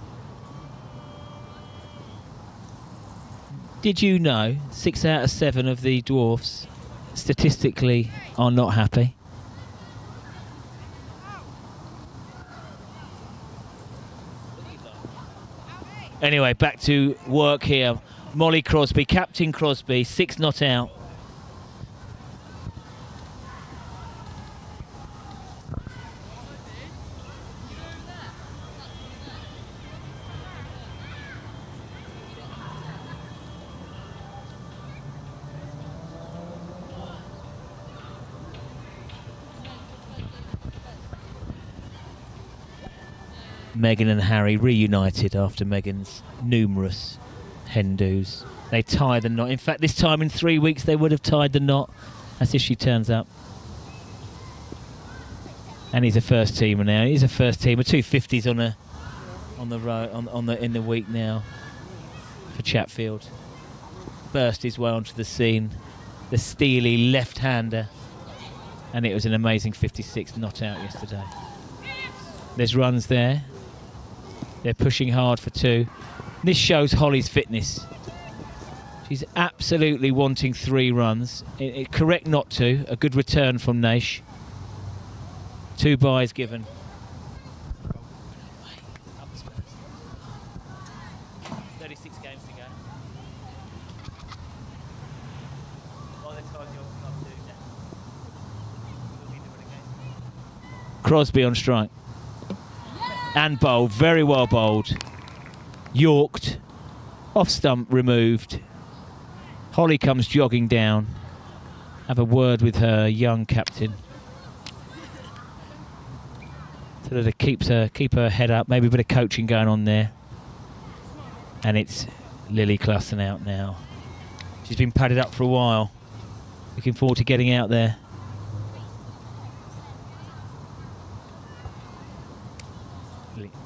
Did you know 6 out of 7 of the dwarfs statistically are not happy? Anyway, back to work here. Molly Crosby, Captain Crosby, 6 not out. Meghan and Harry reunited after Meghan's numerous hen-dos. They tie the knot. In fact, this time in 3 weeks they would have tied the knot, as if she turns up. And he's a first teamer now. He's a first teamer. 250s in the week now for Chatfield. Burst his way onto the scene. The steely left-hander, and it was an amazing 56 not out yesterday. There's runs there. They're pushing hard for 2. This shows Holly's fitness. She's absolutely wanting 3 runs. Correct not to. A good return from Naish. 2 byes given. 36 games to go. Crosby on strike. And bowled, very well bowled. Yorked, off stump removed. Holly comes jogging down. Have a word with her young captain. So that it keep her head up, maybe a bit of coaching going on there. And it's Lily Clussen out now. She's been padded up for a while. Looking forward to getting out there.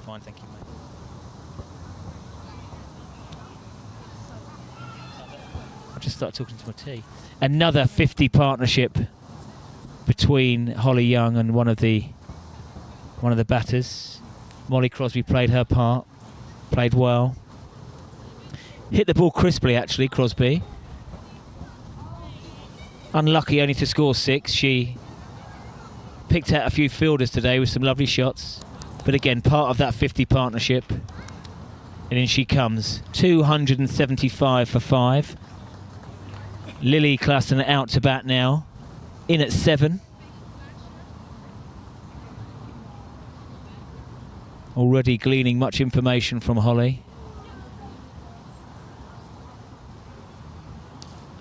Fine, thank you, mate. I'll just start talking to my tea. Another 50 partnership between Holly Young and one of the batters. Molly Crosby played her part, played well. Hit the ball crisply, actually, Crosby. Unlucky only to score 6. She picked out a few fielders today with some lovely shots. But again, part of that 50 partnership. And in she comes. 275 for 5. Lily Clussen out to bat now. In at 7. Already gleaning much information from Holly.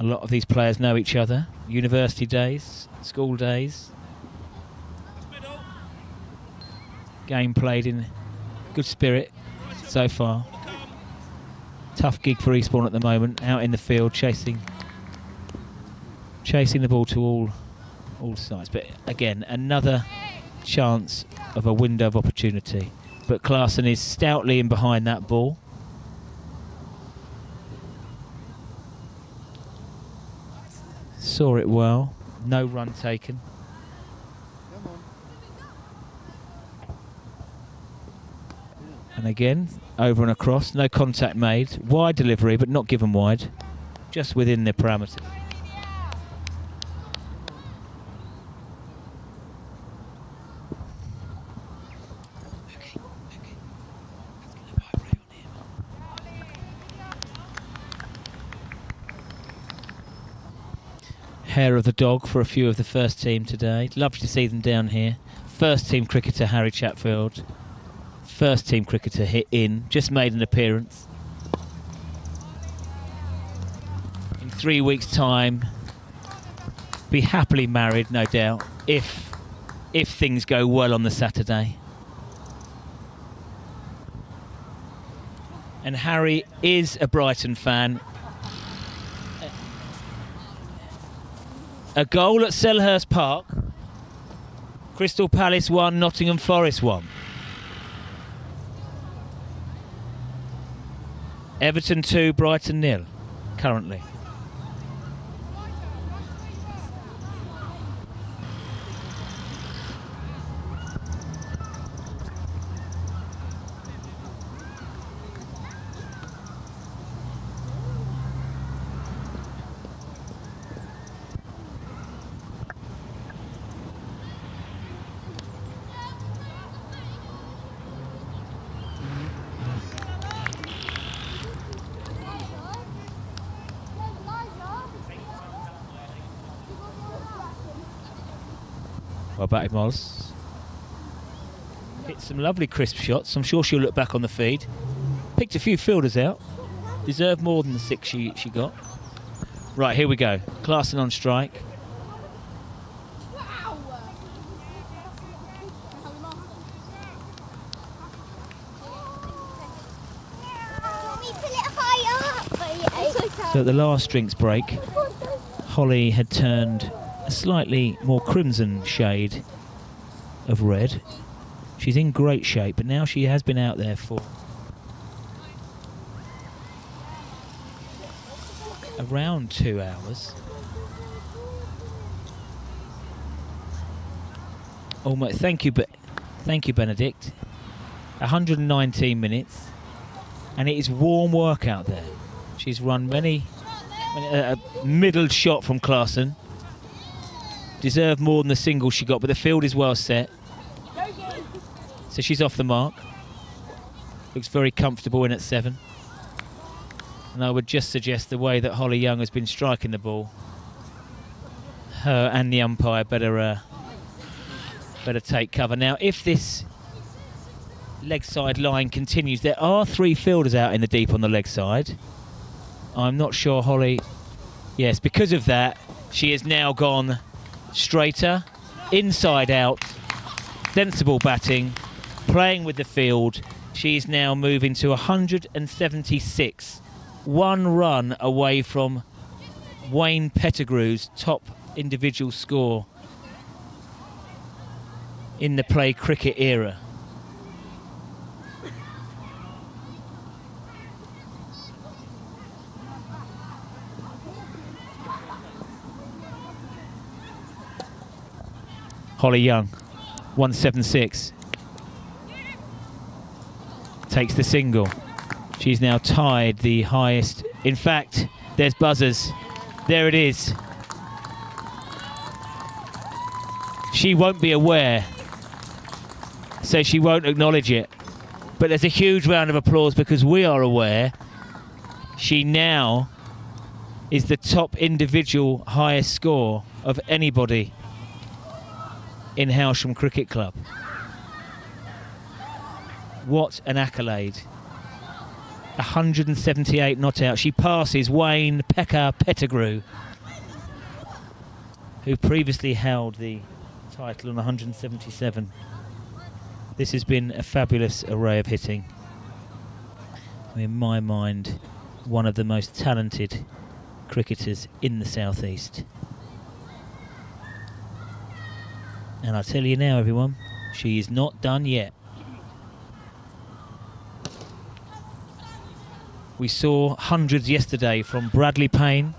A lot of these players know each other. University days, school days. Game played in good spirit so far. Tough gig for Eastbourne at the moment, out in the field chasing the ball to all sides. But again, another chance of a window of opportunity. But Clarkson is stoutly in behind that ball. Saw it well, no run taken. And again, over and across, no contact made. Wide delivery, but not given wide. Just within the parameters. Hair of the dog for a few of the first team today. Love to see them down here. First team cricketer Harry Chatfield. First team cricketer hit in, just made an appearance. In 3 weeks' time, be happily married, no doubt, if things go well on the Saturday. And Harry is a Brighton fan. A goal at Selhurst Park. Crystal Palace 1, Nottingham Forest 1. Everton 2, Brighton 0 currently. Well, batted Mols. Hit some lovely crisp shots. I'm sure she'll look back on the feed. Picked a few fielders out. Deserved more than the 6 she got. Right, here we go. Klaassen on strike. So at the last drinks break, Holly had turned a slightly more crimson shade of red. She's in great shape, but now she has been out there for around 2 hours. Almost. Thank you, Benedict. 119 minutes, and it is warm work out there. She's run many a middled shot from Klaassen. Deserved more than the single she got, but the field is well set. So she's off the mark. Looks very comfortable in at 7. And I would just suggest the way that Holly Young has been striking the ball, her and the umpire better take cover. Now, if this leg side line continues, there are 3 fielders out in the deep on the leg side. I'm not sure Holly... Yes, because of that, she has now gone straighter, inside out, sensible batting, playing with the field. She's now moving to 176. 1 run away from Wayne Pettigrew's top individual score in the play cricket era. Holly Young, 176. Takes the single. She's now tied the highest. In fact, there's buzzers. There it is. She won't be aware, so she won't acknowledge it. But there's a huge round of applause because we are aware. She now is the top individual highest score of anybody in Hailsham Cricket Club. What an accolade. 178 not out. She passes Wayne Pettigrew, who previously held the title on 177. This has been a fabulous array of hitting. In my mind, one of the most talented cricketers in the southeast. And I tell you now, everyone, she is not done yet. We saw hundreds yesterday from Bradley Payne,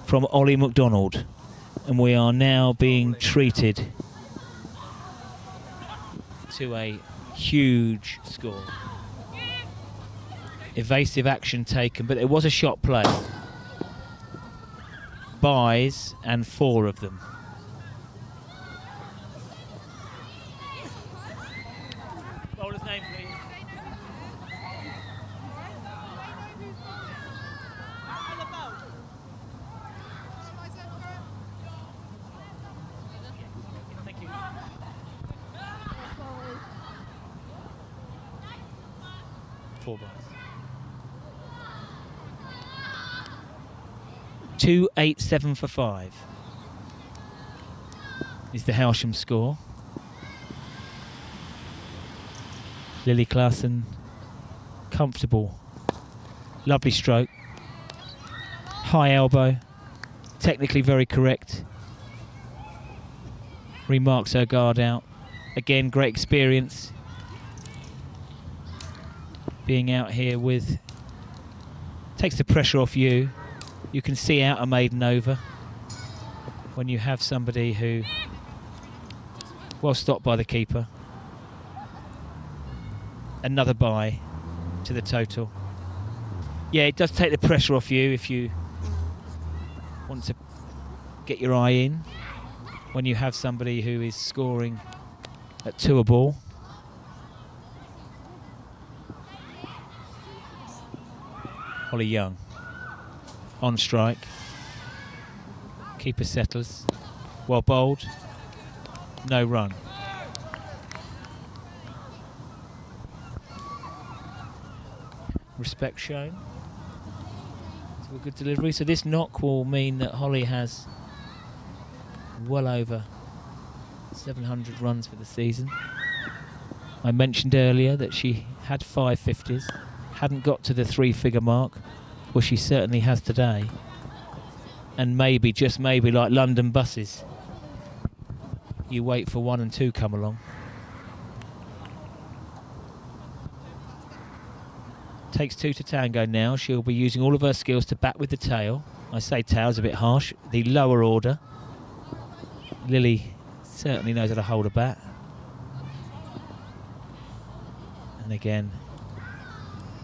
from Ollie McDonald, and we are now being treated to a huge score. Evasive action taken, but it was a shot play. Byes and 4 of them. Bowler's name, please. Thank you. 4 balls. 287 for 5 is the Hailsham score. Lily Klaassen, comfortable, lovely stroke, high elbow, technically very correct, Remarks her guard out. Again, great experience. Being out here with... Takes the pressure off you. You can see out a maiden over when you have somebody who... Well stopped by the keeper. Another bye to the total. Yeah, it does take the pressure off you if you want to get your eye in when you have somebody who is scoring at 2 a ball. Holly Young on strike. Keeper settles. Well bowled. No run. Respect shown to a good delivery. So this knock will mean that Holly has well over 700 runs for the season. I mentioned earlier that she had 550s, hadn't got to the 3-figure mark, well she certainly has today. And maybe, just maybe, like London buses, you wait for 1 and 2 come along. Takes 2 to tango now. She'll be using all of her skills to bat with the tail. I say tail's a bit harsh. The lower order. Lily certainly knows how to hold a bat. And again,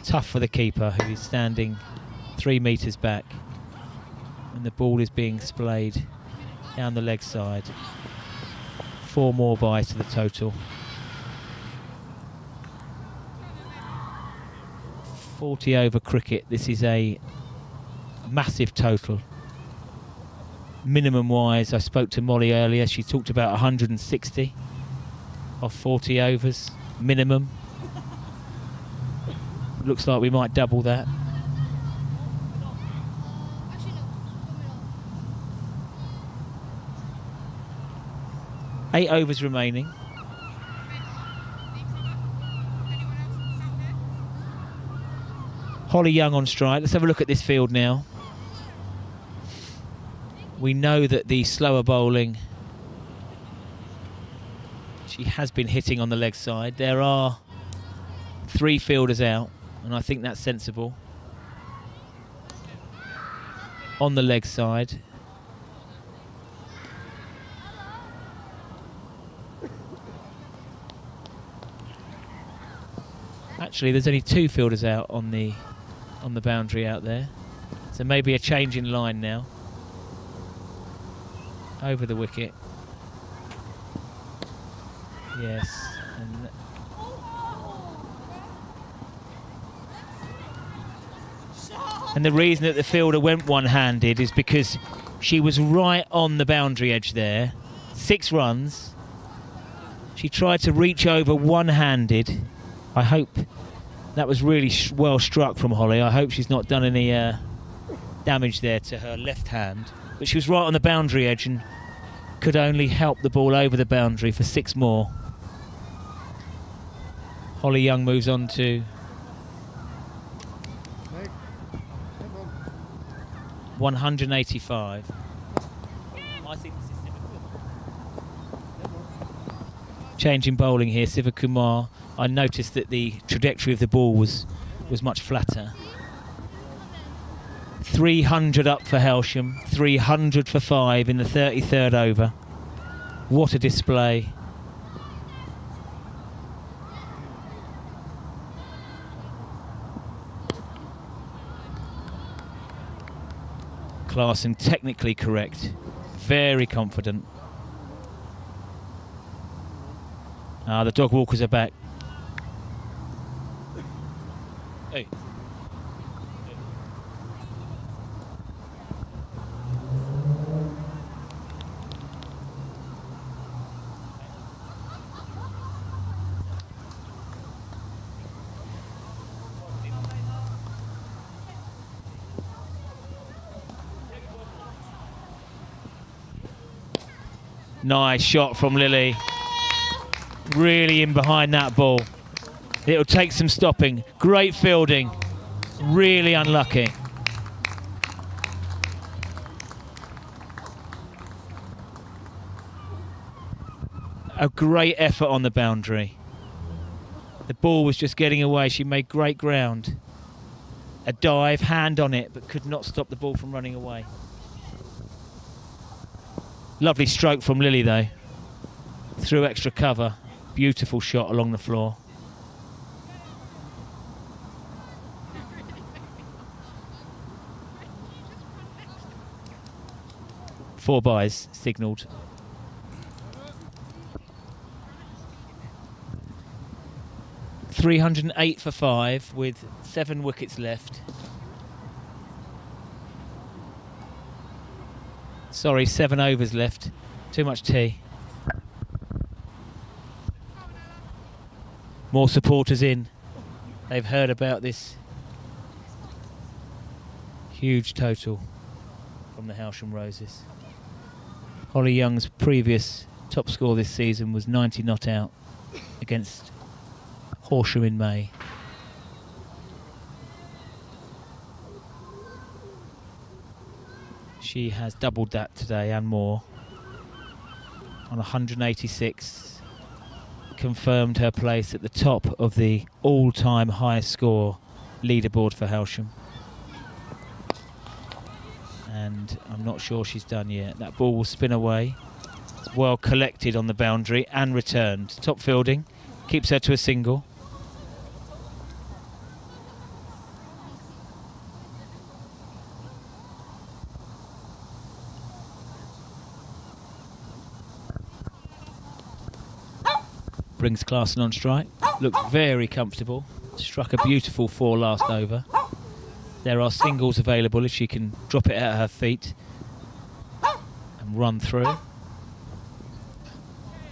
tough for the keeper, who is standing 3 metres back. And the ball is being splayed down the leg side. 4 more byes to the total. 40 over cricket. This is a massive total. Minimum wise, I spoke to Molly earlier. She talked about 160 off 40 overs. Minimum. Looks like we might double that. Eight overs remaining. Holly Young on strike. Let's have a look at this field now. We know that the slower bowling, she has been hitting on the leg side. There are 3 fielders out, and I think that's sensible. On the leg side. Actually, there's only 2 fielders out on the boundary out there. So maybe a change in line now. Over the wicket. Yes. And the reason that the fielder went one-handed is because she was right on the boundary edge there. 6 runs. She tried to reach over one-handed. I hope that was really well struck from Holly. I hope she's not done any damage there to her left hand. But she was right on the boundary edge and could only help the ball over the boundary for 6 more. Holly Young moves on to 185. I think this is change in bowling here. Sivakumar. I noticed that the trajectory of the ball was much flatter. 300 up for Hailsham, 300 for 5 in the 33rd over. What a display. Class and technically correct. Very confident. The dog walkers are back. Hey. Nice shot from Lily. Really in behind that ball. It'll take some stopping. Great fielding. Really unlucky. A great effort on the boundary. The ball was just getting away. She made great ground. A dive, hand on it, but could not stop the ball from running away. Lovely stroke from Lily though. Through extra cover. Beautiful shot along the floor. Four byes signalled. .308 for 5 with 7 wickets left. Sorry, 7 overs left. Too much tea. More supporters in. They've heard about this huge total from the Hailsham Roses. Holly Young's previous top score this season was 90 not out against Hailsham in May. She has doubled that today and more. On 186, confirmed her place at the top of the all-time highest score leaderboard for Hailsham. And I'm not sure she's done yet. That ball will spin away. Well collected on the boundary and returned. Top fielding, keeps her to a single. Brings Clarkson on strike. Looked very comfortable. Struck a beautiful 4 last over. There are singles available if she can drop it at her feet and run through.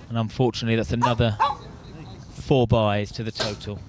And unfortunately that's another 4 byes to the total.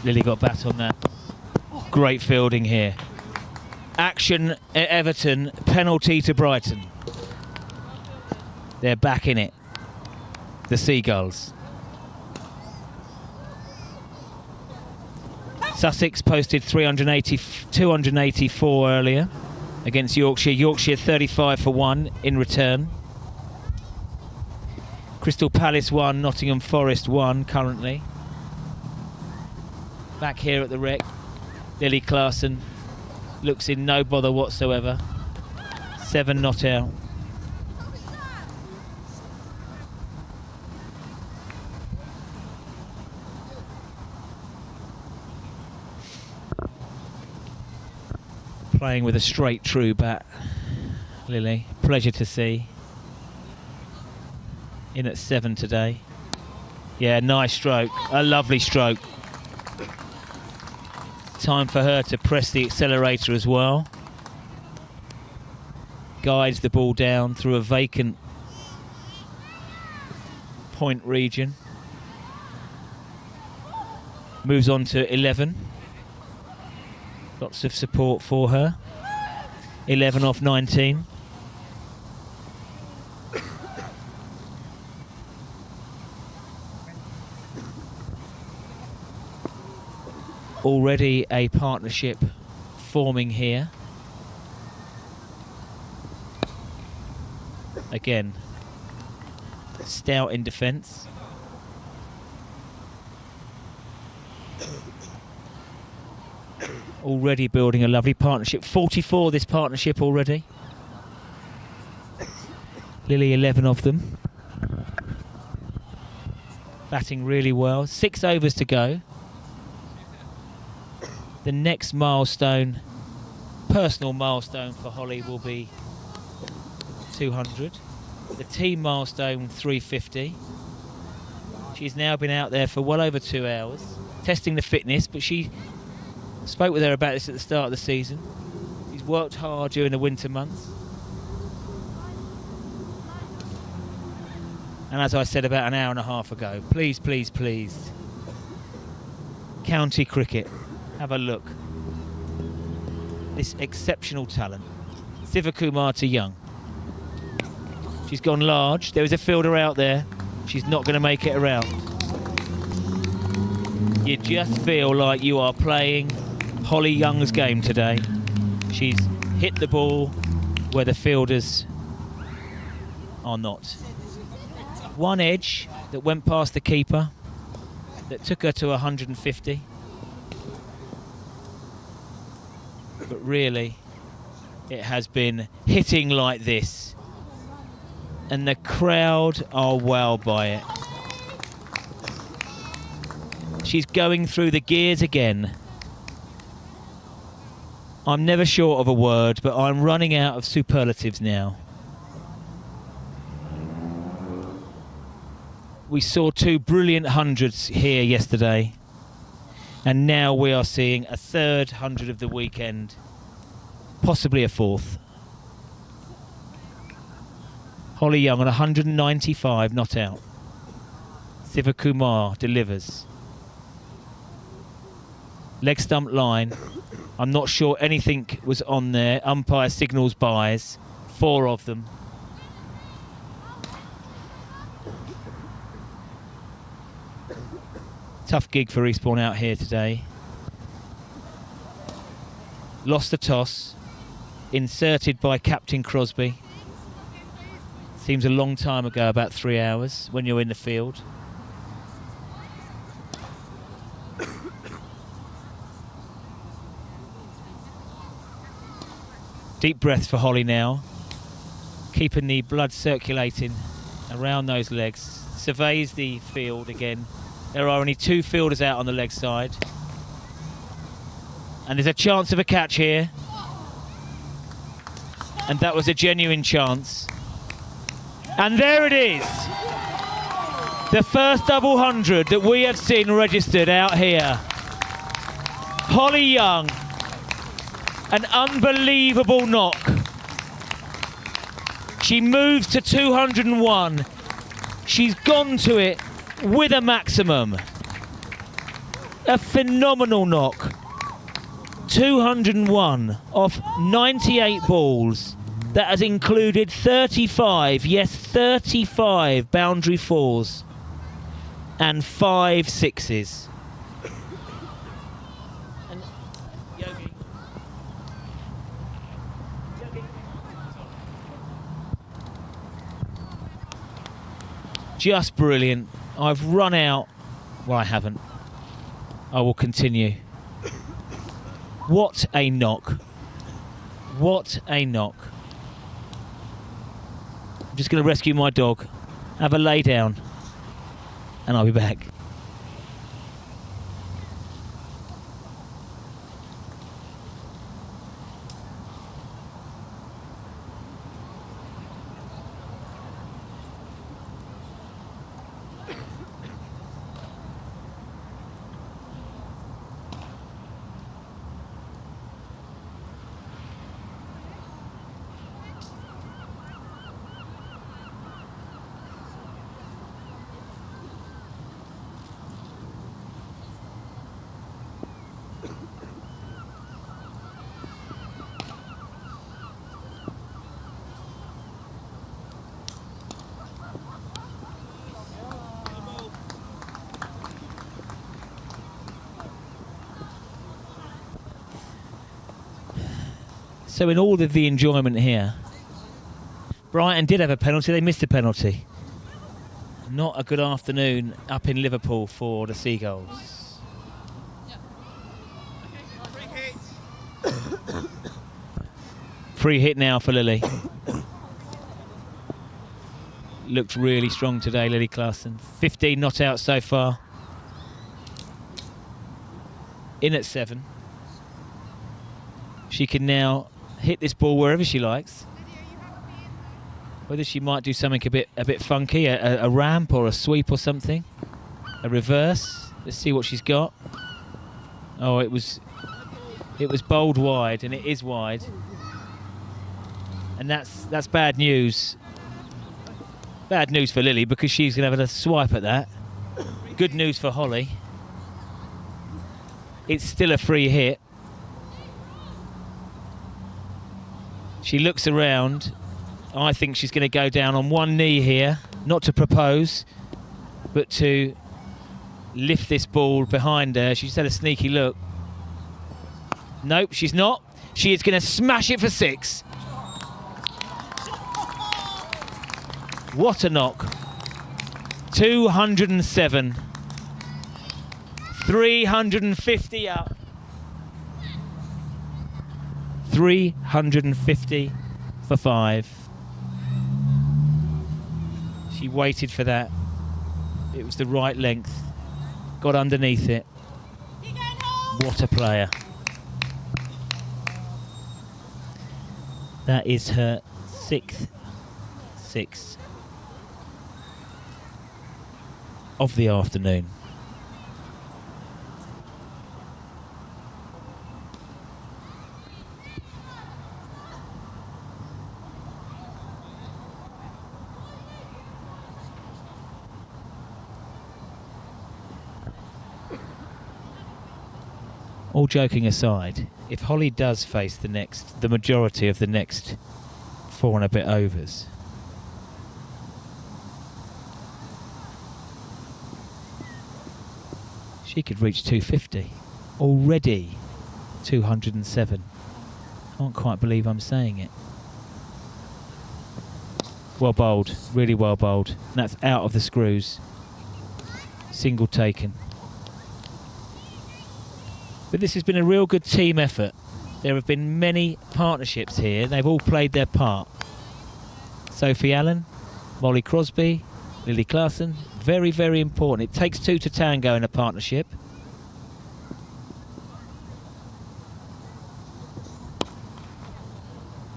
Lily got bat on that. Great fielding here. Action at Everton, penalty to Brighton. They're back in it. The Seagulls. Sussex posted 284 earlier against Yorkshire. Yorkshire 35 for 1 in return. Crystal Palace 1, Nottingham Forest 1 currently. Back here at the Rec, Lily Clarkson looks in no bother whatsoever. 7 not out. Playing with a straight true bat, Lily. Pleasure to see. In at 7 today. Yeah, nice stroke. A lovely stroke. Time for her to press the accelerator as well. Guides the ball down through a vacant point region. Moves on to 11. Lots of support for her. 11 off 19. Already a partnership forming here. Again, stout in defence. Already building a lovely partnership. 44 this partnership already. Lily 11 of them. Batting really well. 6 overs to go. The next milestone, personal milestone for Holly will be 200. The team milestone 350. She's now been out there for well over 2 hours, testing the fitness, but she spoke with her about this at the start of the season. She's worked hard during the winter months. And as I said about an hour and a half ago, please, please, please, county cricket, have a look. This exceptional talent. Sivakumar to Young. She's gone large. There is a fielder out there. She's not going to make it around. You just feel like you are playing Holly Young's game today. She's hit the ball where the fielders are not. One edge that went past the keeper that took her to 150. But really, it has been hitting like this. And the crowd are wowed by it. She's going through the gears again. I'm never short of a word, but I'm running out of superlatives now. We saw 2 brilliant hundreds here yesterday, and now we are seeing a 3rd 100 of the weekend, possibly a 4th. Holly Young on 195, not out. Sivakumar delivers. Leg stump line. I'm not sure anything was on there. Umpire signals byes. 4 of them. Tough gig for Eastbourne out here today. Lost the toss. Inserted by Captain Crosby. Seems a long time ago, about 3 hours, when you're in the field. Deep breath for Holly now. Keeping the blood circulating around those legs. Surveys the field again. There are only 2 fielders out on the leg side. And there's a chance of a catch here. And that was a genuine chance. And there it is. The first double 100 that we have seen registered out here. Holly Young. An unbelievable knock. She moves to 201. She's gone to it with a maximum. A phenomenal knock. 201 off 98 balls. That has included 35, yes, 35 boundary 4s and 5 6s. And Yogi. Just brilliant. I've run out. Well, I haven't. I will continue. What a knock. What a knock. I'm just going to rescue my dog, have a lay down, and I'll be back. So in all of the enjoyment here, Brighton did have a penalty, they missed a penalty. Not a good afternoon up in Liverpool for the Seagulls. Free hit now for Lily. Looked really strong today, Lily Clarkson. 15 not out so far. In at 7. She can now hit this ball wherever she likes. Whether she might do something a bit funky, a ramp or a sweep or something, a reverse. Let's see what she's got. Oh, it was bowled wide, and it is wide, and that's bad news. Bad news for Lily because she's going to have a swipe at that. Good news for Holly. It's still a free hit. She looks around. I think she's going to go down on one knee here, not to propose, but to lift this ball behind her. She's had a sneaky look. Nope, she's not. She is going to smash it for 6. What a knock. 207. 350 up. 350 for 5. She waited for that. It was the right length. Got underneath it. What a player. That is her 6th 6 of the afternoon. All joking aside, if Holly does face the majority of the next 4 and a bit overs, she could reach 250. Already 207. Can't quite believe I'm saying it. Well bowled, really well bowled. And that's out of the screws. Single taken. But this has been a real good team effort. There have been many partnerships here. They've all played their part. Sophie Allen, Molly Crosby, Lily Claassen. Very, very important. It takes 2 to tango in a partnership.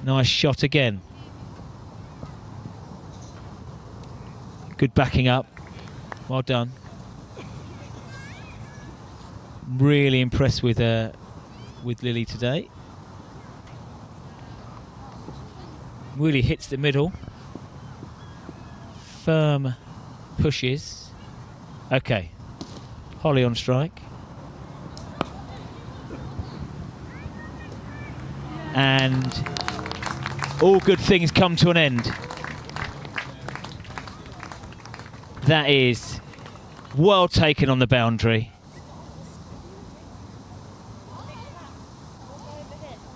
Nice shot again. Good backing up. Well done. Really impressed with Lily today. Really hits the middle. Firm pushes. Okay. Holly on strike. And all good things come to an end. That is well taken on the boundary.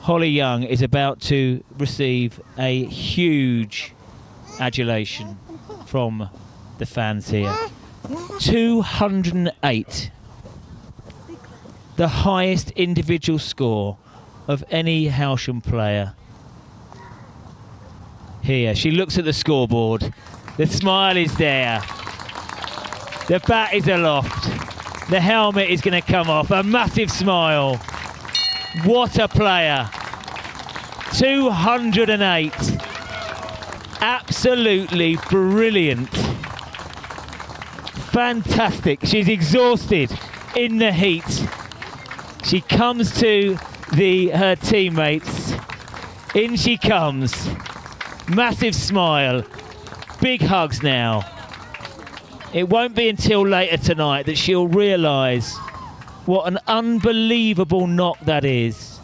Holly Young is about to receive a huge adulation from the fans here. 208. The highest individual score of any Hailsham player. Here, she looks at the scoreboard. The smile is there. The bat is aloft. The helmet is going to come off. A massive smile. What a player. 208. Absolutely brilliant. Fantastic. She's exhausted in the heat. She comes to her teammates. In she comes. Massive smile. Big hugs now. It won't be until later tonight that she'll realise what an unbelievable knock that is.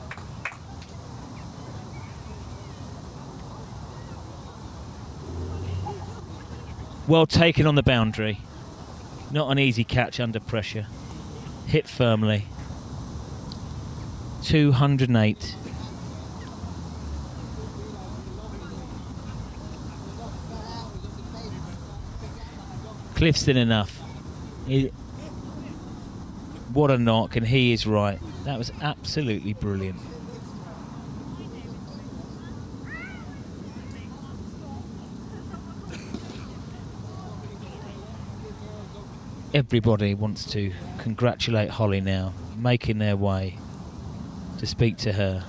Well taken on the boundary. Not an easy catch under pressure. Hit firmly. 208. Cliff's in enough. What a knock, and he is right. That was absolutely brilliant. Everybody wants to congratulate Holly now, making their way to speak to her.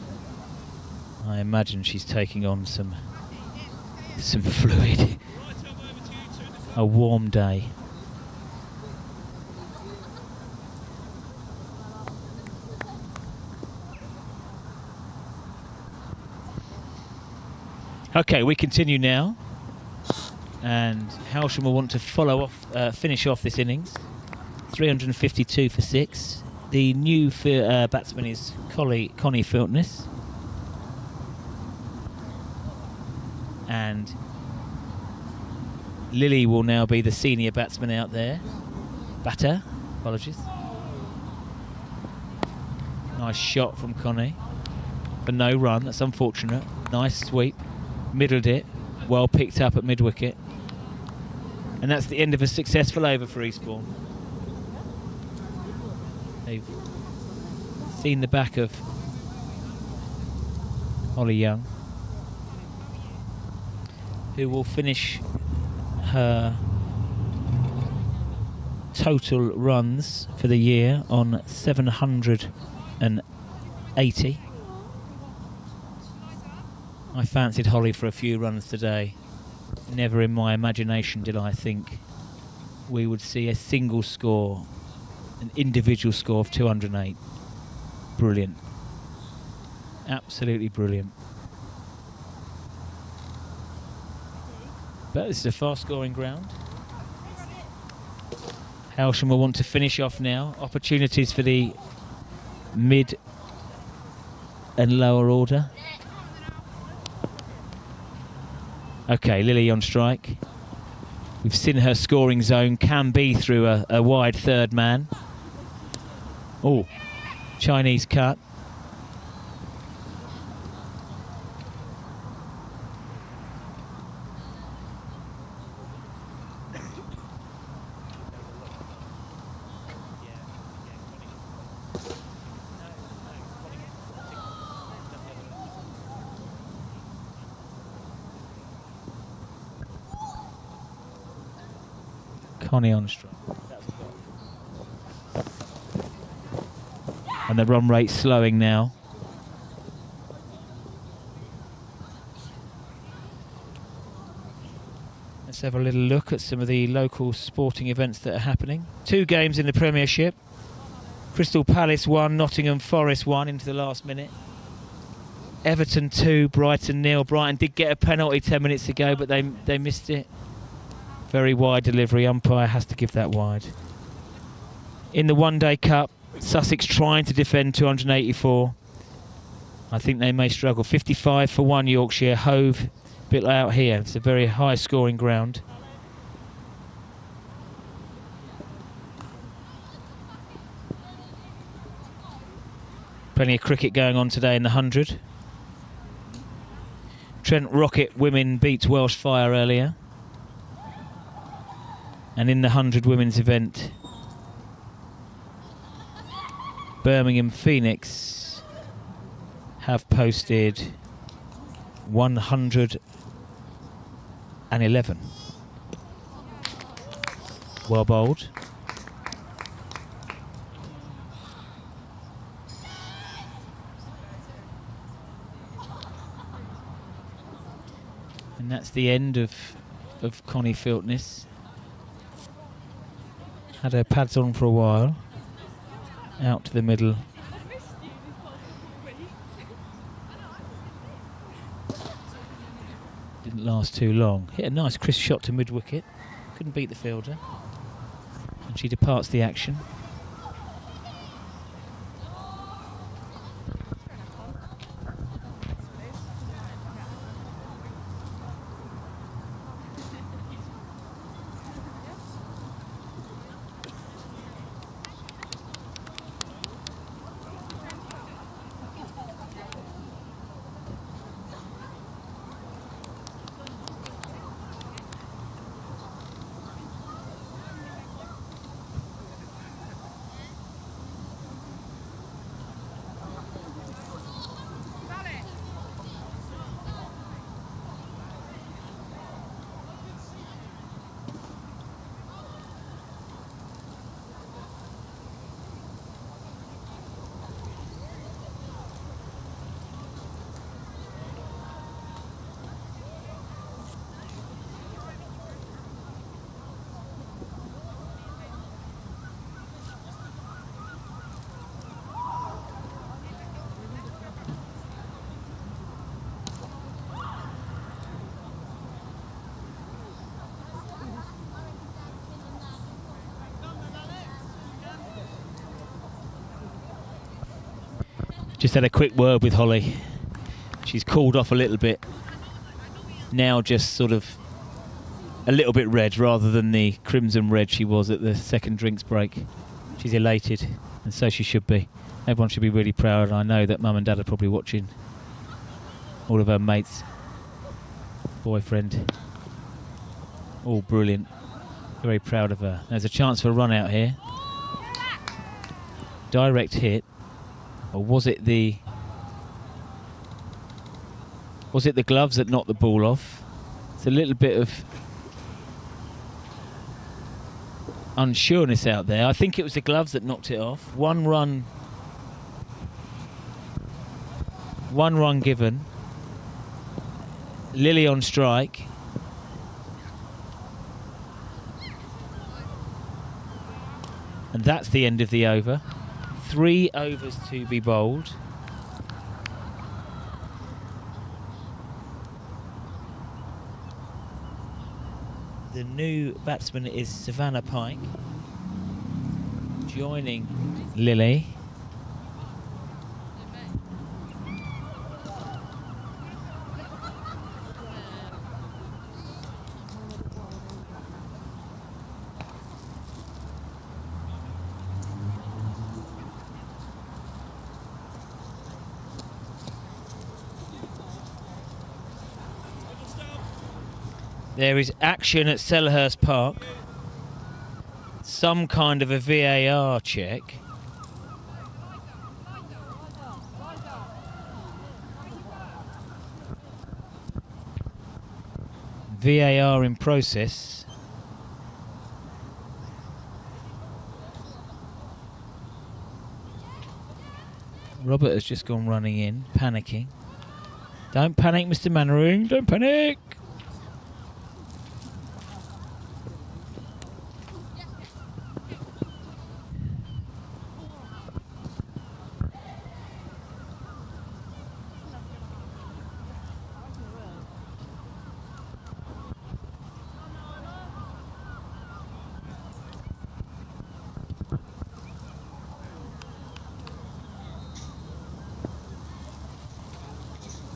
I imagine she's taking on some some fluid. A warm day. Okay, we continue now, and Hailsham will want to finish off this innings. 352 for 6. The new batsman is Connie Filtness, and Lily will now be the senior batsman out there. Apologies. Nice shot from Connie, but no run. That's unfortunate. Nice sweep. Middled it, well picked up at mid-wicket. And that's the end of a successful over for Eastbourne. They've seen the back of Holly Young, who will finish her total runs for the year on 780. I fancied Holly for a few runs today. Never in my imagination did I think we would see a single score, an individual score of 208. Brilliant. Absolutely brilliant. But this is a fast scoring ground. Hailsham will want to finish off now. Opportunities for the mid and lower order. Okay, Lily on strike. We've seen her scoring zone can be through a wide third man. Oh, Chinese cut. Connie on strike. And the run rate slowing now. Let's have a little look at some of the local sporting events that are happening. 2 games in the Premiership. Crystal Palace 1, Nottingham Forest 1 into the last minute. Everton 2, Brighton 0. Brighton did get a penalty 10 minutes ago, but they missed it. Very wide delivery. Umpire has to give that wide. In the One Day Cup, Sussex trying to defend 284. I think they may struggle. 55 for 1 Yorkshire. Hove a bit out here. It's a very high scoring ground. Plenty of cricket going on today in the 100. Trent Rocket Women beat Welsh Fire earlier. And in the 100 women's event, Birmingham Phoenix have posted 111. Well bowled. And that's the end of Connie Filtness. Had her pads on for a while. Out to the middle. Didn't last too long. Hit a nice crisp shot to mid-wicket. Couldn't beat the fielder. And she departs the action. Just had a quick word with Holly. She's cooled off a little bit. Now just sort of a little bit red rather than the crimson red she was at the second drinks break. She's elated, and so she should be. Everyone should be really proud. I know that Mum and Dad are probably watching. All of her mates, boyfriend, all brilliant. Very proud of her. There's a chance for a run out here. Direct hit, or was it the gloves that knocked the ball off? It's a little bit of unsureness out there. I think it was the gloves that knocked it off. One run given. Lily on strike. And that's the end of the over. 3 overs to be bowled. The new batsman is Savannah Pike, joining Lily. There is action at Selhurst Park. Some kind of a VAR check. VAR in process. Robert has just gone running in, panicking. Don't panic, Mr. Mannering, don't panic!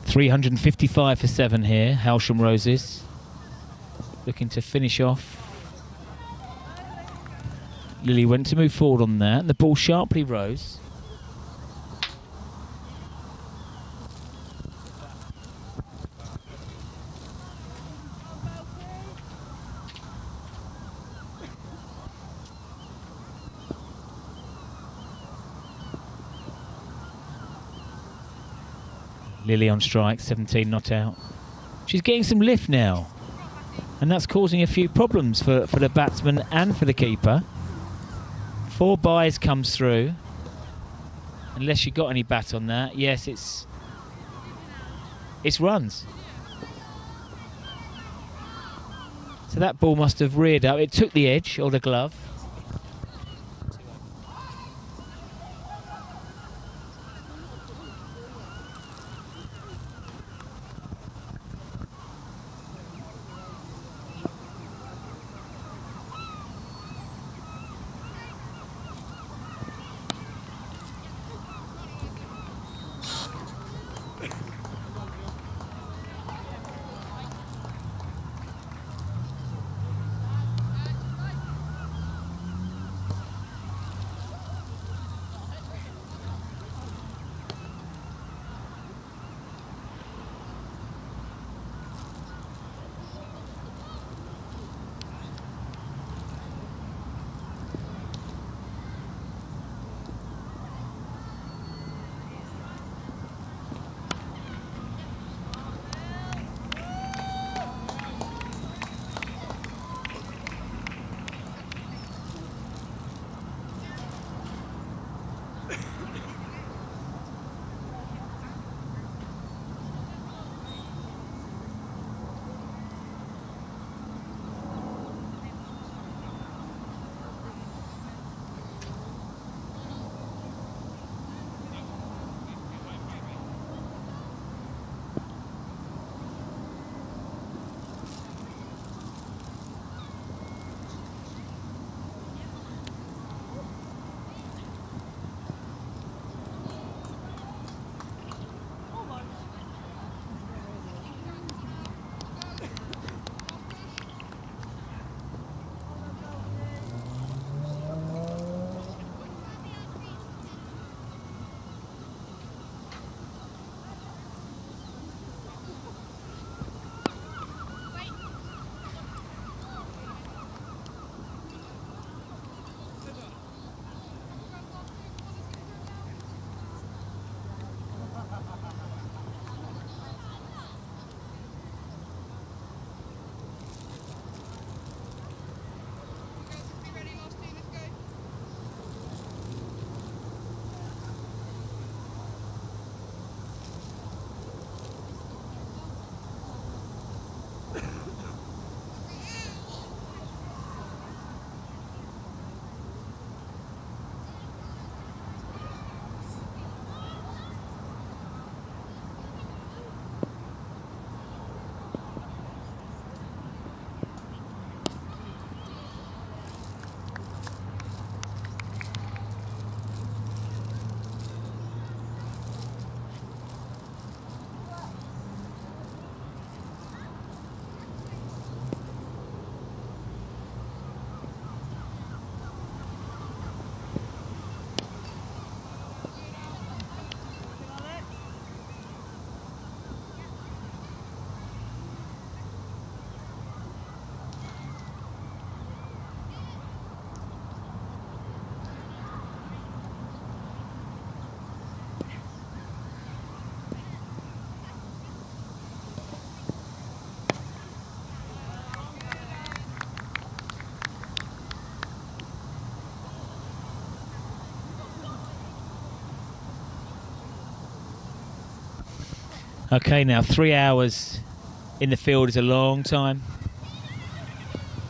.355 for 7 here, Hailsham Roses. Looking to finish off. Lily went to move forward on that, and the ball sharply rose. Lily on strike, 17 not out. She's getting some lift now, and that's causing a few problems for the batsman and for the keeper. 4 byes comes through, unless she got any bat on that. Yes, it's runs. So that ball must have reared up. It took the edge or the glove. Okay, now 3 hours in the field is a long time.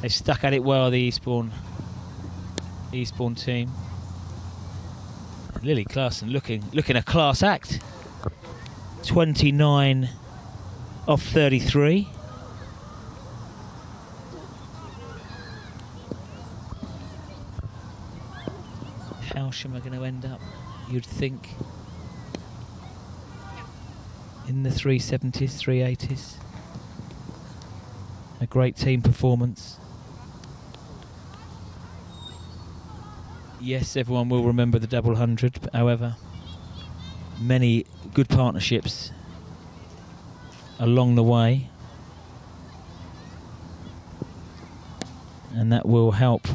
They've stuck at it well, the Eastbourne team. Lily Clarkson looking a class act. 29 off 33. Hailsham are going to end up, you'd think, in the 370s, 380s. A great team performance. Yes, everyone will remember the double 100, but however, many good partnerships along the way, and that will help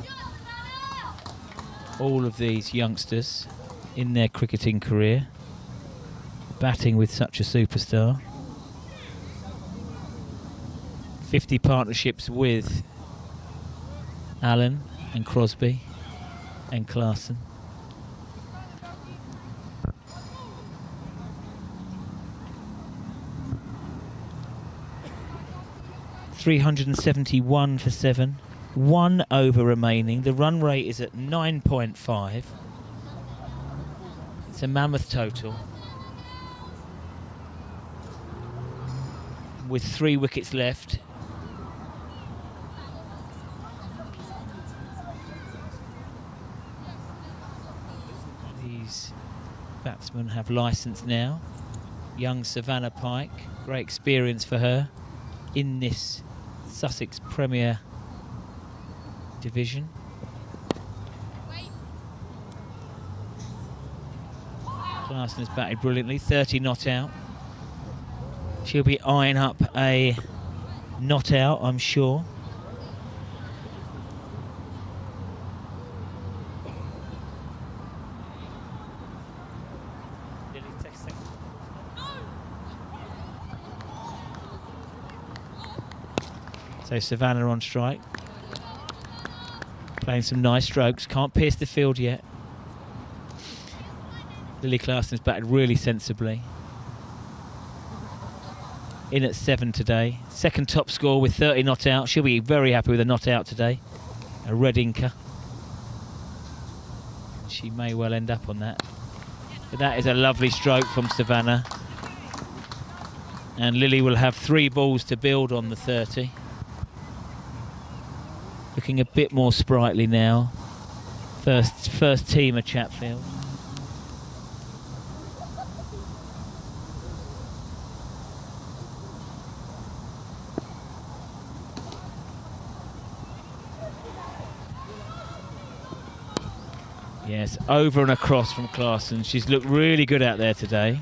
all of these youngsters in their cricketing career, batting with such a superstar. 50 partnerships with Allen and Crosby and Clarkson. .371 for 7. 1 over remaining. The run rate is at 9.5. It's a mammoth total. With 3 wickets left. These batsmen have licence now. Young Savannah Pike, great experience for her in this Sussex Premier Division. Clarkson has batted brilliantly, 30 not out. She'll be eyeing up a not out, I'm sure. So Savannah on strike. Playing some nice strokes, can't pierce the field yet. Lily Clarkson's batted really sensibly. In at 7 today. Second top score with 30 not out. She'll be very happy with a not out today. A red inker. She may well end up on that. But that is a lovely stroke from Savannah. And Lily will have 3 balls to build on the 30. Looking a bit more sprightly now. First team at Chatfield. Yes, over and across from Clarkson. She's looked really good out there today.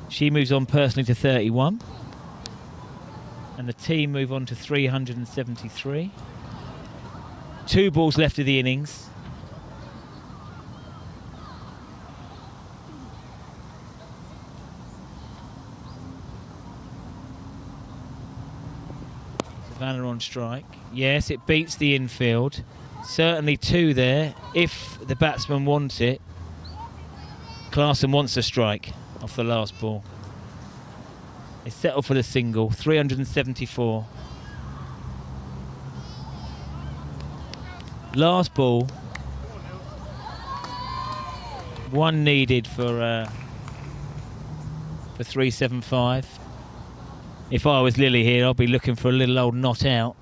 She moves on personally to 31. And the team move on to 373. 2 balls left of the innings. Savannah on strike. Yes, it beats the infield. Certainly 2 there, if the batsman wants it. Clarkson wants a strike off the last ball. They settle for the single, 374. Last ball. 1 needed for 375. If I was Lily here, I'd be looking for a little old not out.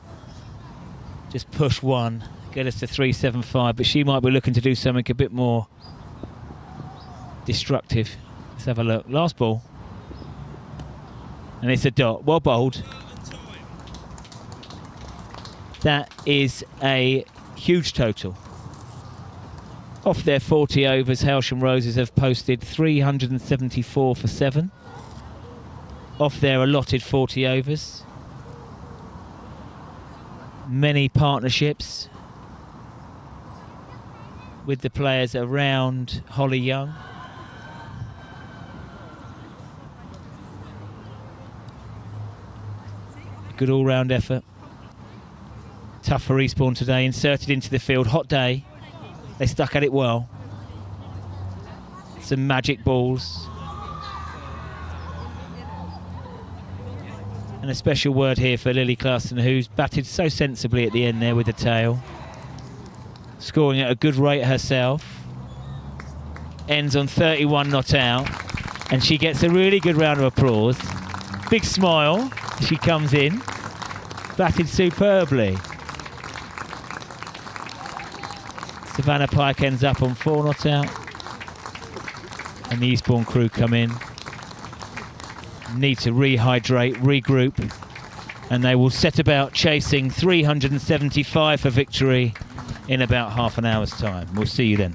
Just push 1, get us to 375, but she might be looking to do something a bit more destructive. Let's have a look. Last ball. And it's a dot. Well bowled. That is a huge total. Off their 40 overs, Hailsham Roses have posted 374 for 7. Off their allotted 40 overs. Many partnerships with the players around Holly Young. Good all-round effort. Tough for Eastbourne today. Inserted into the field. Hot day. They stuck at it well. Some magic balls. And a special word here for Lily Clarkson, who's batted so sensibly at the end there with the tail. Scoring at a good rate herself. Ends on 31 not out. And she gets a really good round of applause. Big smile as she comes in. Batted superbly. Savannah Pike ends up on 4 not out. And the Eastbourne crew come in. Need to rehydrate, regroup. And they will set about chasing 375 for victory in about half an hour's time. We'll see you then.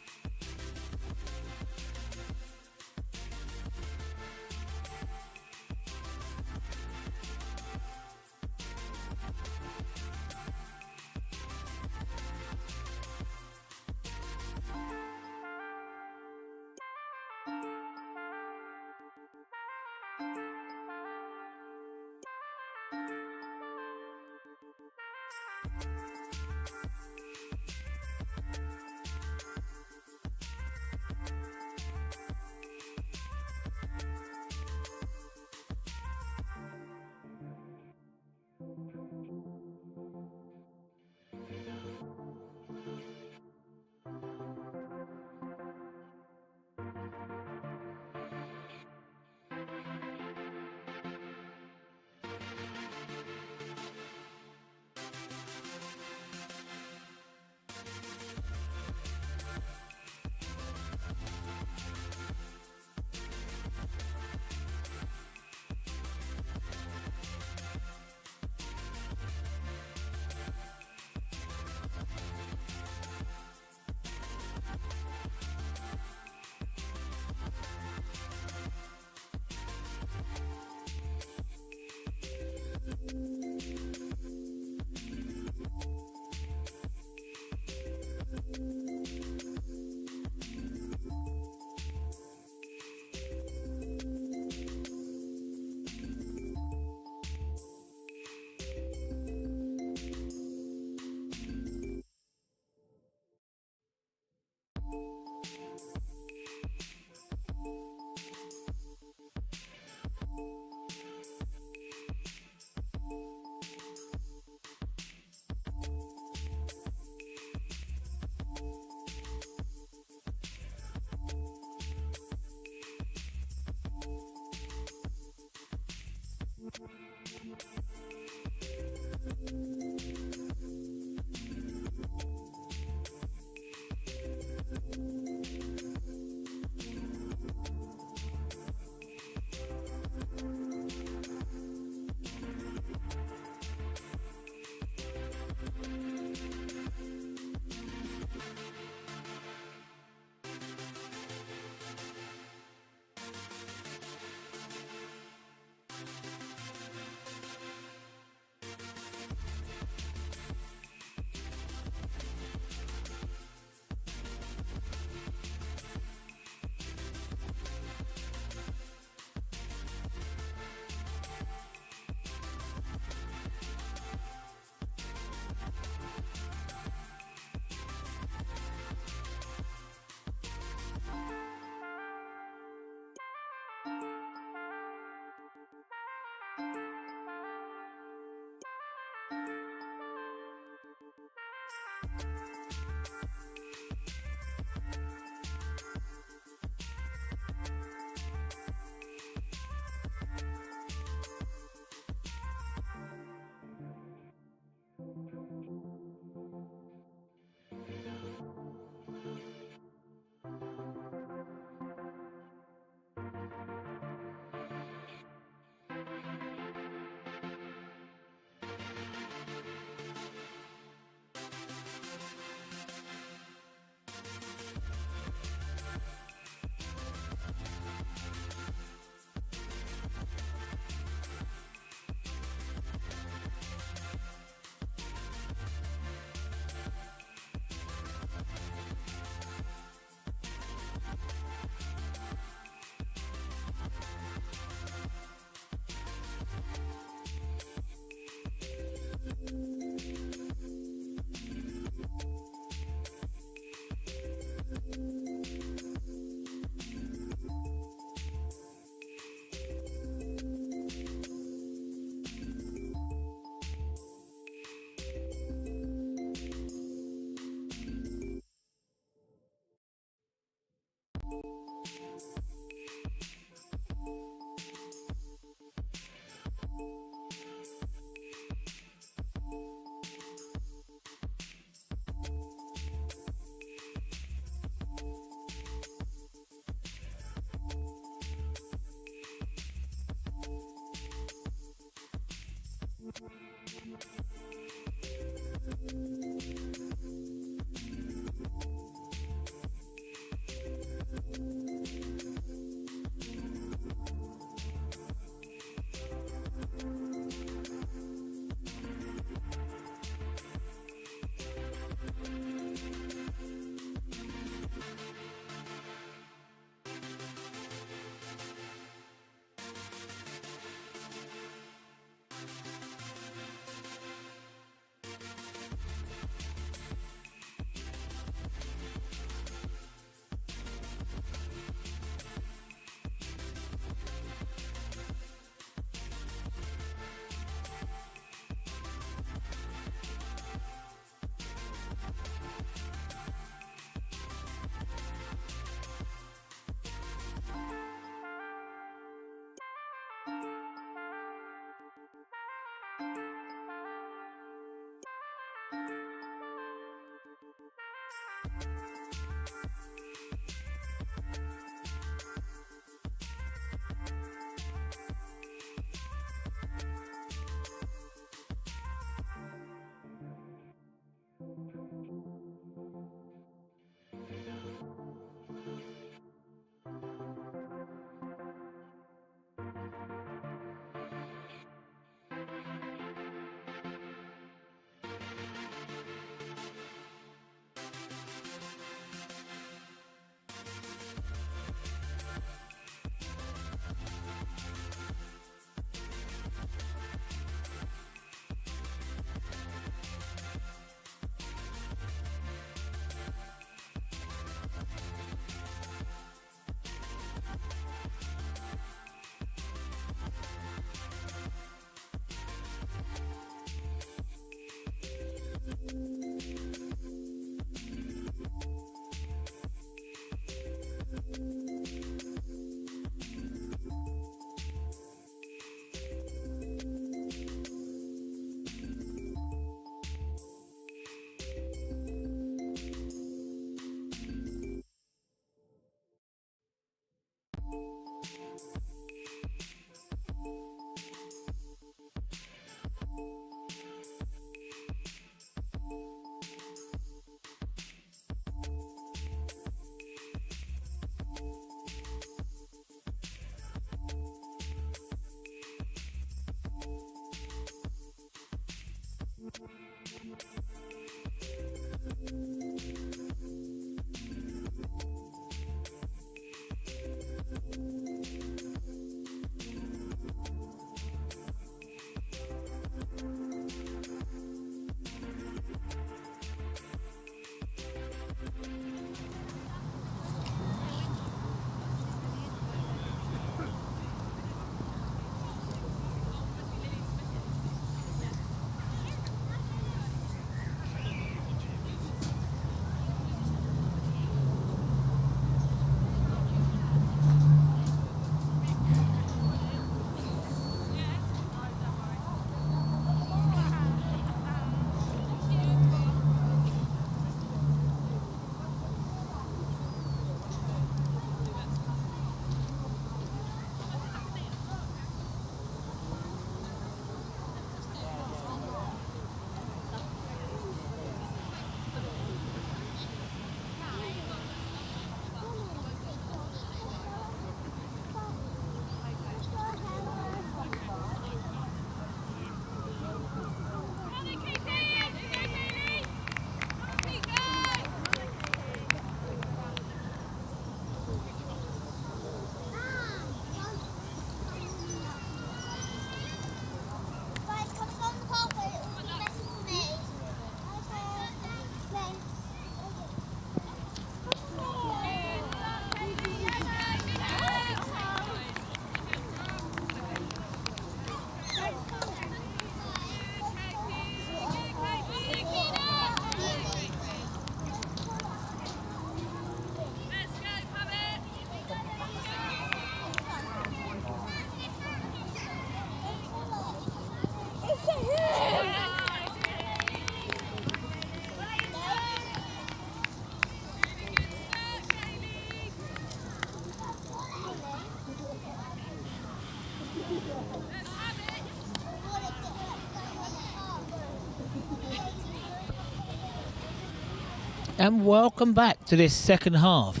And welcome back to this second half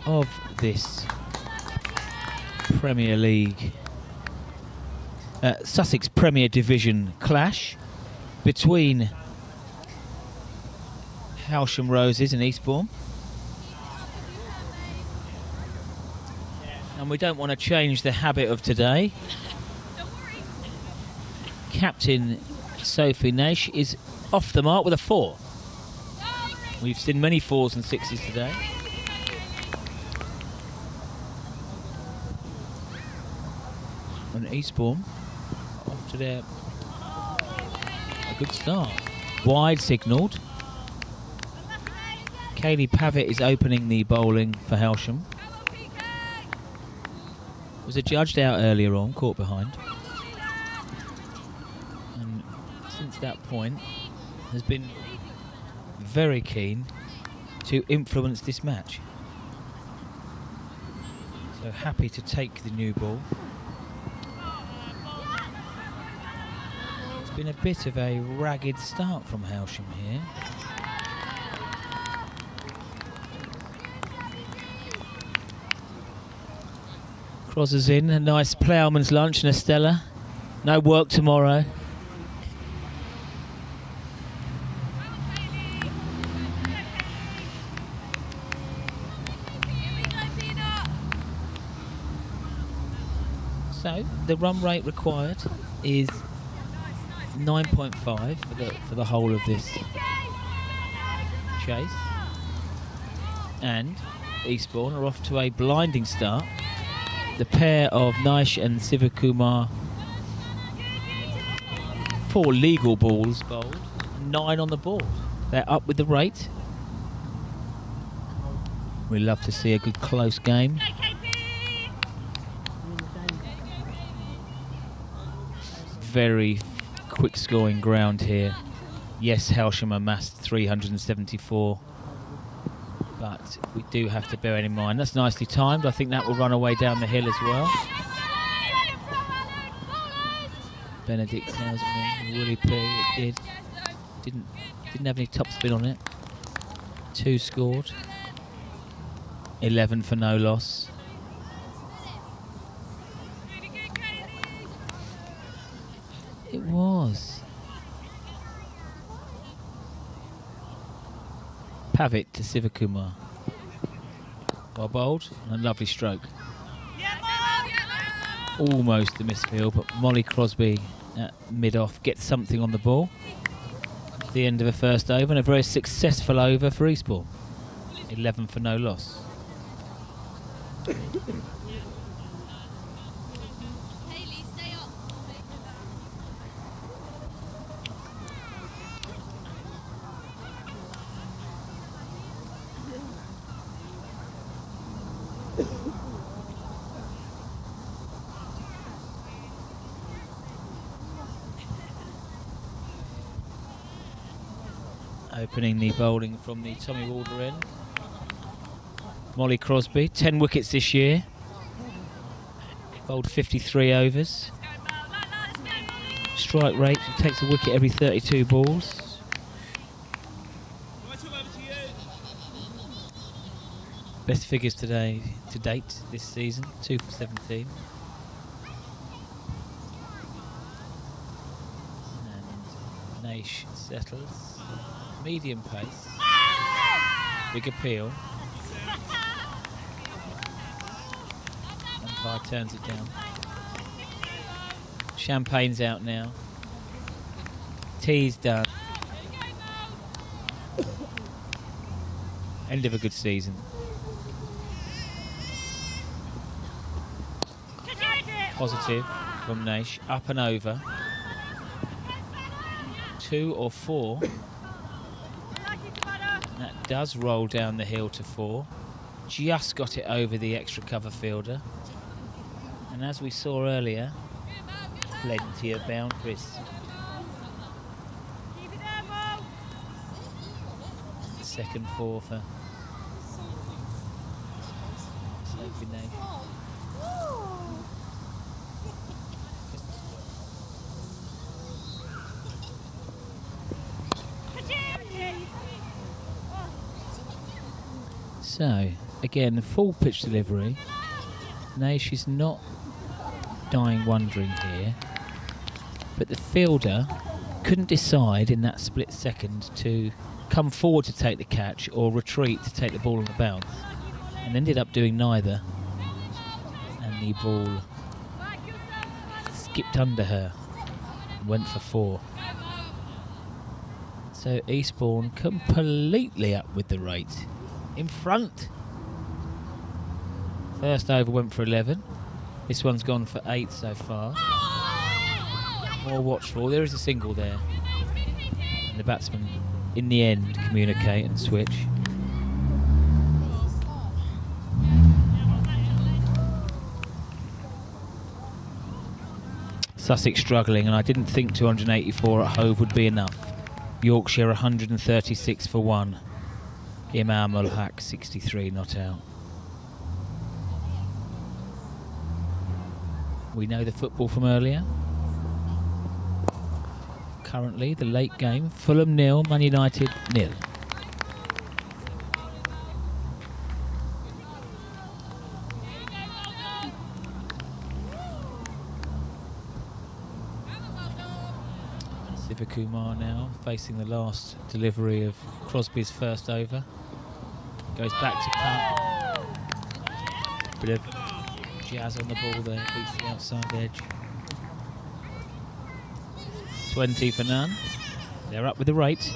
of this Premier League, Sussex Premier Division clash between Hailsham Roses and Eastbourne. And we don't want to change the habit of today. Captain Sophie Nash is off the mark with a 4. We've seen many 4s and 6s today. And Eastbourne off to their a good start. Wide signalled. Kaylee Pavitt is opening the bowling for Hailsham. Was adjudged out earlier on, caught behind. And since that point has been very keen to influence this match. So happy to take the new ball. It's been a bit of a ragged start from Hailsham here. Crosses in, a nice ploughman's lunch and a Stella. No work tomorrow. So the run rate required is 9.5 for the whole of this chase. And Eastbourne are off to a blinding start. The pair of Naish and Sivakumar, 4 legal balls bowled, 9 on the board. They're up with the rate. We love to see a good close game. Very quick scoring ground here. Yes, Hailsham amassed 374. But we do have to bear it in mind. That's nicely timed. I think that will run away down the hill as well. Benedict tells me, Willie P, it did. Didn't have any top spin on it. 2 scored. 11 for no loss. It was. Pavitt to Sivakumar. Well bowled and a lovely stroke. Almost the misfield, but Molly Crosby at mid-off gets something on the ball. At the end of the first over and a very successful over for Eastbourne. 11 for no loss. Opening the bowling from the Tommy Walder end. Molly Crosby, 10 wickets this year. Bowled 53 overs. Strike rate, she takes a wicket every 32 balls. Best figures today to date this season, 2 for 17. And Naish settles. Medium pace. Big appeal. Umpire turns it down. Champagne's out now. Tea's done. End of a good season. Positive from Naish. Up and over. 2 or 4. That does roll down the hill to 4. Just got it over the extra cover fielder. And as we saw earlier, plenty of boundaries. Second 4 for Sophie Nash. So, again, full pitch delivery. No, she's not dying wondering here. But the fielder couldn't decide in that split second to come forward to take the catch or retreat to take the ball on the bounce. And ended up doing neither. And the ball skipped under her and went for 4. So Eastbourne completely up with the rate. In front. First over went for 11. This one's gone for 8 so far. More watchful. There is a single there. And the batsmen, in the end, communicate and switch. Sussex struggling, and I didn't think 284 at Hove would be enough. Yorkshire 136 for 1. Imam ul Haq 63 not out. We know the football from earlier. Currently, the late game, Fulham 0, Man United 0. Kumar now facing the last delivery of Crosby's first over. Goes back to cut. Bit of jazz on the ball there, beats the outside edge. 20 for none. They're up with the rate.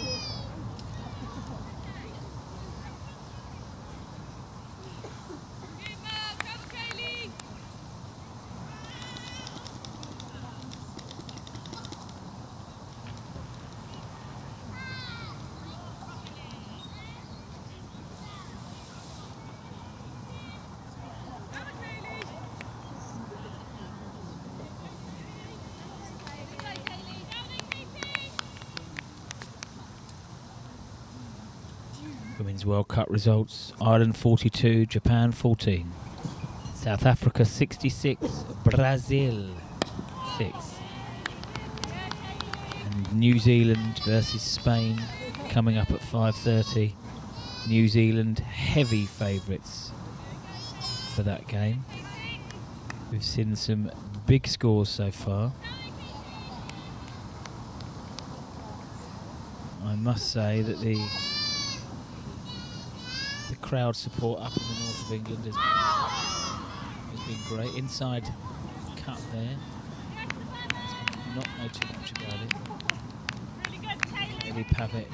Women's World Cup results: Ireland 42, Japan 14, South Africa 66, Brazil 6, and New Zealand versus Spain coming up at 5:30. New Zealand heavy favourites for that game. We've seen some big scores so far. I must say that the crowd support up in the north of England has been great. Inside cut there. Not know too much about it. Maybe Pavitt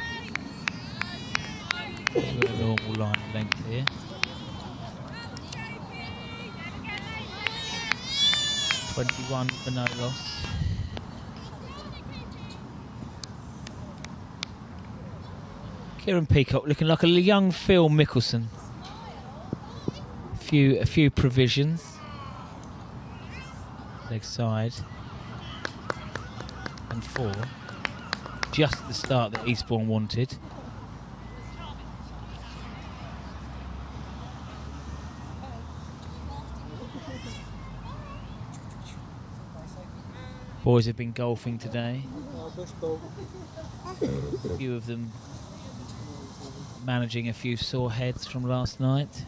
to a normal line length here. .21 for no loss. Kieran Peacock looking like a young Phil Mickelson. A few provisions. Leg side. And 4. Just the start that Eastbourne wanted. Boys have been golfing today. A few of them managing a few sore heads from last night.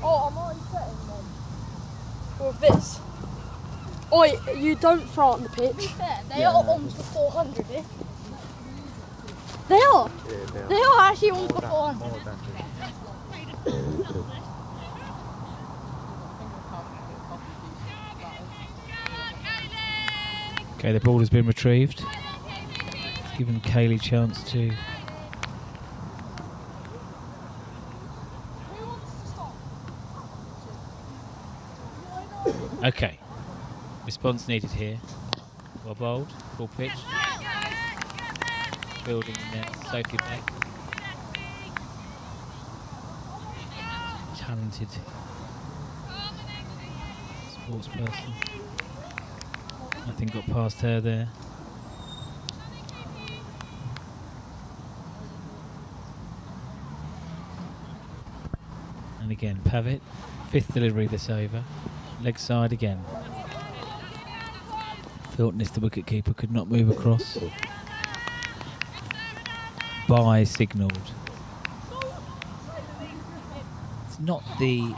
Oh, I'm already setting them. Or this. Oi, you don't throw on the pitch. To be fair, they are on for 400, eh? They are? Yeah, they are actually on for 400. Okay, the ball has been retrieved. Giving Kaylee a chance to... Okay. Response needed here. Well bowled, full pitch. Building the net, Sophie Beck. Talented sports person. Nothing got past her there. And again, Pavitt, 5th delivery this over. Leg side again. Filtness, the wicketkeeper, could not move across. Bye signalled. It's not the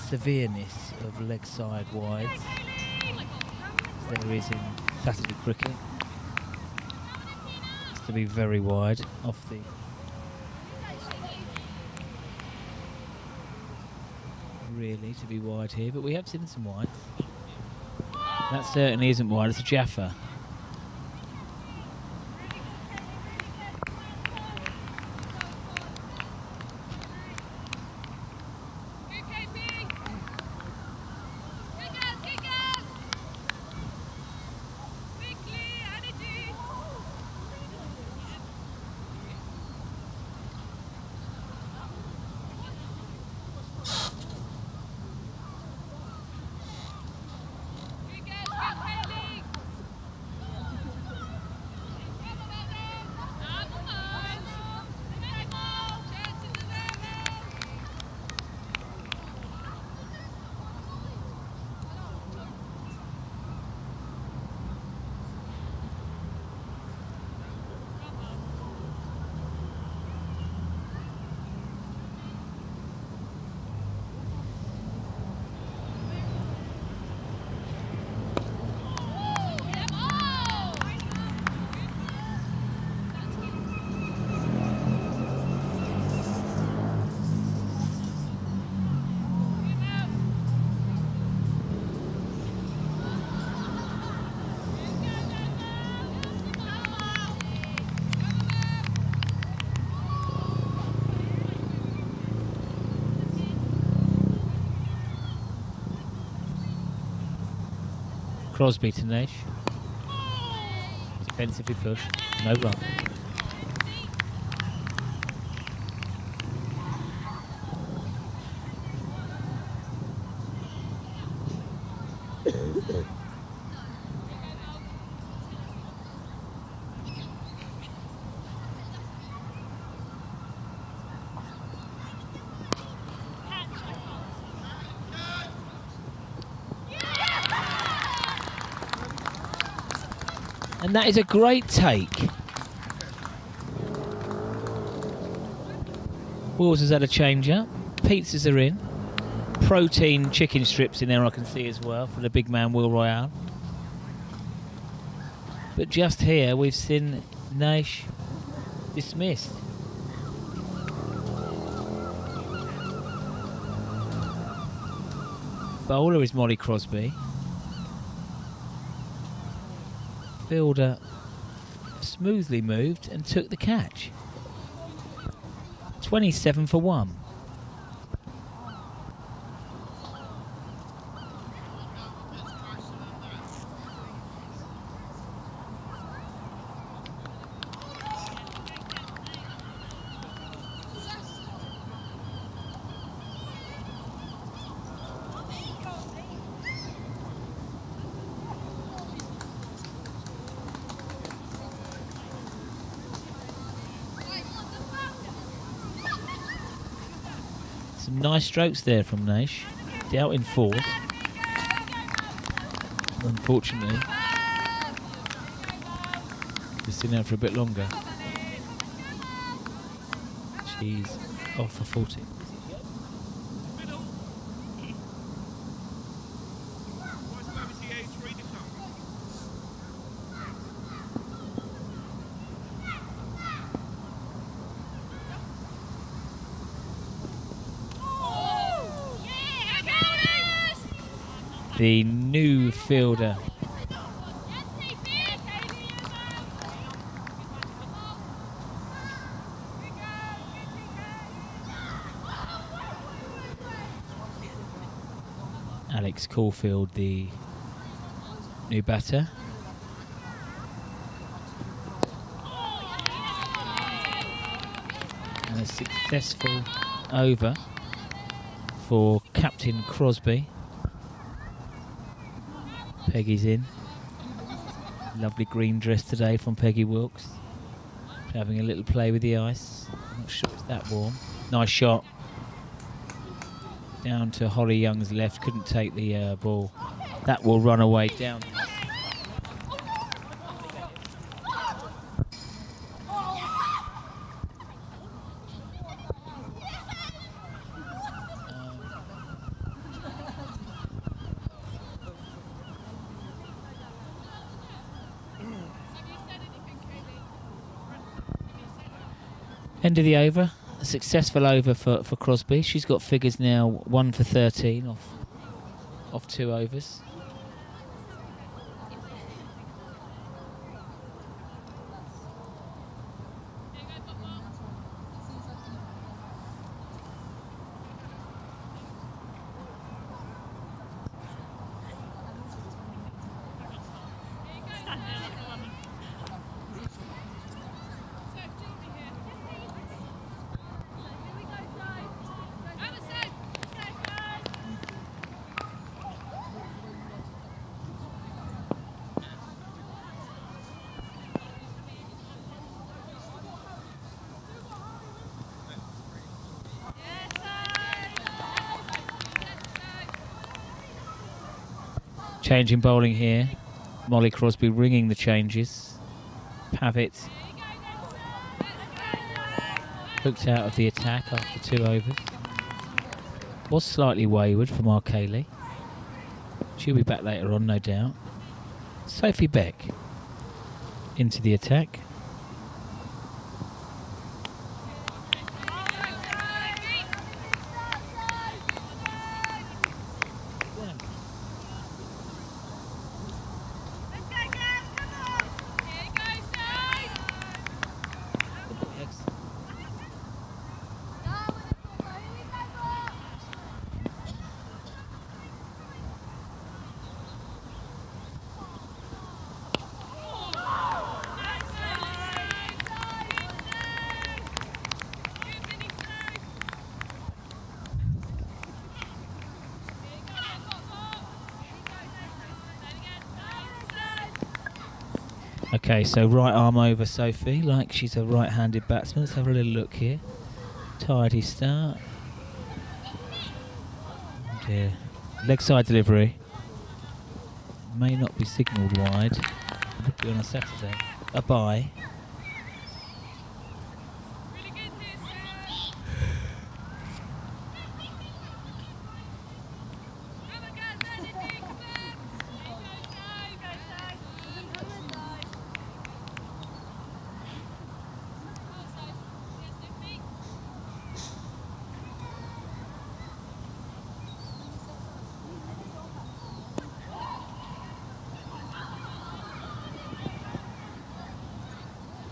severeness of leg side wides there is in Saturday cricket. It's to be very wide off the... Really to be wide here, but we have seen some wide. That certainly isn't wide, it's a Jaffa. Crosby to Nash. Defensively pushed. No run. And that is a great take. Wills has had a change up. Pizzas are in. Protein chicken strips in there I can see as well for the big man Will Royale. But just here we've seen Nash dismissed. Bowler is Molly Crosby. Fielder smoothly moved and took the catch. 27 for 1. Some nice strokes there from Nash. Dealt in fours. Unfortunately, we've seen her for a bit longer. She's off for 40. The new fielder Alex Caulfield, the new batter. And a successful over for Captain Crosby. Peggy's in. Lovely green dress today from Peggy Wilkes. Having a little play with the ice. Not sure it's that warm. Nice shot. Down to Holly Young's left. Couldn't take the ball. That will run away down. End of the over. A successful over for Crosby. She's got figures now 1 for 13 off 2 overs. Changing bowling here. Molly Crosby ringing the changes. Pavitt hooked out of the attack after 2 overs. Was slightly wayward from Arkaylee. She'll be back later on, no doubt. Sophie Beck into the attack. Okay, so right arm over Sophie, like she's a right-handed batsman. Let's have a little look here. Tidy start. Oh dear. Leg side delivery. May not be signalled wide. Would be on a Saturday. A bye.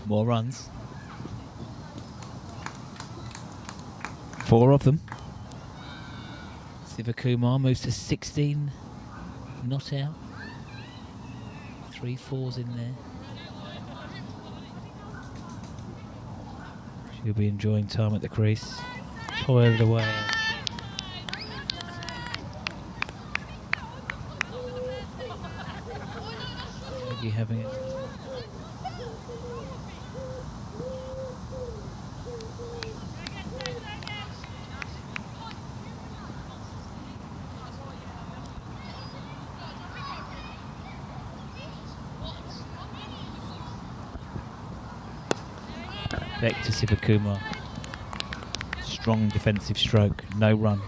More runs. 4 of them. Sivakumar moves to 16. Not out. 3 4s in there. She'll be enjoying time at the crease. Toiled away. Are you having it? Back to Sivakumar. Strong defensive stroke, no run.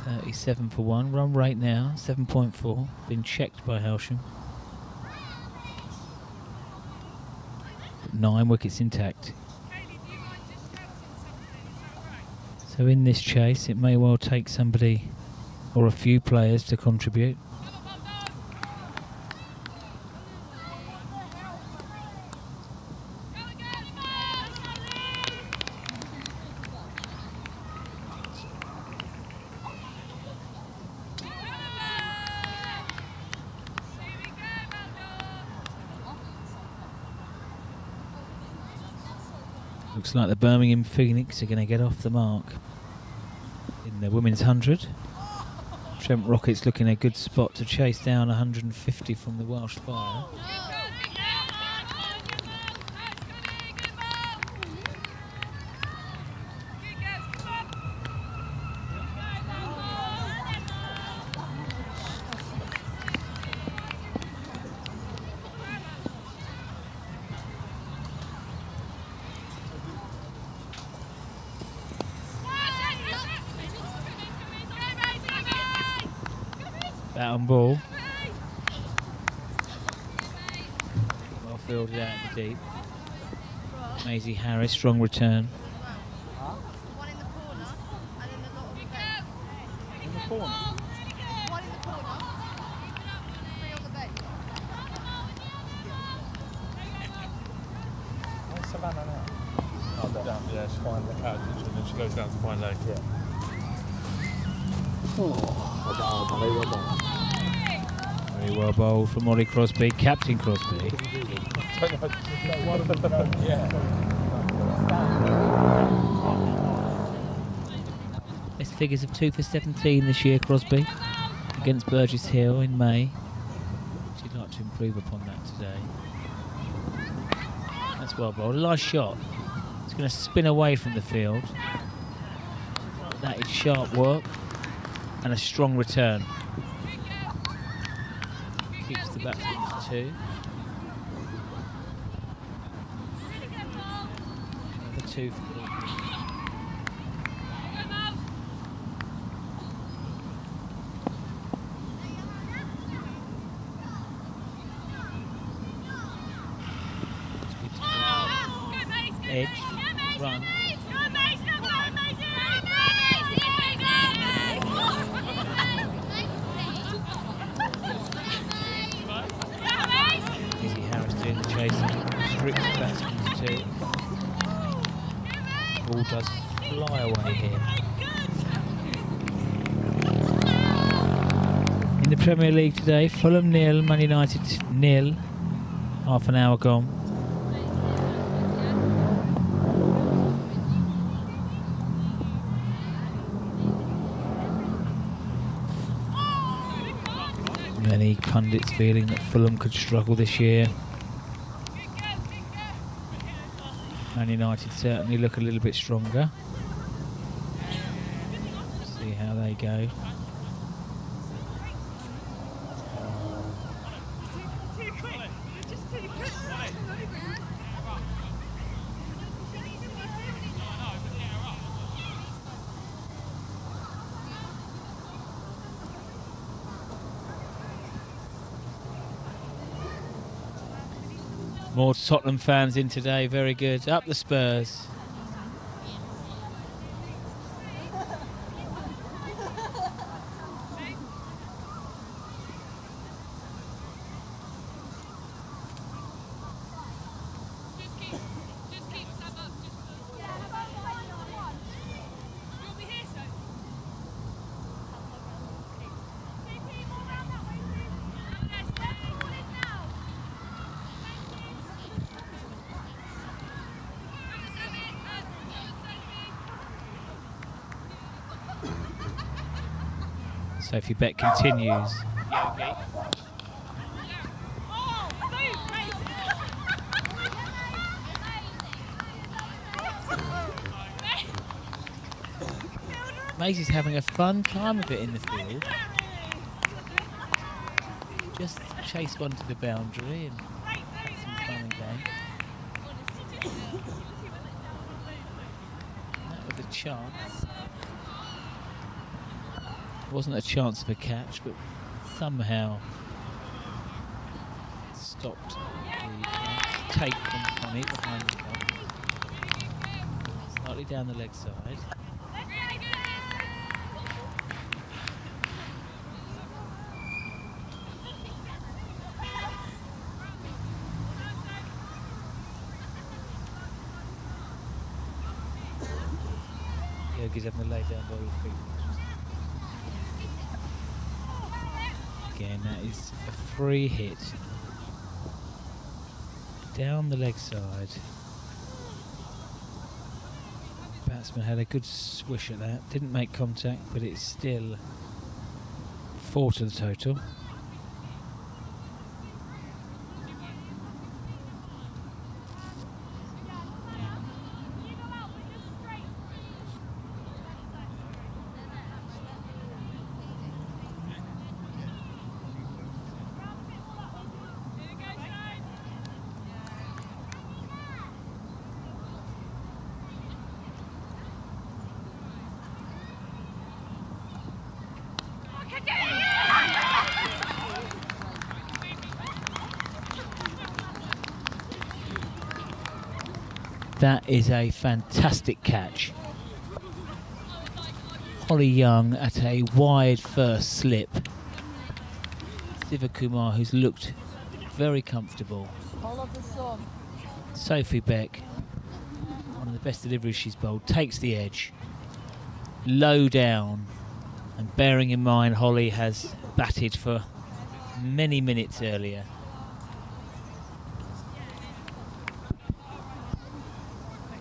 .37 for 1. Run rate now 7.4. Been checked by Hailsham. 9 wickets intact. So in this chase, it may well take somebody or a few players to contribute. Looks like the Birmingham Phoenix are going to get off the mark in the women's 100. Trent Rocket's looking a good spot to chase down 150 from the Welsh Fire. Bat on ball. Well fielded out in the deep. Maisie Harris, strong return. One in the corner, and then the lot on the bench. In the corner. One in the corner, three on the bench. Where's Savannah now? Down, yeah, she's behind the couch and then she goes down to find leg. Yeah. Very well bowled from Ollie Crosby, Captain Crosby. Best figures of 2 for 17 this year, Crosby, against Burgess Hill in May. She'd like to improve upon that today. That's well bowled. A nice shot. It's going to spin away from the field. That is sharp work and a strong return. Keeps the batsman to 2. Another 2 for Crosby. Edge, run. Izzy Harris doing the chasing. Strict batsman to 2. Ball does fly away here. In the Premier League today, Fulham 0, Man United 0. Half an hour gone. Many pundits feeling that Fulham could struggle this year. Man United certainly look a little bit stronger. See how they go. More Tottenham fans in today, very good. Up the Spurs. Sophie Bet continues. Maisie's having a fun time of it in the field. Just chase one to the boundary and have some fun and game. That was a chance. Wasn't a chance of a catch, but somehow stopped the take from Connie behind the ball. Slightly down the leg side. Yogi's having to lay down by his feet. Again, that is a free hit down the leg side. Batsman had a good swish at that. Didn't make contact, but it's still 4 to the total. That is a fantastic catch. Holly Young at a wide first slip. Sivakumar, who's looked very comfortable. Sophie Beck, one of the best deliveries she's bowled, takes the edge. Low down. And bearing in mind Holly has batted for many minutes earlier.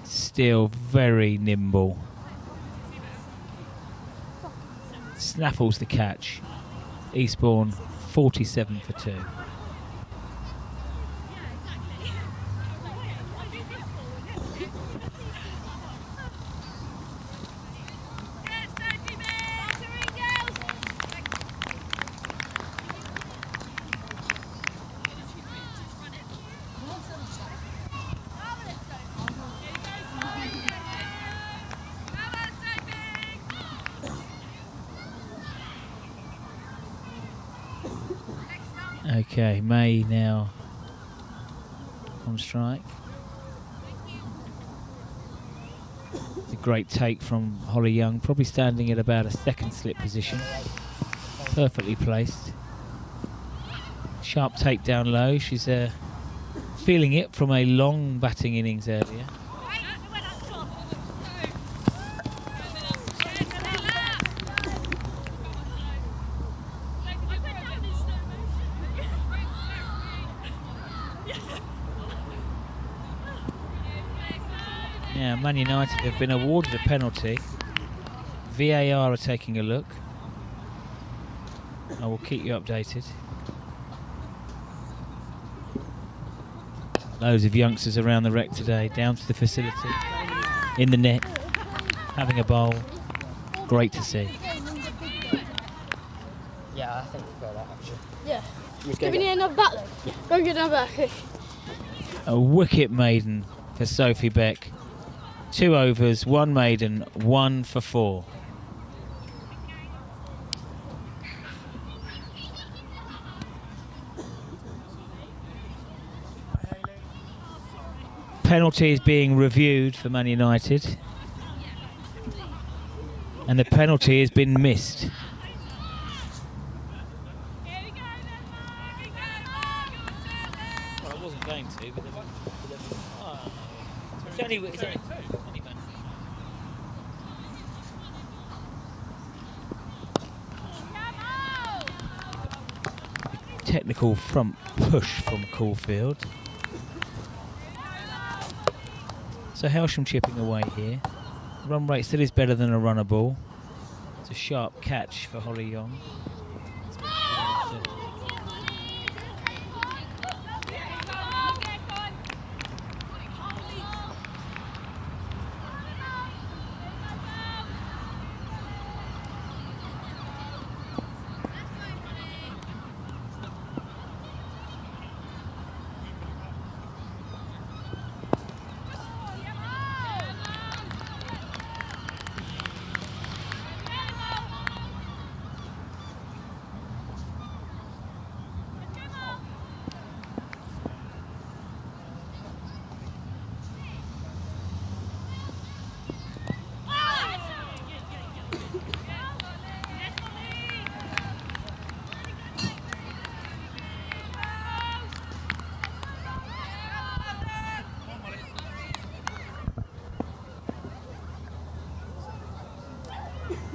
Still very nimble. Snaffles the catch. Eastbourne 47 for 2. Okay, May now on strike. It's a great take from Holly Young, probably standing at about a second slip position. Perfectly placed. Sharp take down low. She's feeling it from a long batting innings earlier. Now, Man United have been awarded a penalty. VAR are taking a look. I will keep you updated. Loads of youngsters around the rec today, down to the facility, in the net, having a bowl. Great to see. Yeah, I think we've got that actually. Yeah. Giving you another bat then? Yeah. Go get another bat. A wicket maiden for Sophie Beck. 2 overs, 1 maiden, 1 for 4. Penalty is being reviewed for Man United. And the penalty has been missed. Well, I wasn't going to, but then it's only technical front push from Caulfield. So Hailsham chipping away here. Run rate still is better than a runner ball. It's a sharp catch for Holly Young.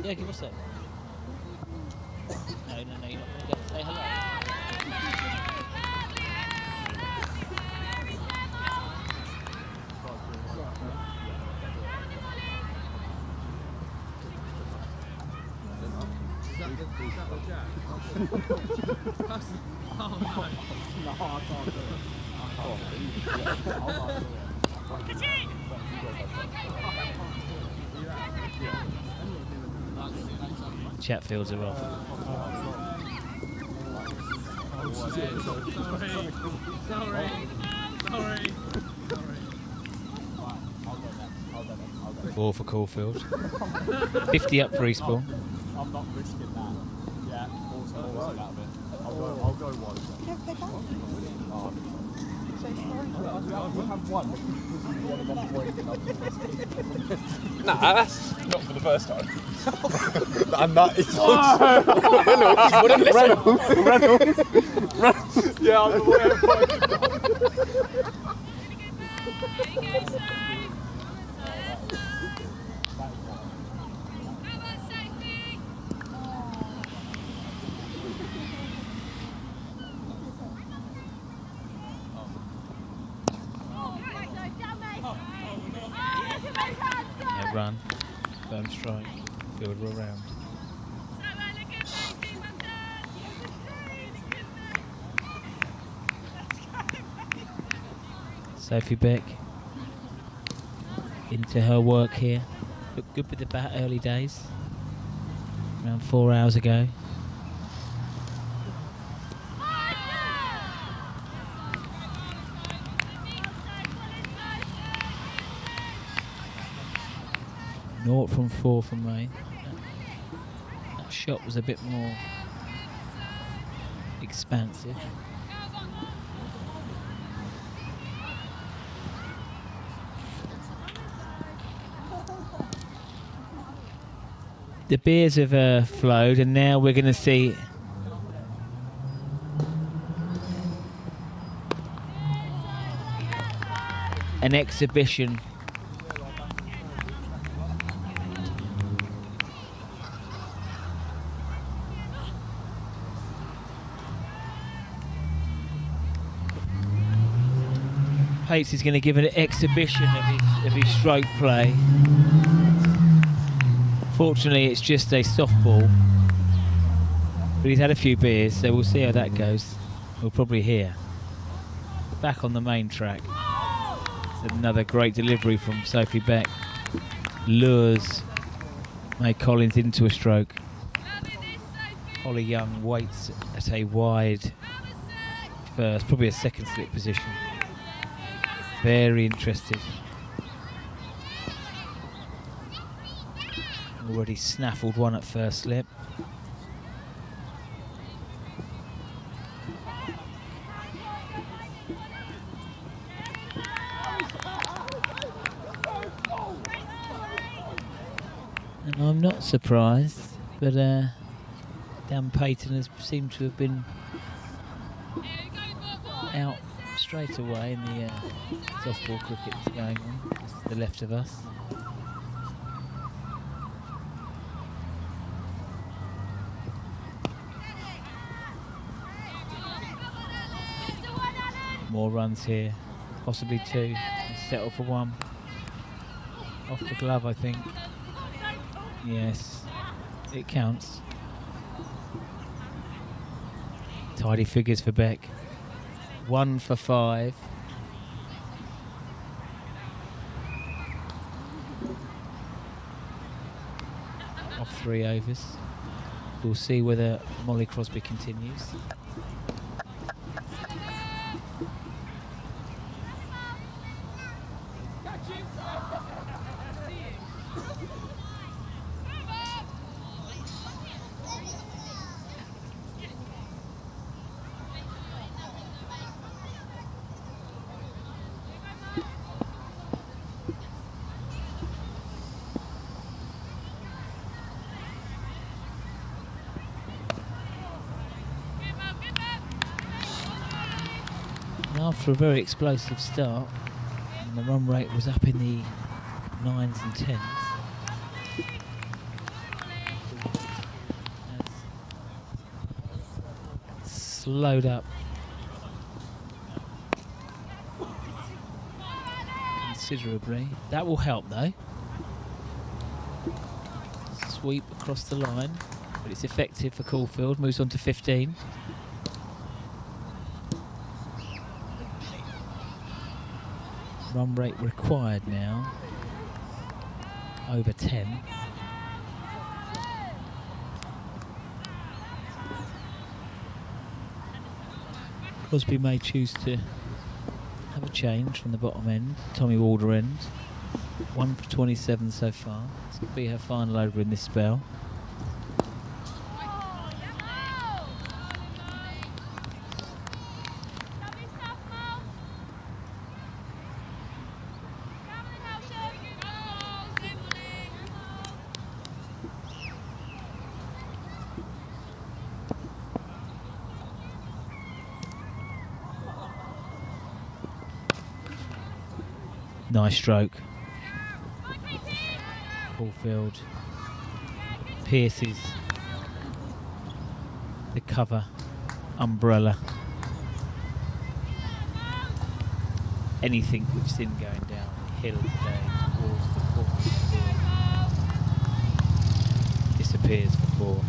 Yeah, give us that. No, you're not going to get to say hello. Chatfields are off. Sorry. 4 for Caulfield. 50 up for Eastbourne. I'm not risking that. Yeah, also out of it. I'll go one. We'll have one. Nah, that's not for the first time. And that is Reynolds. Yeah, I'm the run, firm strike, field around. Sophie Beck into her work here. Looked good with the bat early days, around 4 hours ago. Naught from 4 from Ray. That shot was a bit more expansive. The beers have flowed, and now we're going to see an exhibition . Pates is going to give an exhibition of his stroke play. Fortunately, it's just a softball, but he's had a few beers, so we'll see how that goes. We'll probably hear. Back on the main track. It's another great delivery from Sophie Beck. Lures May Collins into a stroke. Holly Young waits at a wide first, probably a second slip position. Very interested. Already snaffled one at first slip. And I'm not surprised, but Dan Payton has seemed to have been out straight away in the softball cricket that's going on, just to the left of us. More runs here, possibly 2. Settle for 1. Off the glove, I think. Yes, it counts. Tidy figures for Beck. 1 for 5. Off 3 overs. We'll see whether Molly Crosby continues. After a very explosive start, and the run rate was up in the 9s and 10s. Slowed up considerably. That will help though. Sweep across the line. but it's effective for Caulfield. Moves on to 15. Run rate required now, over 10. Crosby may choose to have a change from the bottom end. Tommy Walder end. 1 for 27 so far. This could be her final over in this spell. Nice stroke. Caulfield pierces the cover umbrella. Anything we've seen going downhill today towards the corner disappears for 4.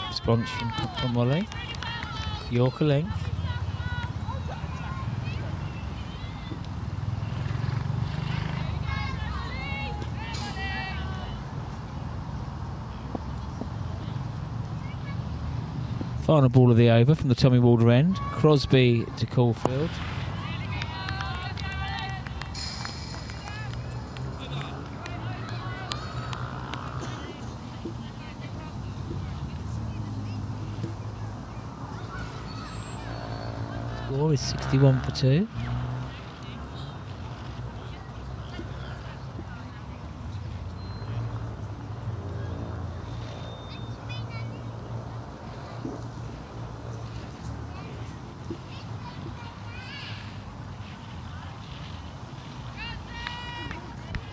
Response from Molly. Yorker length. Final ball of the over from the Tommy Walder end. Crosby to Caulfield. Score is 61 for 2.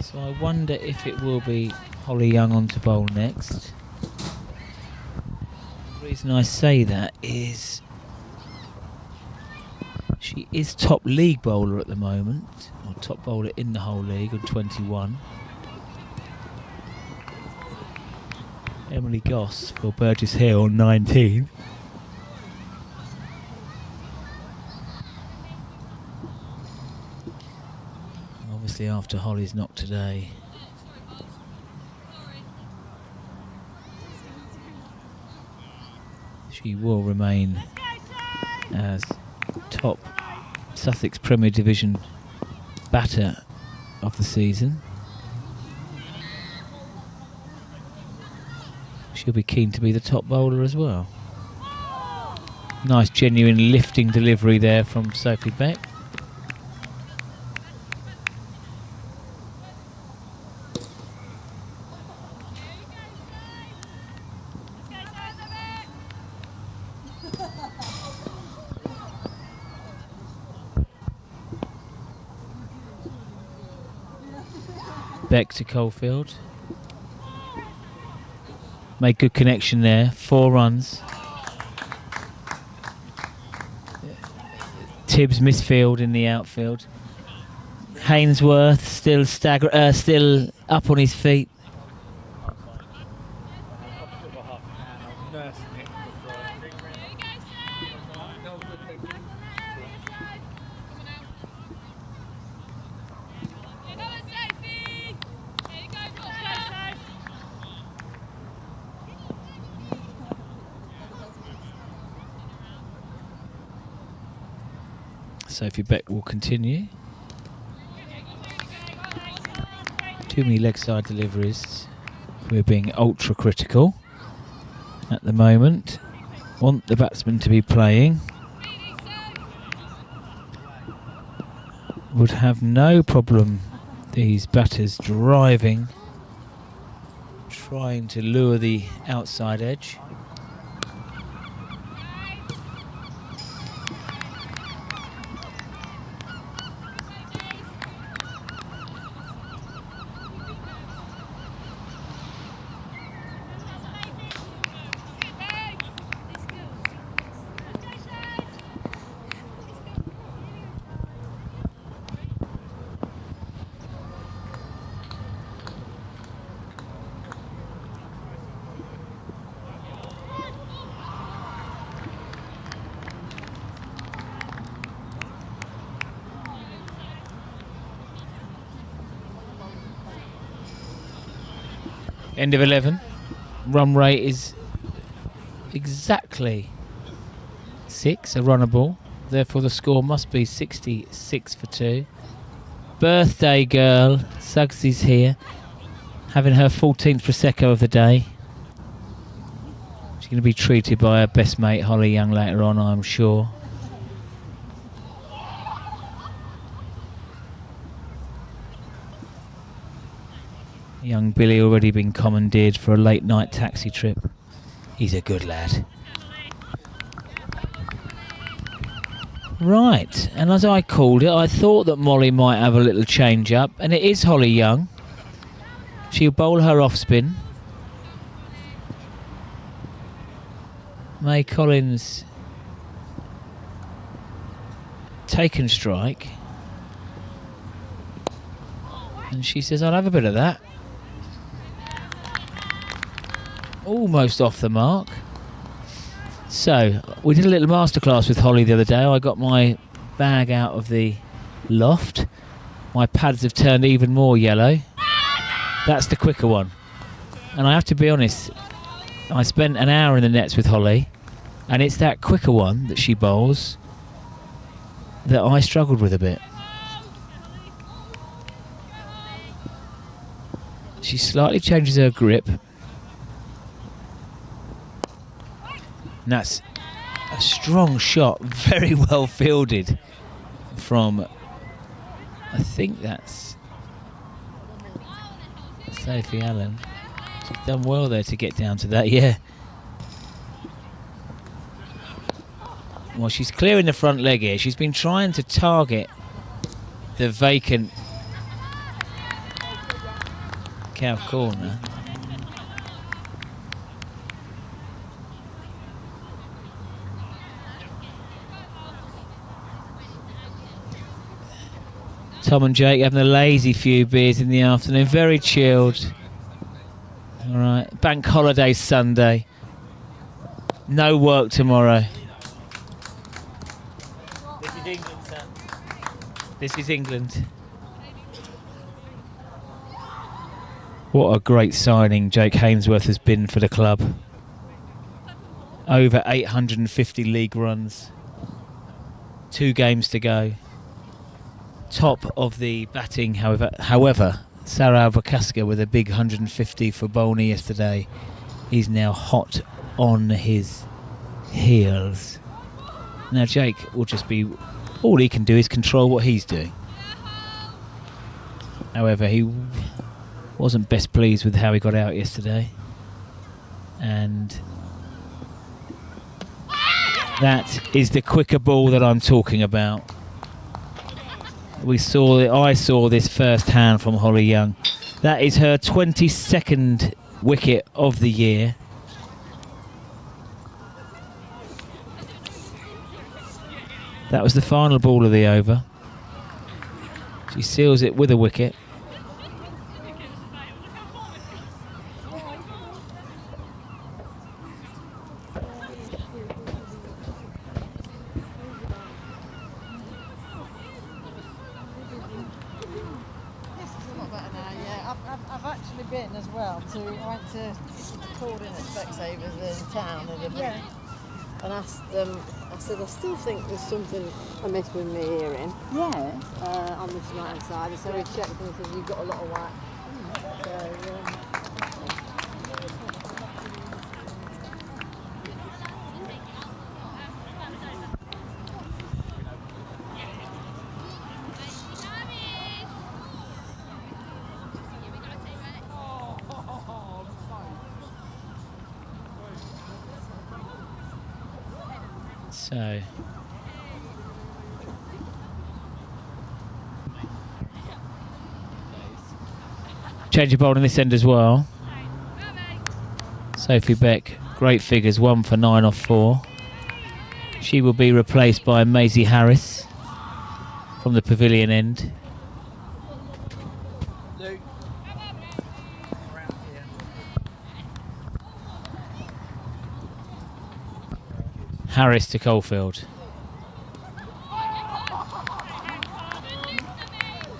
So I wonder if it will be Holly Young on to bowl next. The reason I say that is she is top league bowler at the moment, or top bowler in the whole league on 21. Emily Goss for Burgess Hill on 19. Obviously after Holly's knock today, she will remain as top Sussex Premier Division batter of the season. She'll be keen to be the top bowler as well. Nice genuine lifting delivery there from Sophie Beck. Beck to Caulfield. Made good connection there. 4 runs. Tibbs misfield in the outfield. Hainsworth still still up on his feet. Sophie Beck will continue. Too many leg side deliveries. We're being ultra critical at the moment. Want the batsman to be playing. Would have no problem, these batters driving, trying to lure the outside edge. End of 11. Run rate is exactly 6, a runner ball. Therefore the score must be 66 for 2. Birthday girl, Sugsy's here, having her 14th Prosecco of the day. She's going to be treated by her best mate Holly Young later on, I'm sure. Young Billy already been commandeered for a late night taxi trip. He's a good lad. Right, and as I called it, I thought that Molly might have a little change up, and it is Holly Young. She'll bowl her off spin. May Collins taken strike, and she says, I'll have a bit of that. Almost off the mark. So, we did a little masterclass with Holly the other day. I got my bag out of the loft. My pads have turned even more yellow. That's the quicker one. And I have to be honest, I spent an hour in the nets with Holly, and it's that quicker one that she bowls that I struggled with a bit. She slightly changes her grip. And that's a strong shot, very well fielded from, I think that's Sophie Allen. She's done well there to get down to that, yeah. Well, she's clearing the front leg here. She's been trying to target the vacant cow corner. Tom and Jake having a lazy few beers in the afternoon, very chilled. All right, bank holiday Sunday. No work tomorrow. This is England, sir. This is England. What a great signing Jake Hainsworth has been for the club. Over 850 league runs. 2 games to go. Top of the batting, however, Sarah Vakaska with a big 150 for Bolney yesterday. He's now hot on his heels. Now Jake will just be, all he can do is control what he's doing. However, he wasn't best pleased with how he got out yesterday. And that is the quicker ball that I'm talking about. I saw this first hand from Holly Young. That is her 22nd wicket of the year. That was the final ball of the over. She seals it with a wicket. I've actually been as well I went to call in at Specsavers in town and asked them, I said, I still think there's something amiss with my hearing. Yeah. On this right hand side. So we checked and he says, you've got a lot of whack. So change of bowl on this end as well. Sophie Beck, great figures, 1 for 9 off 4. She will be replaced by Maisie Harris from the pavilion end. Harris to Coalfield.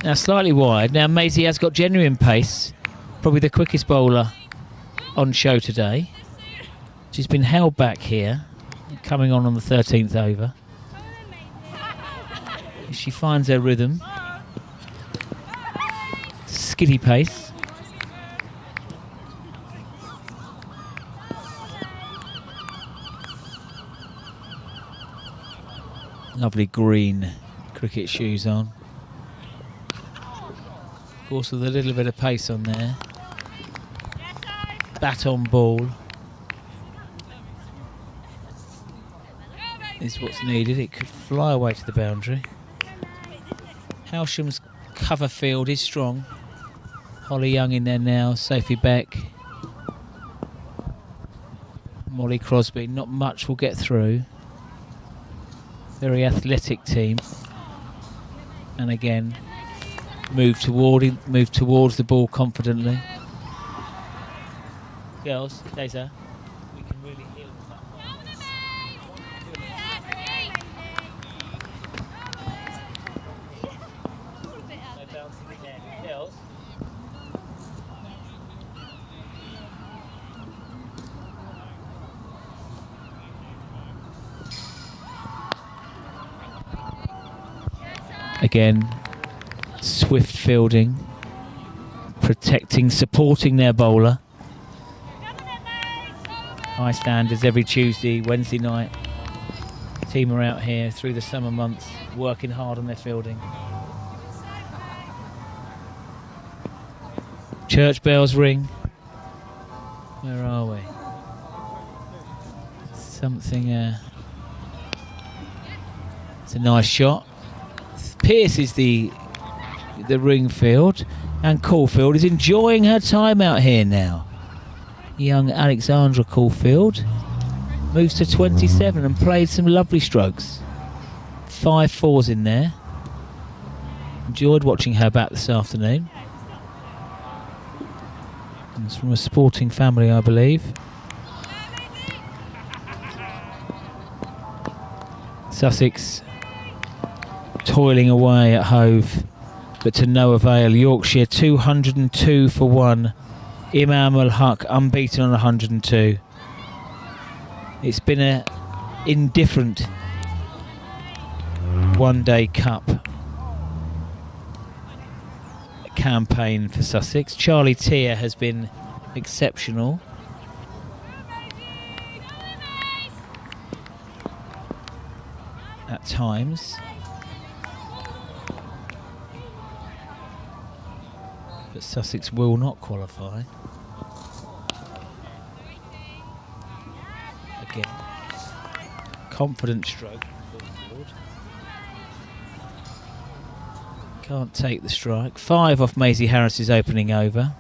Now slightly wide. Now Maisie has got genuine pace. Probably the quickest bowler on show today. She's been held back here, coming on the 13th over. She finds her rhythm. Skiddy pace. Lovely green cricket shoes on. Of course, with a little bit of pace on there. Bat on ball is what's needed. It could fly away to the boundary. Hailsham's cover field is strong. Holly Young in there now, Sophie Beck, Molly Crosby. Not much will get through. Very athletic team. And again, move towards the ball confidently. Girls, Deza, we can really heal that. No bouncing again. Girls. Again, swift fielding, protecting, supporting their bowler. High standards every Tuesday, Wednesday night. Team are out here through the summer months, working hard on their fielding. Church bells ring. Where are we? Something, it's a nice shot. Pearce is the ring field, and Caulfield is enjoying her time out here now. Young Alexandra Caulfield moves to 27 and played some lovely strokes. 5 fours in there. Enjoyed watching her bat this afternoon. It's from a sporting family, I believe. Sussex toiling away at Hove, but to no avail. Yorkshire 202 for 1. Imam Ul-Haq unbeaten on 102. It's been a indifferent one-day cup campaign for Sussex. Charlie Tier has been exceptional. At times. But Sussex will not qualify. Again, confident stroke. Can't take the strike. 5 off Maisie Harris's opening over.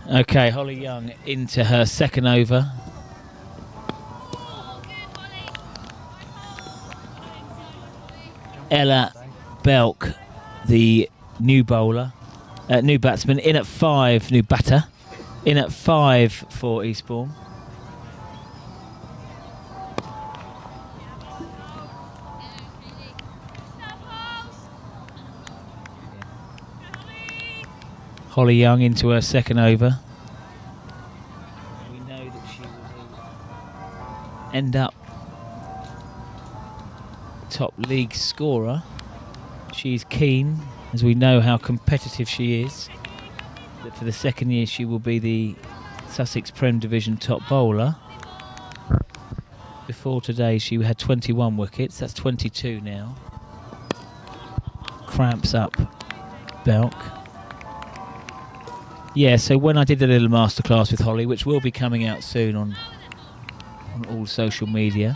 Okay, Holly Young into her second over. Ella Belk, the new bowler, new batsman, in at 5, new batter, in at 5 for Eastbourne. Holly Young into her second over. We know that she will end up top league scorer. She's keen, as we know how competitive she is, that for the second year she will be the Sussex Prem Division top bowler. Before today she had 21 wickets, that's 22 now. Cramps up Belk. Yeah, so when I did a little masterclass with Holly, which will be coming out soon on all social media,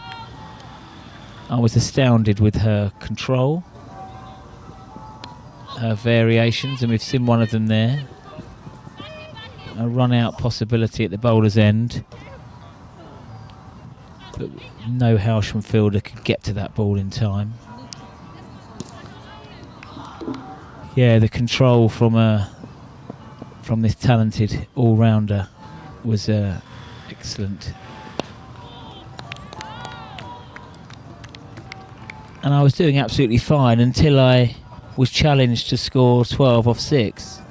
I was astounded with her control, her variations, and we've seen one of them there. a run-out possibility at the bowler's end. But no Hailsham fielder could get to that ball in time. Yeah, the control from this talented all-rounder was excellent. And I was doing absolutely fine until I was challenged to score 12 off 6.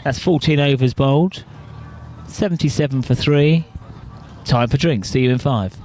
That's 14 overs bowled, 77 for 3. Time for drinks. See you in 5.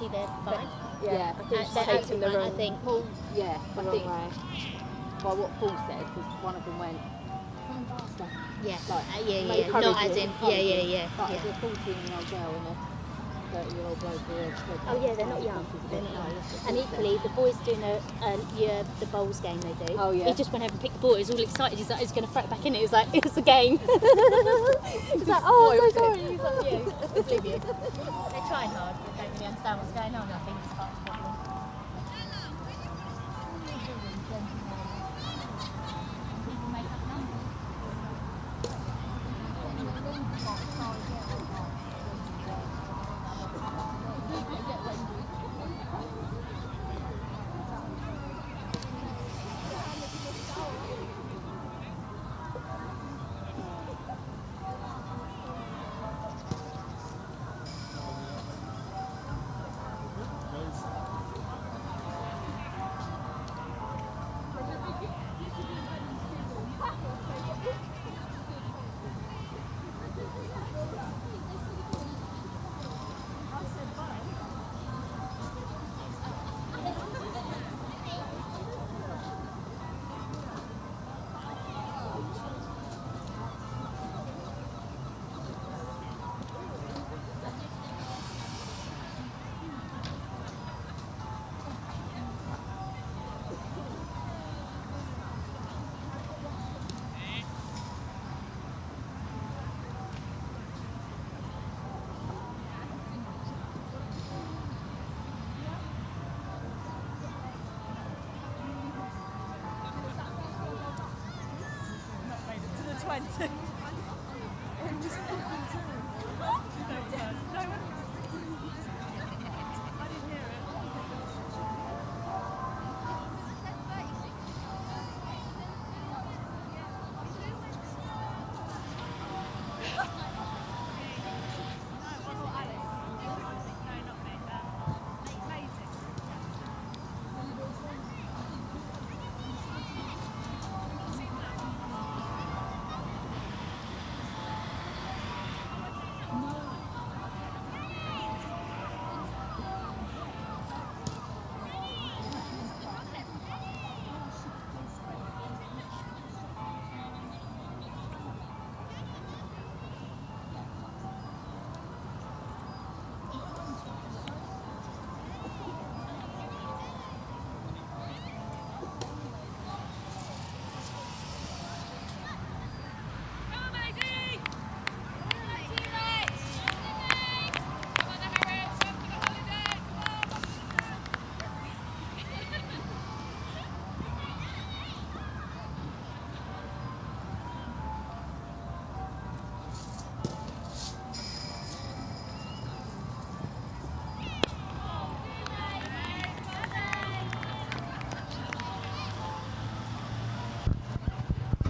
They're fine. Yeah, I think They're taking the fine, I wrong. think. Paul, yeah, I think by what Paul said, because one of them went. Yeah, Like, yeah. Not as in, yeah. But as a 14-year-old girl and a 30-year-old bloke who are Oh yeah, they're not young. They're not young. And equally, the boy's doing the bowls game they do. Oh yeah. He just went over and picked the ball. He was all excited. He's like, he's going to throw it back in. It was like, it's a game. He's like, oh, I'm so sorry. He's like, yeah, oblivious. They're trying hard, but don't really understand what's going on. I think it's part of the problem. People make up numbers.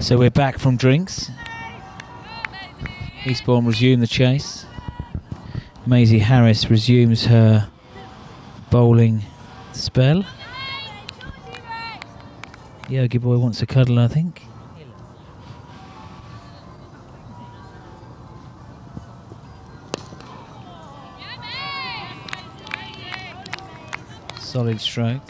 So we're back from drinks. Eastbourne resume the chase. Maisie Harris resumes her bowling spell. Yogi Boy wants a cuddle, I think. Solid stroke.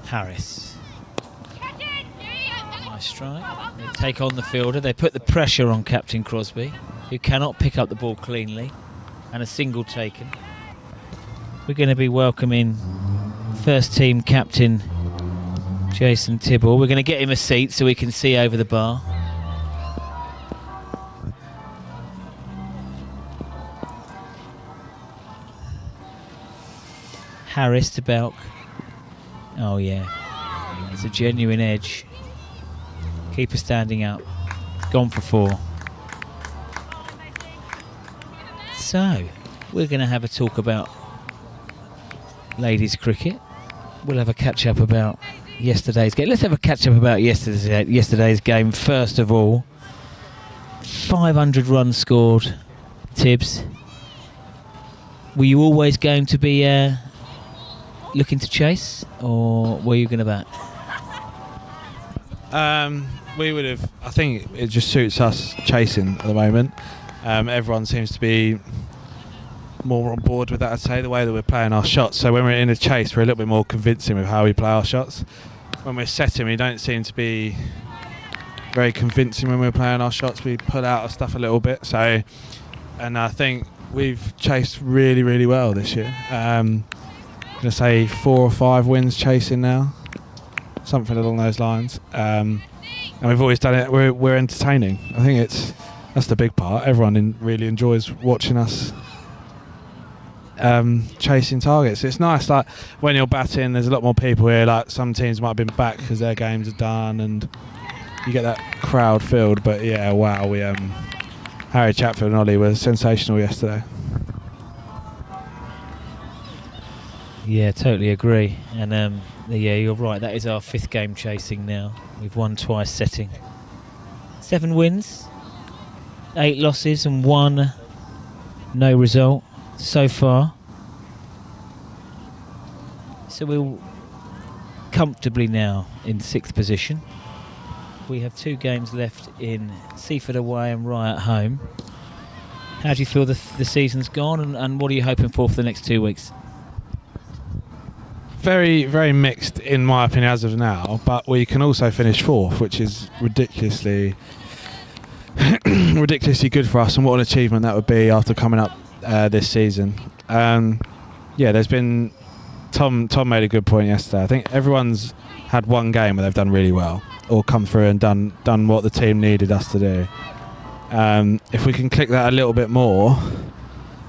Harris. Nice strike. They take on the fielder. They put the pressure on Captain Crosby, who cannot pick up the ball cleanly, and a single taken. We're going to be welcoming first team captain Jason Tibble. We're going to get him a seat so we can see over the bar. Harris to Belk. Oh yeah, it's a genuine edge. Keeper standing up. Gone for 4. So, we're going to have a talk about ladies cricket. We'll have a catch up about yesterday's game. Let's have a catch up about yesterday's game first of all. 500 runs scored. Tibbs, were you always going to be looking to chase, or were you going to bat? We would have. I think it just suits us chasing at the moment. Everyone seems to be more on board with that, I'd say, the way that we're playing our shots. So when we're in a chase, we're a little bit more convincing with how we play our shots. When we're setting, we don't seem to be very convincing when we're playing our shots. We pull out our stuff a little bit. So, and I think we've chased really, really well this year. I'm going to say 4 or 5 wins chasing now, something along those lines. And we've always done it. We're entertaining. I think that's the big part. Everyone really enjoys watching us chasing targets. It's nice, like when you're batting, there's a lot more people here. Like some teams might have been back because their games are done, and you get that crowd filled. But yeah, wow, we Harry Chatfield and Ollie were sensational yesterday. Yeah, totally agree. And yeah, you're right. That is our 5th game chasing now. We've won twice setting. 7 wins, 8 losses, and 1 no result so far. So we're comfortably now in 6th position. We have 2 games left in Seaford away and Rye at home. How do you feel the season's gone, and what are you hoping for the next 2 weeks? Very, very mixed in my opinion as of now, but we can also finish 4th, which is ridiculously good for us, and what an achievement that would be after coming up this season. Yeah, there's been Tom made a good point yesterday. I think everyone's had one game where they've done really well, or come through and done what the team needed us to do. If we can click that a little bit more,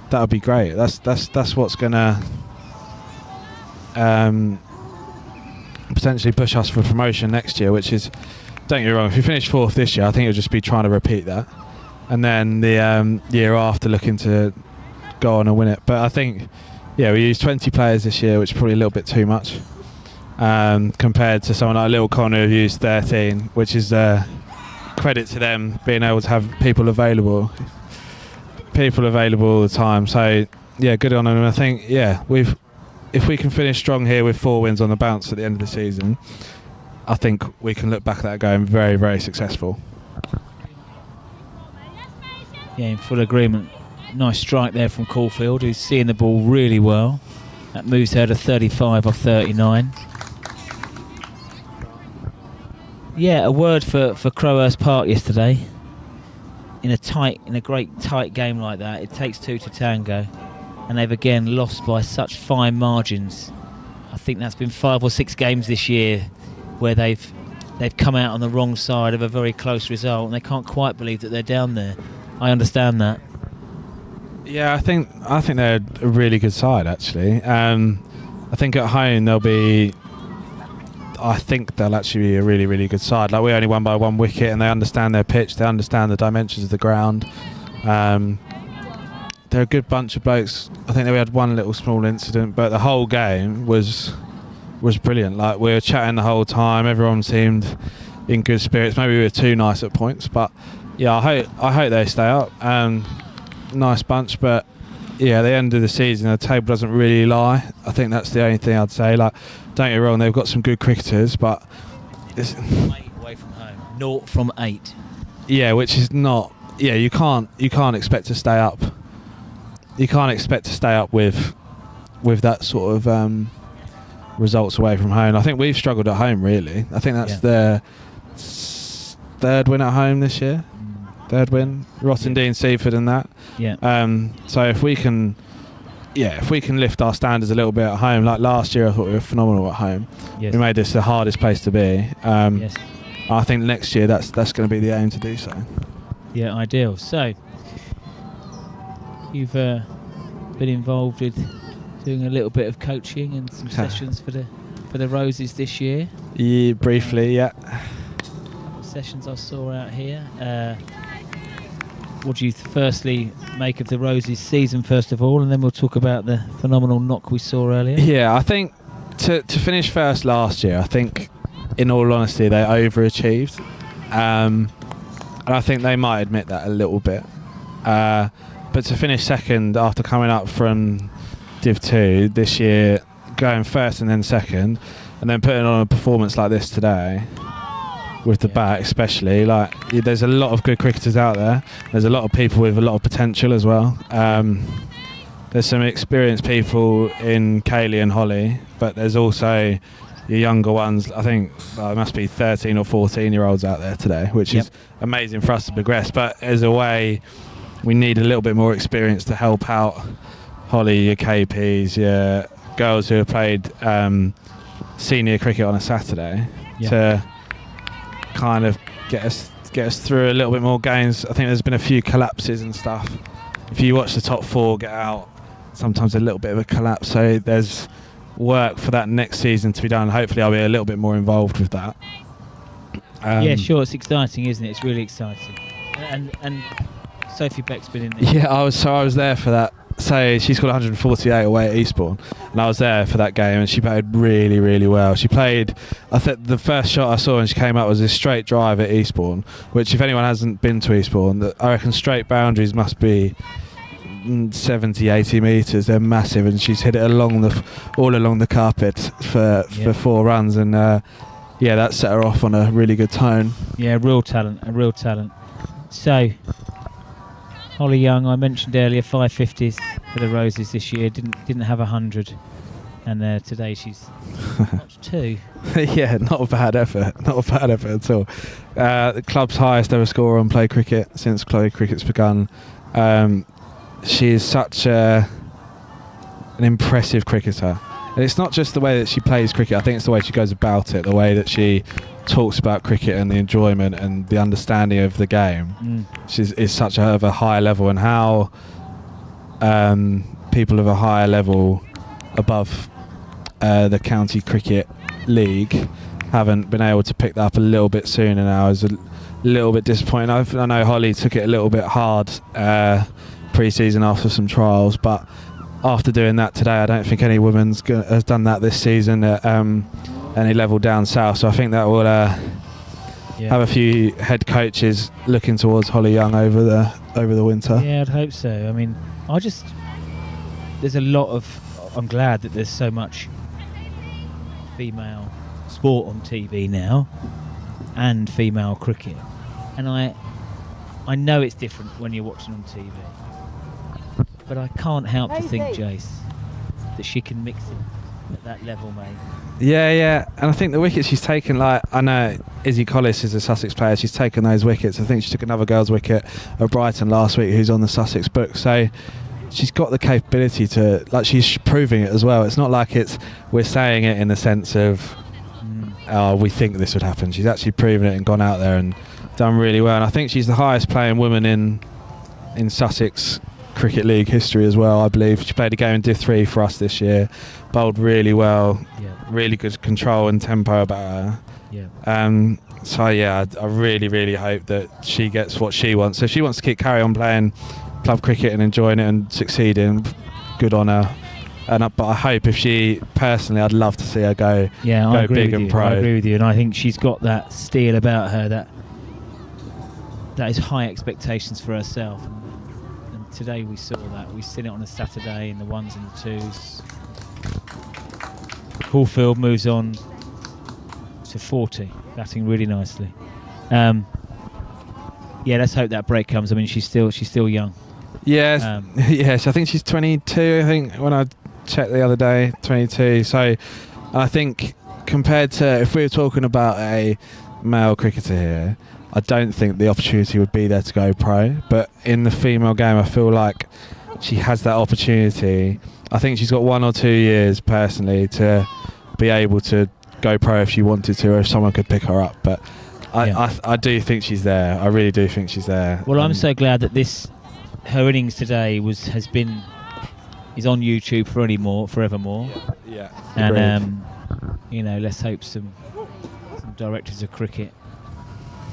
that would be great. That's what's gonna potentially push us for promotion next year, which is, don't get me wrong, if we finish 4th this year, I think it'll just be trying to repeat that, and then the year after looking to go on and win it. But I think, yeah, we used 20 players this year, which is probably a little bit too much compared to someone like Little Connor who used 13, which is credit to them being able to have people available all the time. So yeah, good on them. And I think, yeah, if we can finish strong here with 4 wins on the bounce at the end of the season, I think we can look back at that going very, very successful. Yeah, in full agreement. Nice strike there from Caulfield, who's seeing the ball really well. That moves her to 35 off 39. Yeah, a word for Crowhurst Park yesterday. In a great tight game like that, it takes 2 to tango, and they've again lost by such fine margins. I think that's been 5 or 6 games this year where they've come out on the wrong side of a very close result, and they can't quite believe that they're down there. I understand that. Yeah, I think they're a really good side actually. I think at home they'll be. I think they'll actually be a really, really good side. Like, we only won by 1 wicket, and they understand their pitch, they understand the dimensions of the ground. They're a good bunch of blokes. I think that we had one little small incident, but the whole game was brilliant. Like, we were chatting the whole time, everyone seemed in good spirits. Maybe we were too nice at points, but yeah, I hope they stay up. Nice bunch, but yeah, at the end of the season, the table doesn't really lie. I think that's the only thing I'd say. Like, don't get me wrong, they've got some good cricketers, but it's 8 away from home. 0 from 8. Yeah, which is not. Yeah, you can't expect to stay up. You can't expect to stay up with that sort of results away from home. I think we've struggled at home, really. I think that's their 3rd win at home this year. 3rd win, Rottingdean, Seaford, and that. Yeah. So if we can lift our standards a little bit at home, like last year, I thought we were phenomenal at home. Yes. We made this the hardest place to be. Yes. I think next year that's going to be the aim to do so. Yeah, ideal. So you've been involved with doing a little bit of coaching and some sessions for the Roses this year. Yeah, briefly, yeah. Sessions I saw out here. What do you firstly make of the Roses season, first of all, and then we'll talk about the phenomenal knock we saw earlier? Yeah, I think to finish first last year, I think, in all honesty, they overachieved. And I think they might admit that a little bit. But to finish second after coming up from Div 2 this year, going first and then second, and then putting on a performance like this today, with the bat especially, like, there's a lot of good cricketers out there. There's a lot of people with a lot of potential as well. There's some experienced people in Kaylee and Holly, but there's also your younger ones. I think there must be 13 or 14 year olds out there today, which is amazing for us to progress. But as a way, we need a little bit more experience to help out Holly, your KPs, your girls who have played senior cricket on a Saturday, to kind of get us through a little bit more games. I think there's been a few collapses and stuff. If you watch the top 4 get out, sometimes a little bit of a collapse. So there's work for that next season to be done. Hopefully I'll be a little bit more involved with that. Yeah, sure. It's exciting, isn't it? It's really exciting. And Sophie Beck's been in there. Yeah, I was there for that. So she scored 148 away at Eastbourne, and I was there for that game, and she played really, really well. She played, I think the first shot I saw when she came out was a straight drive at Eastbourne, which, if anyone hasn't been to Eastbourne, I reckon straight boundaries must be 70, 80 metres. They're massive, and she's hit it all along the carpet for 4 runs, and that set her off on a really good tone. Yeah, a real talent. So, Holly Young, I mentioned earlier, 550s for the Roses this year. Didn't have 100, and today she's notched 2. Yeah, not a bad effort at all. The club's highest ever scorer on play cricket since play cricket's begun. She is such an impressive cricketer, and it's not just the way that she plays cricket. I think it's the way she goes about it, the way that she talks about cricket and the enjoyment and the understanding of the game. Is such of a high level, and how people of a higher level above the county cricket league haven't been able to pick that up a little bit sooner now is a little bit disappointing. I know Holly took it a little bit hard pre-season after some trials, but after doing that today, I don't think any woman's has done that this season at any level down south. So I think that will have a few head coaches looking towards Holly Young over the winter. Yeah, I'd hope so. I mean, there's a lot of. I'm glad that there's so much female sport on TV now, and female cricket, and I know it's different when you're watching on TV, but I can't help to think, Jace, that she can mix it at that level, mate. Yeah, and I think the wickets she's taken, like, I know Izzy Collis is a Sussex player, she's taken those wickets. I think she took another girl's wicket at Brighton last week who's on the Sussex book, so she's got the capability to, like, she's proving it as well. It's not like we're saying it in the sense of we think this would happen. She's actually proven it and gone out there and done really well, and I think she's the highest playing woman in Sussex Cricket League history as well, I believe. She played a game in Div 3 for us this year, bowled really well, really good control and tempo about her. So yeah, I really, really hope that she gets what she wants. So if she wants to carry on playing club cricket and enjoying it and succeeding, good on her. But I hope if she, personally, I'd love to see her go big and pro. I agree with you, and I think she's got that steel about her that is high expectations for herself. And today we saw that. We've seen it on a Saturday in the ones and the twos. Caulfield moves on to 40, batting really nicely. Let's hope that break comes. I mean, she's still young. Yes, yes. I think she's 22. I think when I checked the other day, 22. So I think compared to if we were talking about a male cricketer here, I don't think the opportunity would be there to go pro. But in the female game, I feel like she has that opportunity. I think she's got 1 or 2 years personally to be able to go pro if she wanted to, or if someone could pick her up. But I do think she's there. I really do think she's there. Well, I'm so glad that her innings today is on YouTube forevermore. Yeah. And let's hope some directors of cricket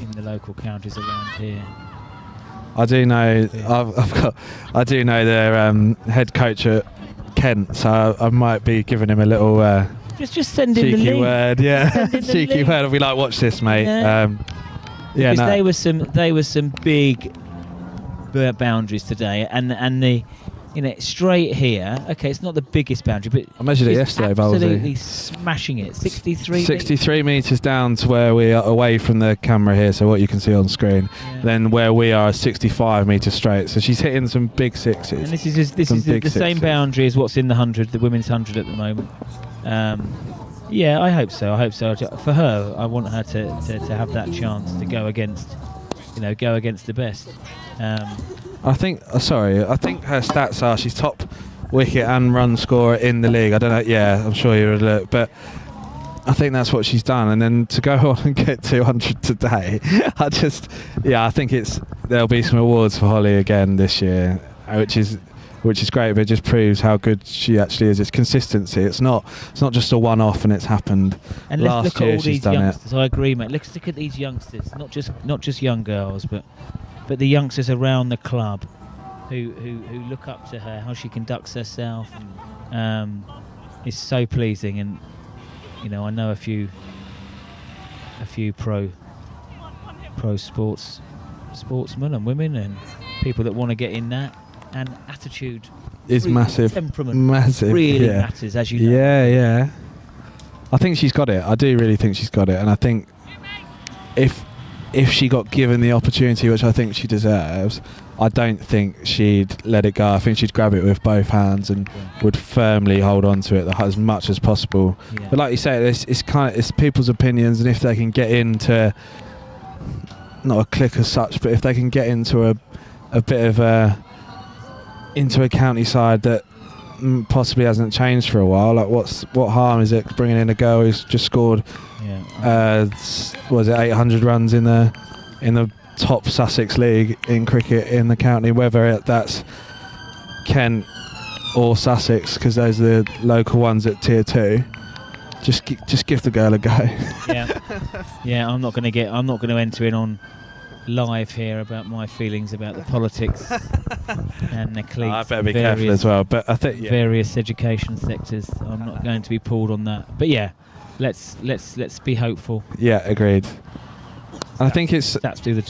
in the local counties around here. I do know. I do know their head coach at Kent, so I might be giving him a little just send him the cheeky link. word. Yeah, cheeky word. I'll be like, watch this, mate. Because they were some big boundaries today, and the straight here. Okay, it's not the biggest boundary, but I measured it yesterday. Absolutely smashing it. 63 meters down to where we are away from the camera here, so what you can see on screen. Yeah. Then where we are 65 meters straight. So she's hitting some big sixes. And this is the same boundary as what's in the 100, the women's 100 at the moment. I hope so. For her, I want her to have that chance to go against the best. I think her stats are she's top wicket and run scorer in the league. I don't know. Yeah, I'm sure you would look, but I think that's what she's done. And then to go on and get 200 today, I think there'll be some awards for Holly again this year, which is great. But it just proves how good she actually is. It's consistency. It's not just a one-off and it's happened. And last look year at all she's these done youngsters. it. I agree, mate. Let's look at these youngsters, not just young girls, but the youngsters around the club who look up to her, how she conducts herself. It's so pleasing, and I know a few pro sportsmen and women and people that want to get in that, and attitude is massive. Temperament really matters, as you know. Yeah. I think she's got it. I do really think she's got it, and I think if she got given the opportunity, which I think she deserves, I don't think she'd let it go. I think she'd grab it with both hands and would firmly hold on to it as much as possible. Yeah. But like you say, it's people's opinions, and if they can get into not a clique as such, but if they can get into a bit of into a county side that possibly hasn't changed for a while, like what harm is it bringing in a girl who's just scored 800 runs in the top Sussex league in cricket in the county, whether that's Kent or Sussex, because those are the local ones at tier 2. Just give the girl a go. I'm not going to enter in on live here about my feelings about the politics and the cliques. I better be careful as well. But I think various education sectors. I'm not going to be pulled on that. But let's be hopeful. Yeah, agreed. And I think it's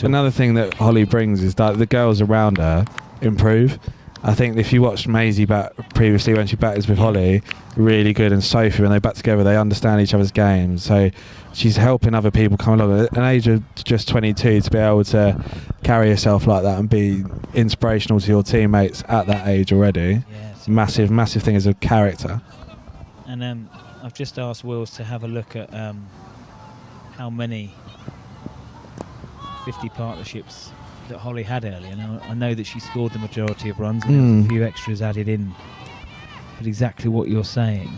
another thing that Holly brings is that the girls around her improve. I think if you watched Maisie bat previously when she batters with Holly, really good, and Sophie, when they bat together, they understand each other's games. So she's helping other people come along. At an age of just 22, to be able to carry yourself like that and be inspirational to your teammates at that age already, massive thing as a character. And I've just asked Wills to have a look at how many 50 partnerships that Holly had earlier. Now, I know that she scored the majority of runs, and there was a few extras added in. But exactly what you're saying.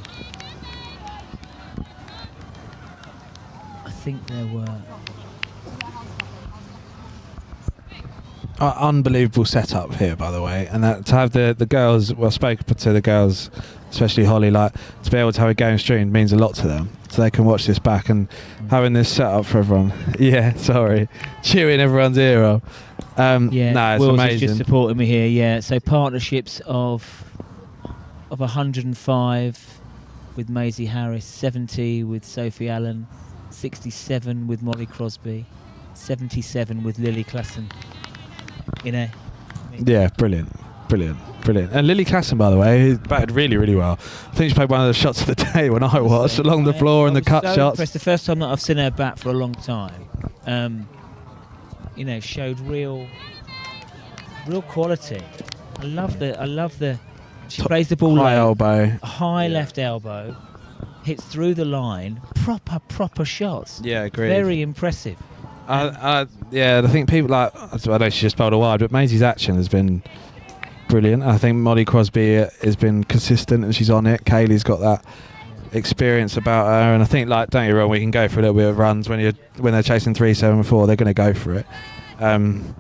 I think there were... unbelievable setup here, by the way, and that to have the girls. Well, I spoke to the girls, especially Holly. Like to be able to have a game streamed means a lot to them, so they can watch this back and having this set up for everyone. Yeah, sorry, chewing everyone's ear off. No, it's Will's amazing. is just supporting me here. Yeah, so partnerships of 105 with Maisie Harris, 70 with Sophie Allen, 67 with Molly Crosby, 77 with Lily Klassen. Yeah, brilliant. And Lily Klassen, by the way, who batted really, really well. I think she played one of the shots of the day when I watched, along the floor and the cut shots. It's the first time that I've seen her bat for a long time. Showed real quality. I love the. She plays the ball high low, elbow, high left elbow, hits through the line. Proper shots. Yeah, agreed. Very impressive. I think people I know she just bowled a wide, but Maisie's action has been brilliant. I think Molly Crosby has been consistent and she's on it. Kaylee's got that experience about her, and I think don't get me wrong, we can go for a little bit of runs when they're chasing 3-7-4. They're going to go for it, and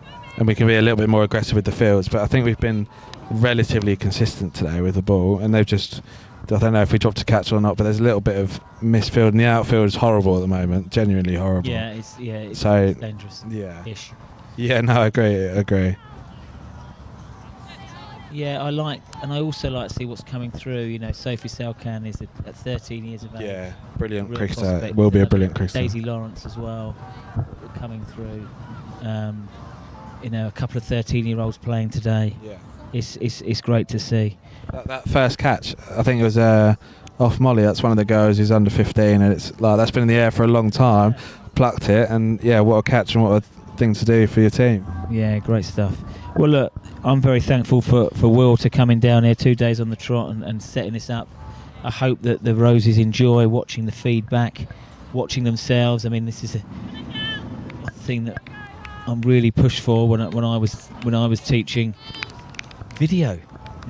we can be a little bit more aggressive with the fields. But I think we've been relatively consistent today with the ball, and they've just. I don't know if we dropped a catch or not, but there's a little bit of misfield, and the outfield is horrible at the moment, genuinely horrible. Yeah, it's dangerous. Yeah. Ish. Yeah, no, I agree. Yeah, I also like to see what's coming through. Sophie Salkan is at 13 years of age. Yeah, brilliant Real cricketer. prospect. Will be a brilliant cricketer. Daisy Lawrence as well, coming through. A couple of 13-year-olds playing today. Yeah. It's great to see. That first catch, I think it was off Molly. That's one of the girls who's under 15, and it's that's been in the air for a long time. Plucked it, and what a catch and what a thing to do for your team. Yeah, great stuff. Well, look, I'm very thankful for Will to coming down here 2 days on the trot and setting this up. I hope that the Roses enjoy watching the feedback, watching themselves. I mean, this is a thing that I'm really pushed for when I was teaching video.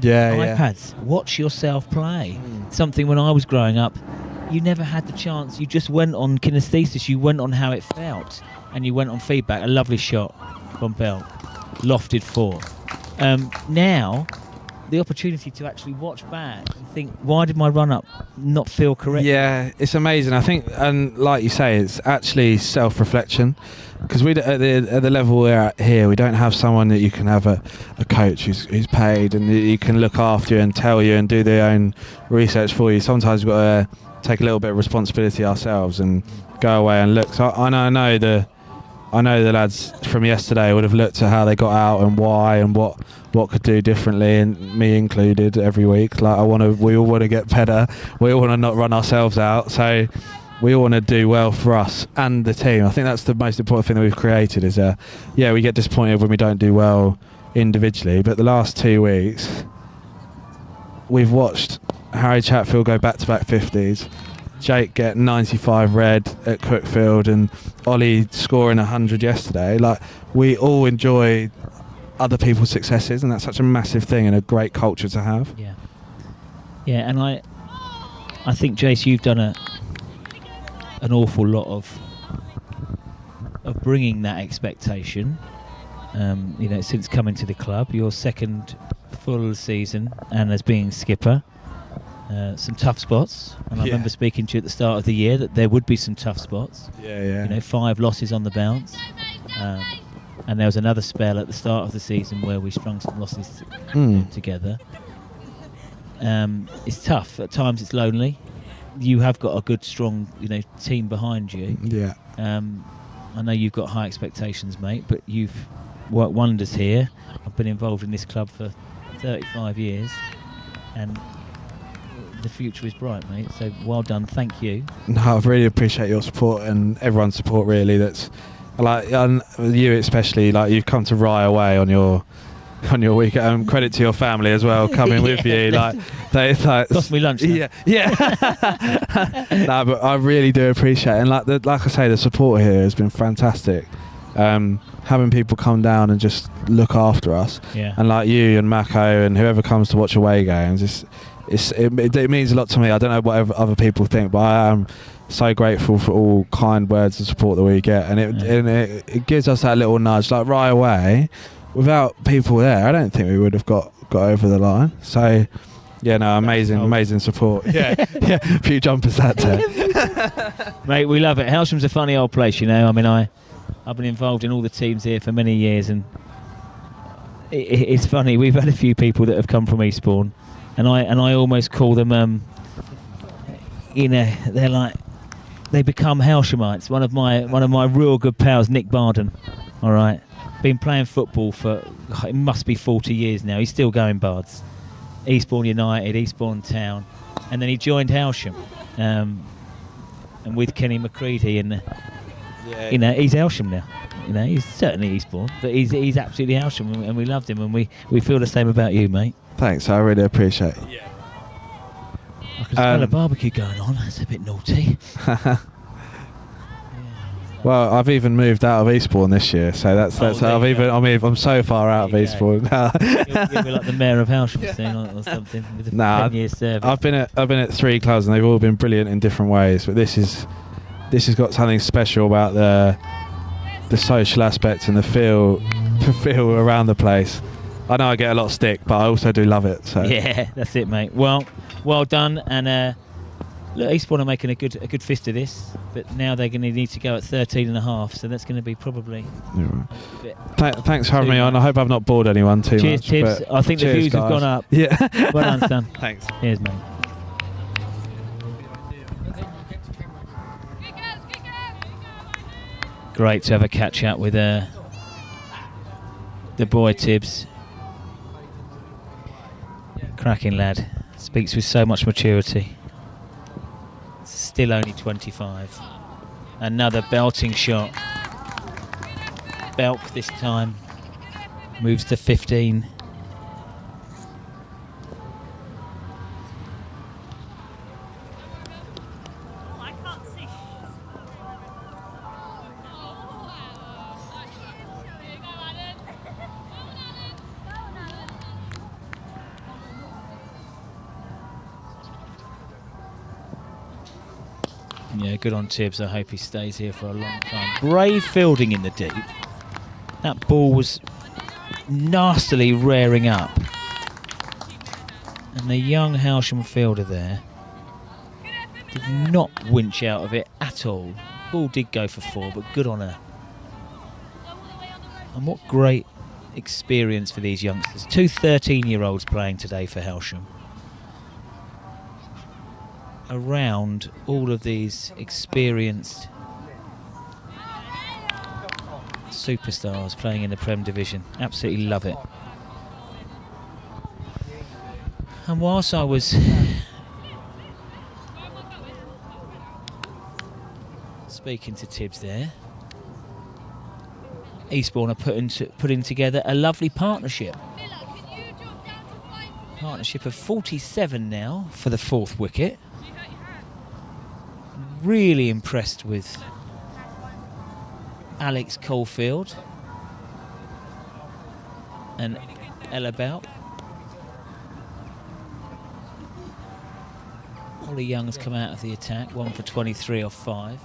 Yeah, iPads. Watch yourself play. Something when I was growing up, you never had the chance. You just went on kinesthesis. You went on how it felt, and you went on feedback. A lovely shot from Belk, lofted 4. Now, the opportunity to actually watch back and think, why did my run-up not feel correct? Yeah, it's amazing. I think, and like you say, it's actually self-reflection. Because at the level we're at here, we don't have someone that you can have a coach who's paid and you can look after you and tell you and do their own research for you. Sometimes we've got to take a little bit of responsibility ourselves and go away and look. So I know the lads from yesterday would have looked at how they got out and why and what could do differently, and me included every week. We all want to get better. We all want to not run ourselves out. So. We all want to do well for us and the team. I think that's the most important thing that we've created is, we get disappointed when we don't do well individually. But the last 2 weeks, we've watched Harry Chatfield go back-to-back 50s, Jake get 95 red at Cookfield, and Ollie scoring 100 yesterday. We all enjoy other people's successes, and that's such a massive thing and a great culture to have. Yeah, and I think, Jace, you've done an awful lot of bringing that expectation. Since coming to the club, your second full season and as being skipper, some tough spots. And I remember speaking to you at the start of the year that there would be some tough spots. 5 losses on the bounce, and there was another spell at the start of the season where we strung some losses together. It's tough at times. It's lonely. You have got a good, strong, team behind you. Yeah. I know you've got high expectations, mate, but you've worked wonders here. I've been involved in this club for 35 years, and the future is bright, mate. So well done. Thank you. No, I really appreciate your support and everyone's support. Really, that's you especially. You've come to Rye away on your week. Credit to your family as well, coming with you. They cost me lunch. Yeah. No, but I really do appreciate it. And like I say, the support here has been fantastic. Having people come down and just look after us, and you and Mako and whoever comes to watch away games, it means a lot to me. I don't know what other people think, but I am so grateful for all kind words and support that we get, and it gives us that little nudge. Right away, without people there, I don't think we would have got over the line. So, yeah, no, amazing support. Yeah, yeah, a few jumpers that day. Mate, we love it. Hailsham's a funny old place, you know. I mean, I've been involved in all the teams here for many years, and it's funny. We've had a few people that have come from Eastbourne, and I almost call them, you know, they're like, they become Hailshamites. One of my real good pals, Nick Barden. All right, been playing football for it must be 40 years now. He's still going Bards. Eastbourne United, Eastbourne Town, and then he joined Hailsham, and with Kenny McCready, and you know, he's Hailsham now. You know, he's certainly Eastbourne, but he's absolutely Hailsham, and we loved him, and we feel the same about you, mate. Thanks, I really appreciate it. Yeah. I can smell a barbecue going on. It's a bit naughty. Well, I've even moved out of Eastbourne this year, so that's I'm so far out of Eastbourne. You'll be like the mayor of Hailsham soon or something with a 10-year service. I've been at 3 clubs and they've all been brilliant in different ways, but this has got something special about the social aspect and the feel around the place. I know I get a lot of stick, but I also do love it. So yeah, that's it, mate. Well done, and look, Eastbourne are making a good fist of this, but now they're going to need to go at 13.5, so that's going to be probably. Thanks for having me on. I hope I've not bored anyone too much. Cheers, Tibbs. I think the views have gone up. Yeah. Well done, son. Thanks. Cheers, mate. Great to have a catch up with the boy Tibbs. Cracking lad. Speaks with so much maturity. Still only 25. Another belting shot. Belk this time. Moves to 15. Yeah, good on Tibbs. I hope he stays here for a long time. Brave fielding in the deep. That ball was nastily rearing up. And the young Hailsham fielder there did not winch out of it at all. Ball did go for 4, but good on her. And what great experience for these youngsters. 2 13-year-olds playing today for Hailsham. Around all of these experienced superstars playing in the Prem Division. Absolutely love it. And whilst I was speaking to Tibbs there, Eastbourne are putting together a lovely partnership. Partnership of 47 now for the 4th wicket. Really impressed with Alex Caulfield and Ella Bout. Holly Young has come out of the attack, 1 for 23 off 5.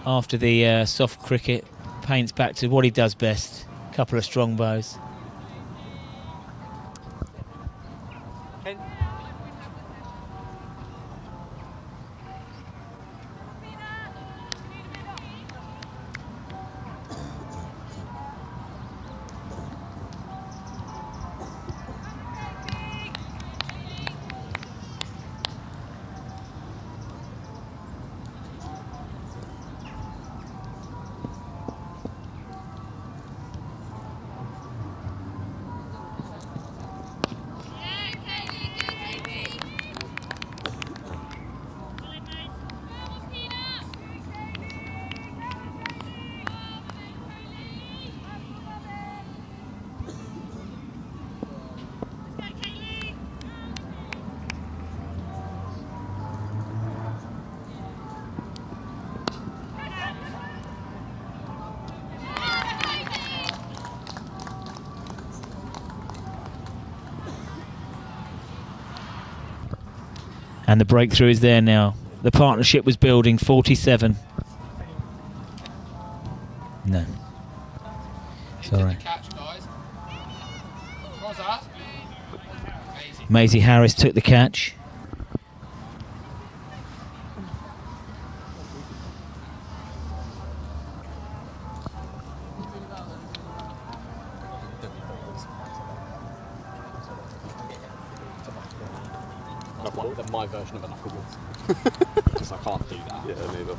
After the soft cricket, paints back to what he does best, a couple of strong bows. And the breakthrough is there now. The partnership was building, 47. No. Sorry. Maisie Harris took the catch. My version of a knuckleball. Because I can't do that. Yeah, neither.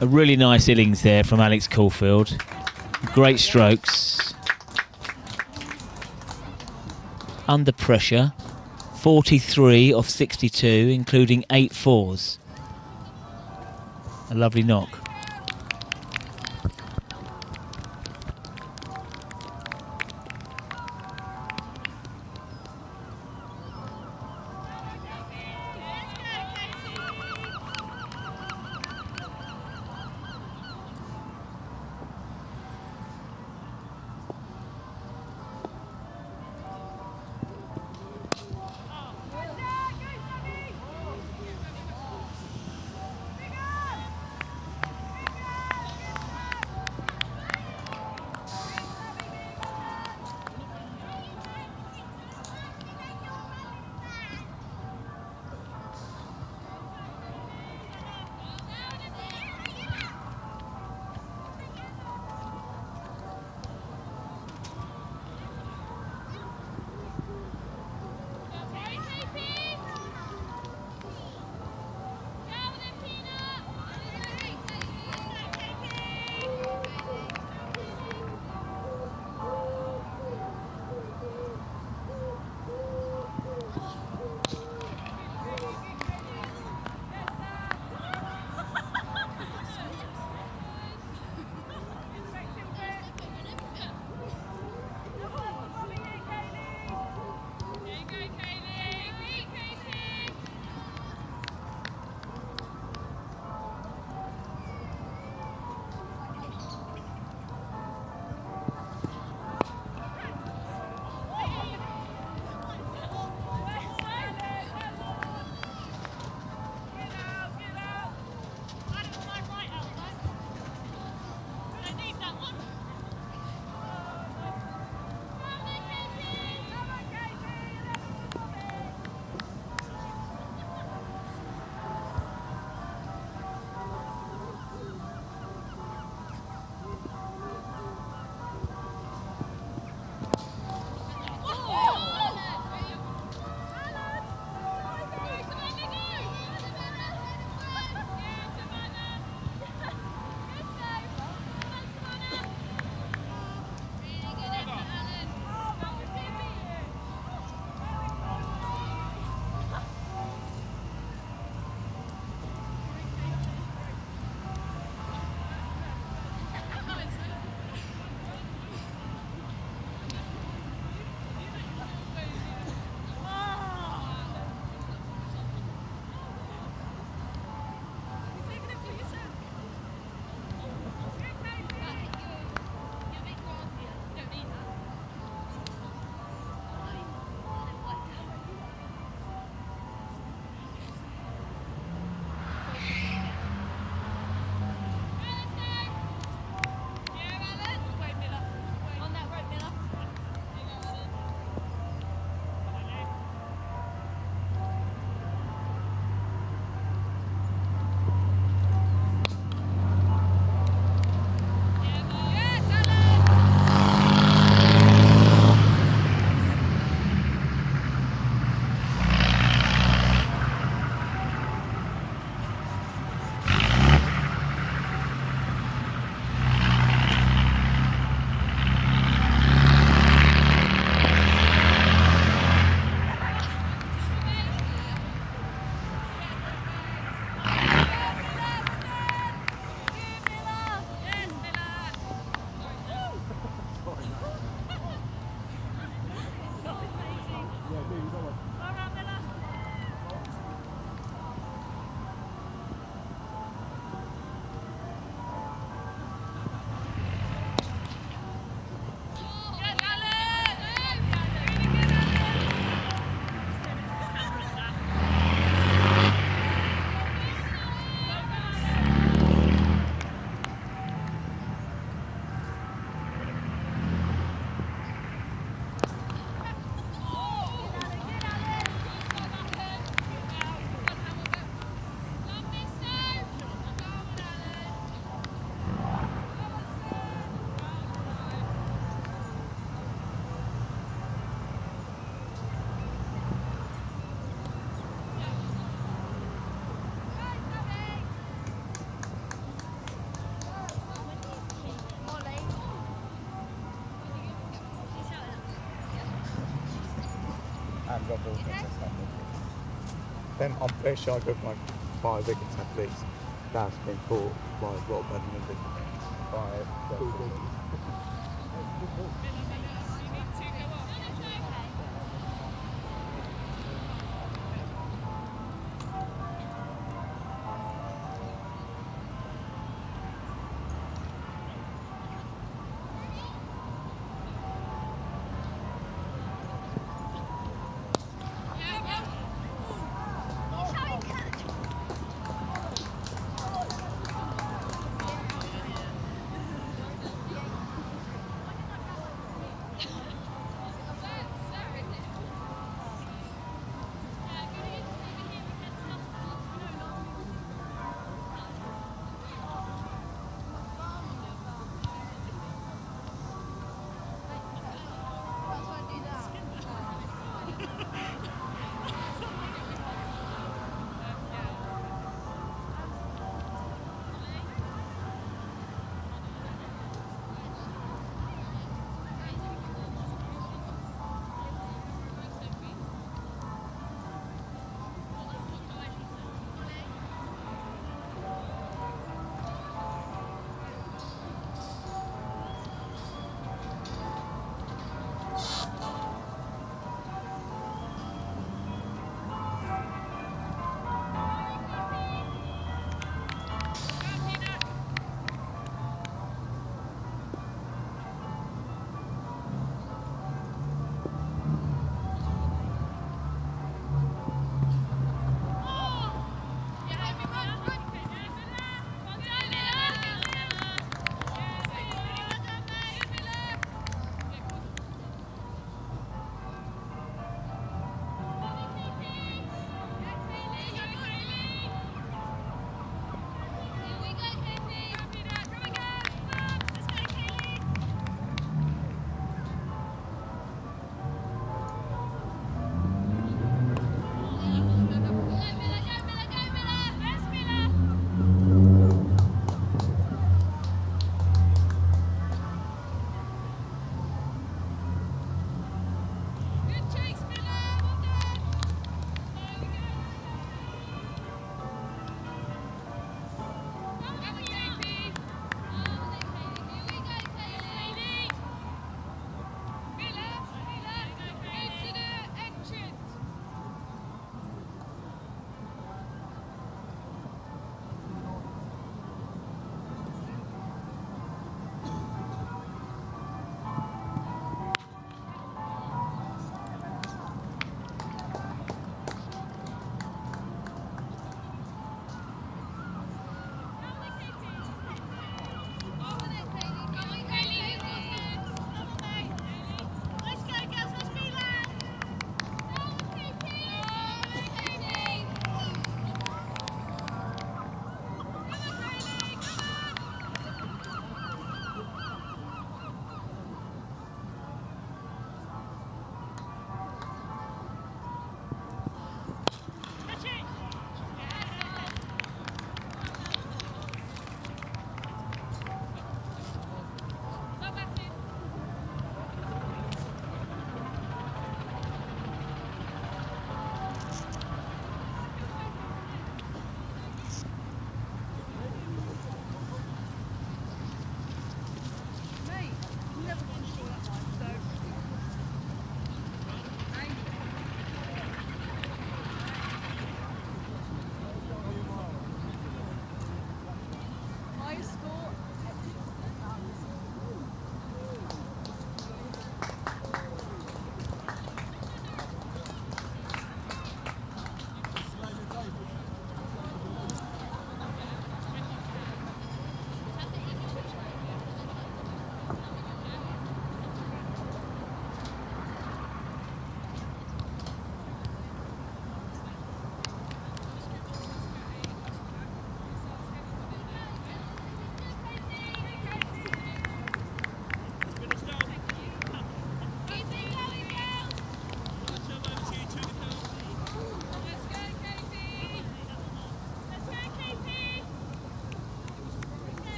A really nice innings there from Alex Caulfield. Great strokes. Under pressure, 43 off 62, including 8 fours. A lovely knock. got more than then I'm pretty sure I got like 5 wickets at least. That's been caught by Rob and by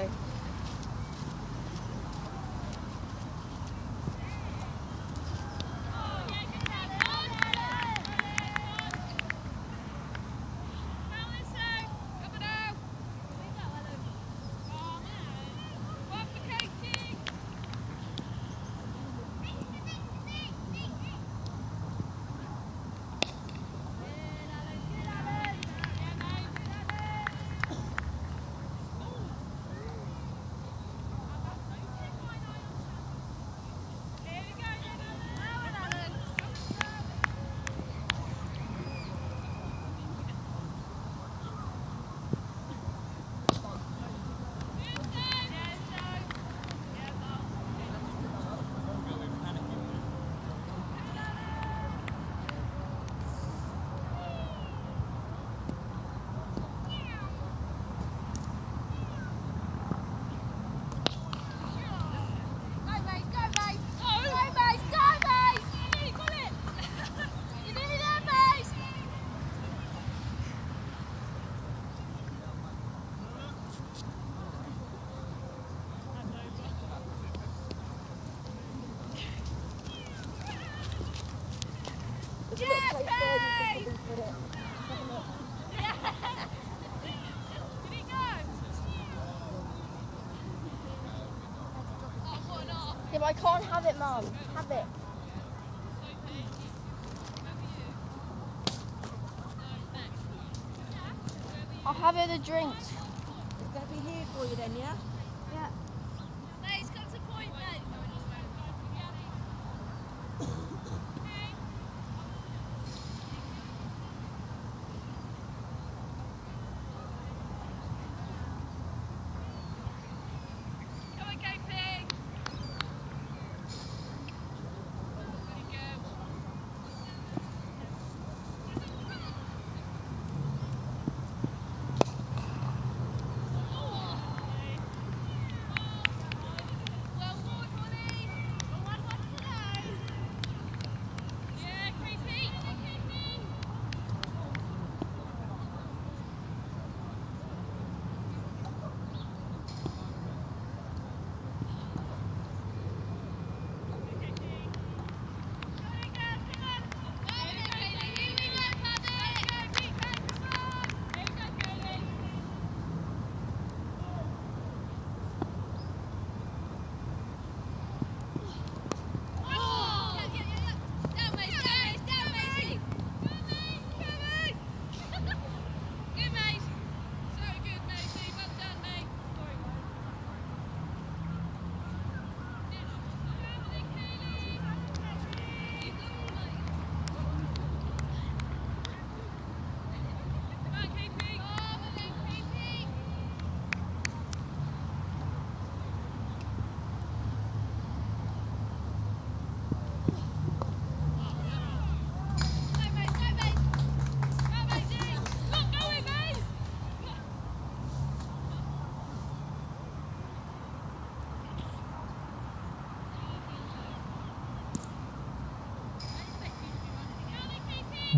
go. Yeah, but I can't have it, Mum. Have it. I'll have it the drinks. It's going to be here for you then, yeah? Yeah. Mate's got to point, mate. Come on, KP. Yeah.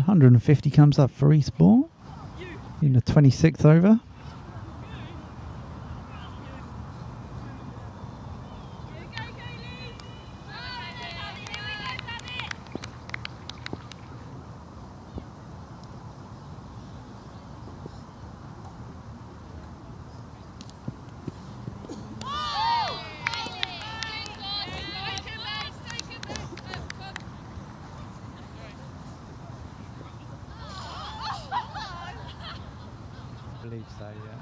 150 comes up for Eastbourne in the 26th over. I believe so, yeah.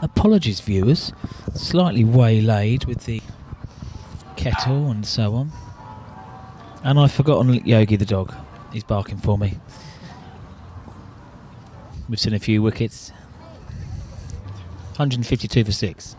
Apologies, viewers. Slightly waylaid with the kettle and so on. And I've forgotten Yogi the dog. He's barking for me. We've seen a few wickets. 152 for 6.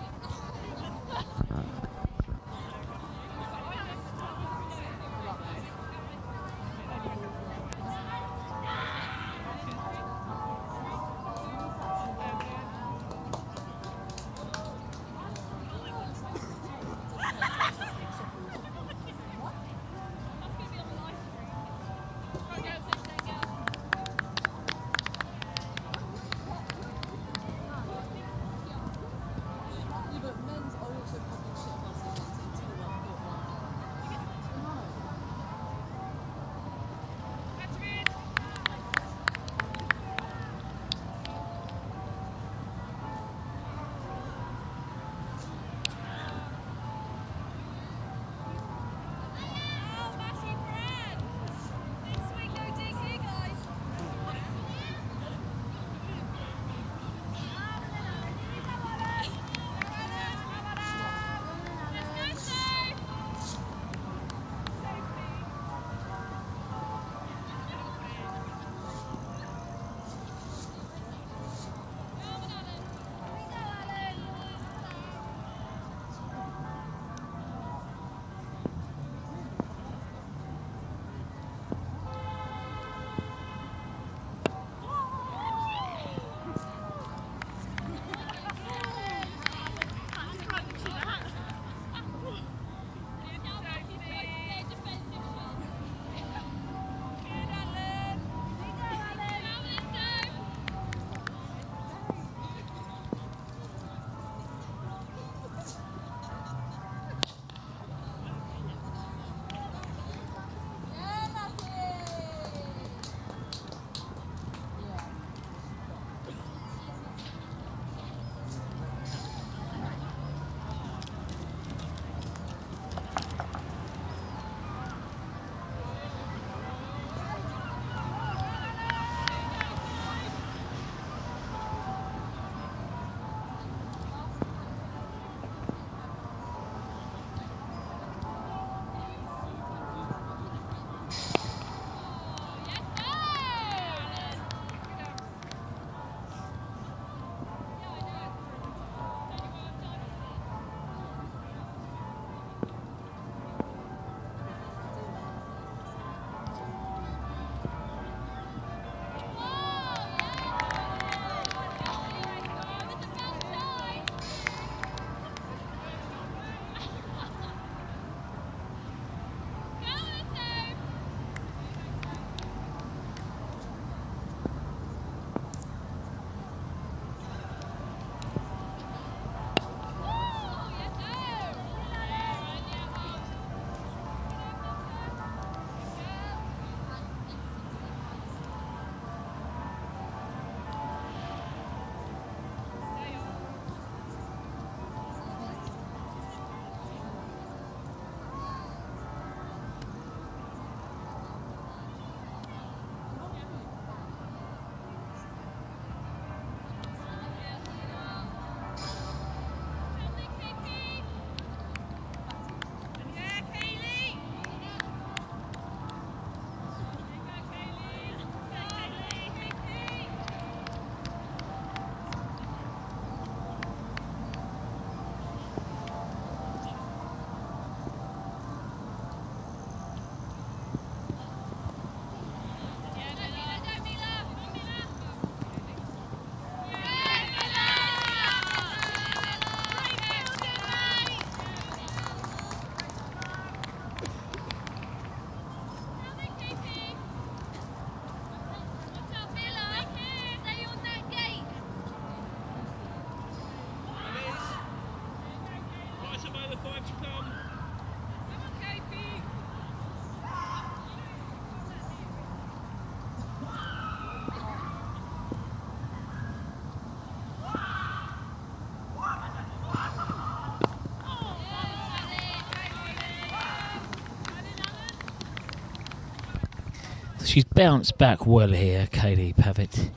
She's bounced back well here, Kaylee Pavitt.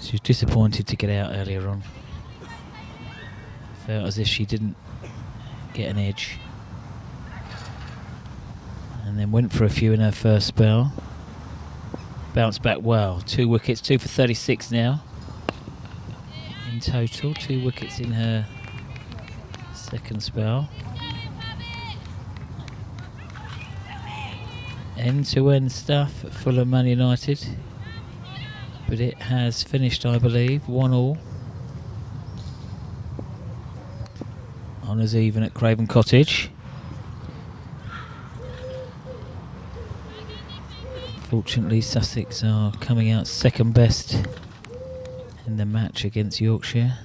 She was disappointed to get out earlier on. Felt as if she didn't get an edge. And then went for a few in her first spell. Bounced back well. 2 wickets, 2 for 36 now. In total, 2 wickets in her second spell. End-to-end stuff at Fulham Man United. But it has finished, I believe, 1-1. Honours even at Craven Cottage. Fortunately, Sussex are coming out second best in the match against Yorkshire.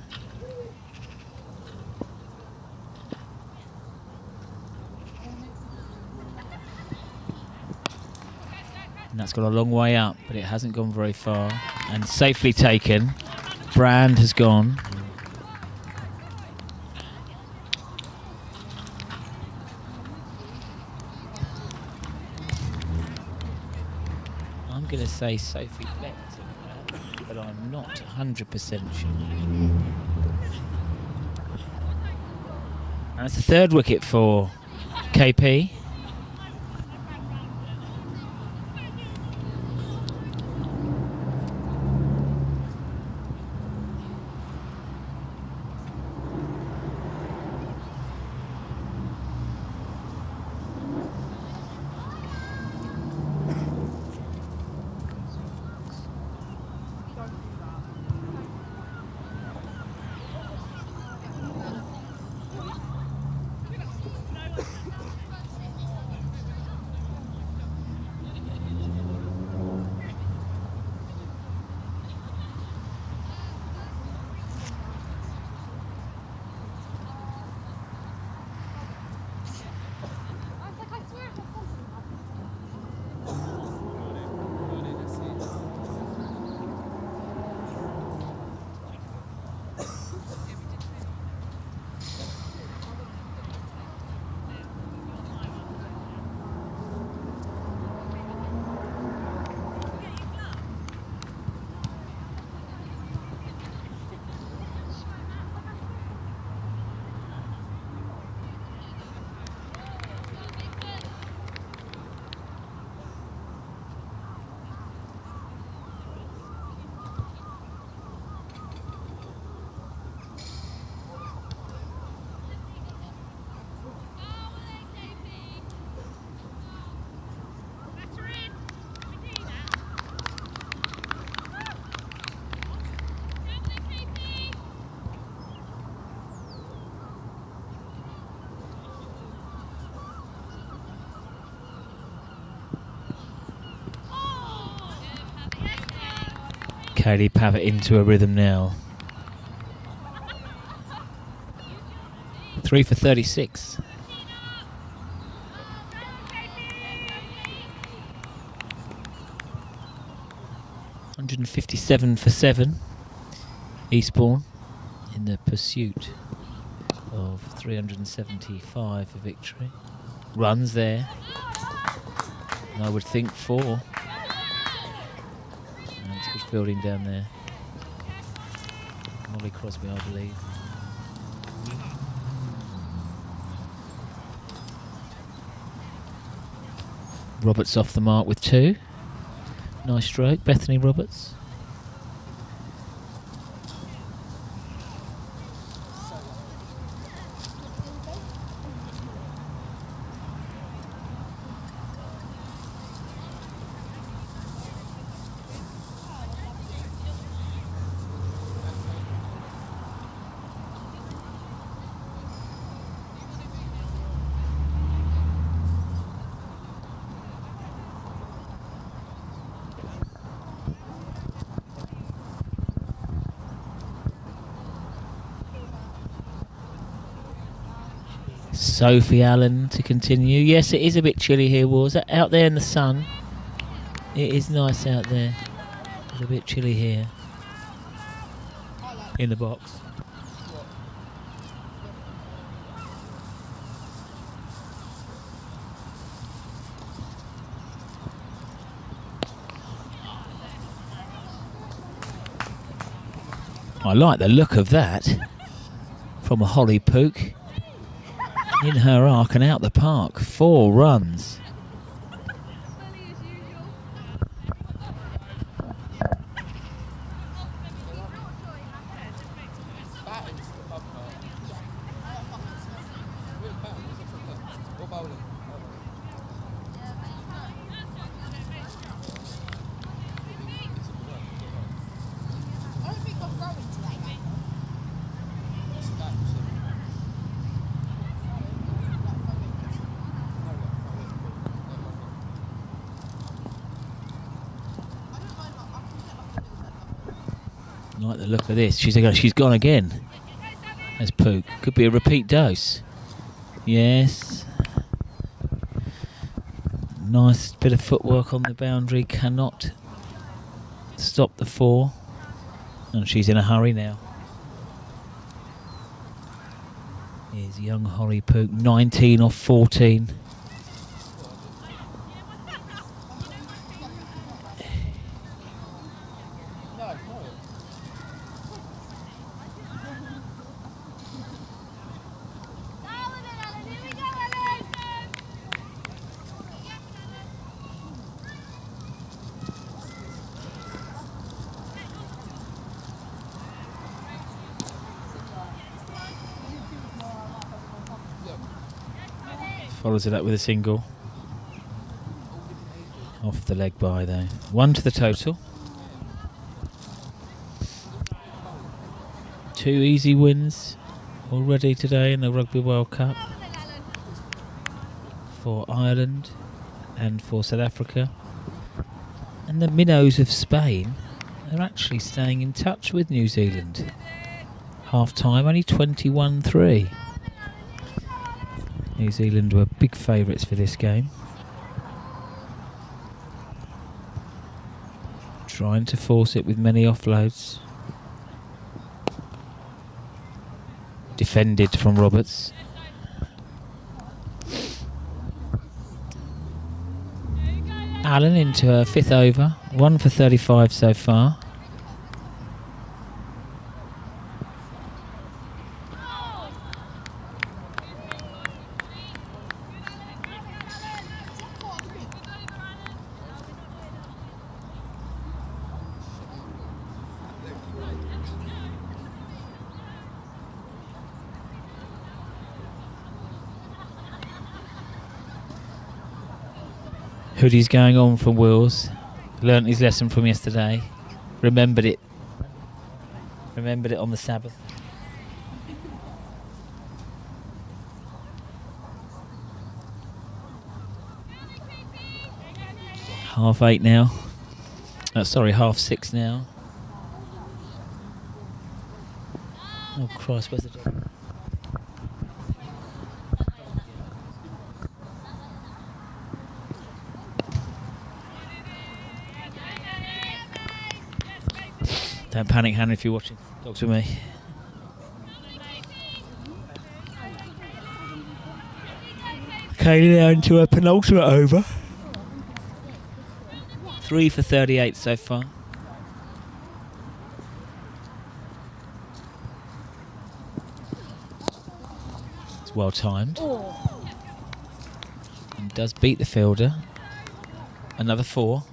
And that's got a long way up, but it hasn't gone very far. And safely taken. Brand has gone. I'm going to say Sophie Beckton, but I'm not 100% sure. And it's the 3rd wicket for KP. Kaylee Pavitt into a rhythm now. 3 for 36. $157 for 7. Eastbourne in the pursuit of 375 for victory. Runs there. And I would think 4. Good fielding down there. Molly Crosby, I believe. Roberts off the mark with 2. Nice stroke, Bethany Roberts. Sophie Allen to continue. Yes, it is a bit chilly here, Wars. Out there in the sun. It is nice out there. It's a bit chilly here. In the box. I like the look of that from Holly Pook. In her arc and out the park. 4 runs. Like the look of this. She's gone again. As Pook. Could be a repeat dose. Yes. Nice bit of footwork on the boundary. Cannot stop the 4. And she's in a hurry now. Here's young Holly Pook. 19 off 14. Follows it up with a single. Off the leg by though. 1 to the total. 2 easy wins already today in the Rugby World Cup. For Ireland and for South Africa. And the minnows of Spain are actually staying in touch with New Zealand. Half time only 21-3. New Zealand were big favourites for this game. Trying to force it with many offloads. Defended from Roberts. Allen into her 5th over. 1 for 35 so far. Hoodie's going on from Wills. Learnt his lesson from yesterday. Remembered it. Remembered it on the Sabbath. Half 8 now. Sorry, half 6 now. Oh Christ, where's the dog? Don't panic, Hannah, if you're watching. Dogs with me. Kaylee now into her penultimate over. 3 for 38 so far. It's well timed. And does beat the fielder. Another 4.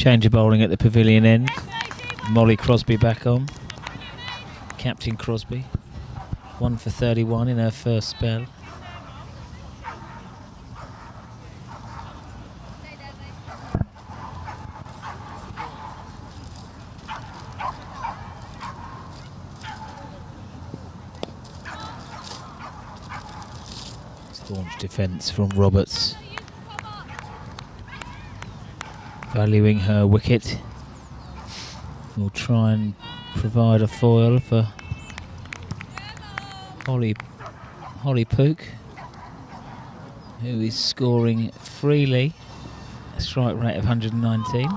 Change of bowling at the pavilion end. Molly Crosby back on. Captain Crosby. 1 for 31 in her first spell. Staunch defence from Roberts. Valuing her wicket. We'll try and provide a foil for Holly Pook, who is scoring freely. A strike rate of 119.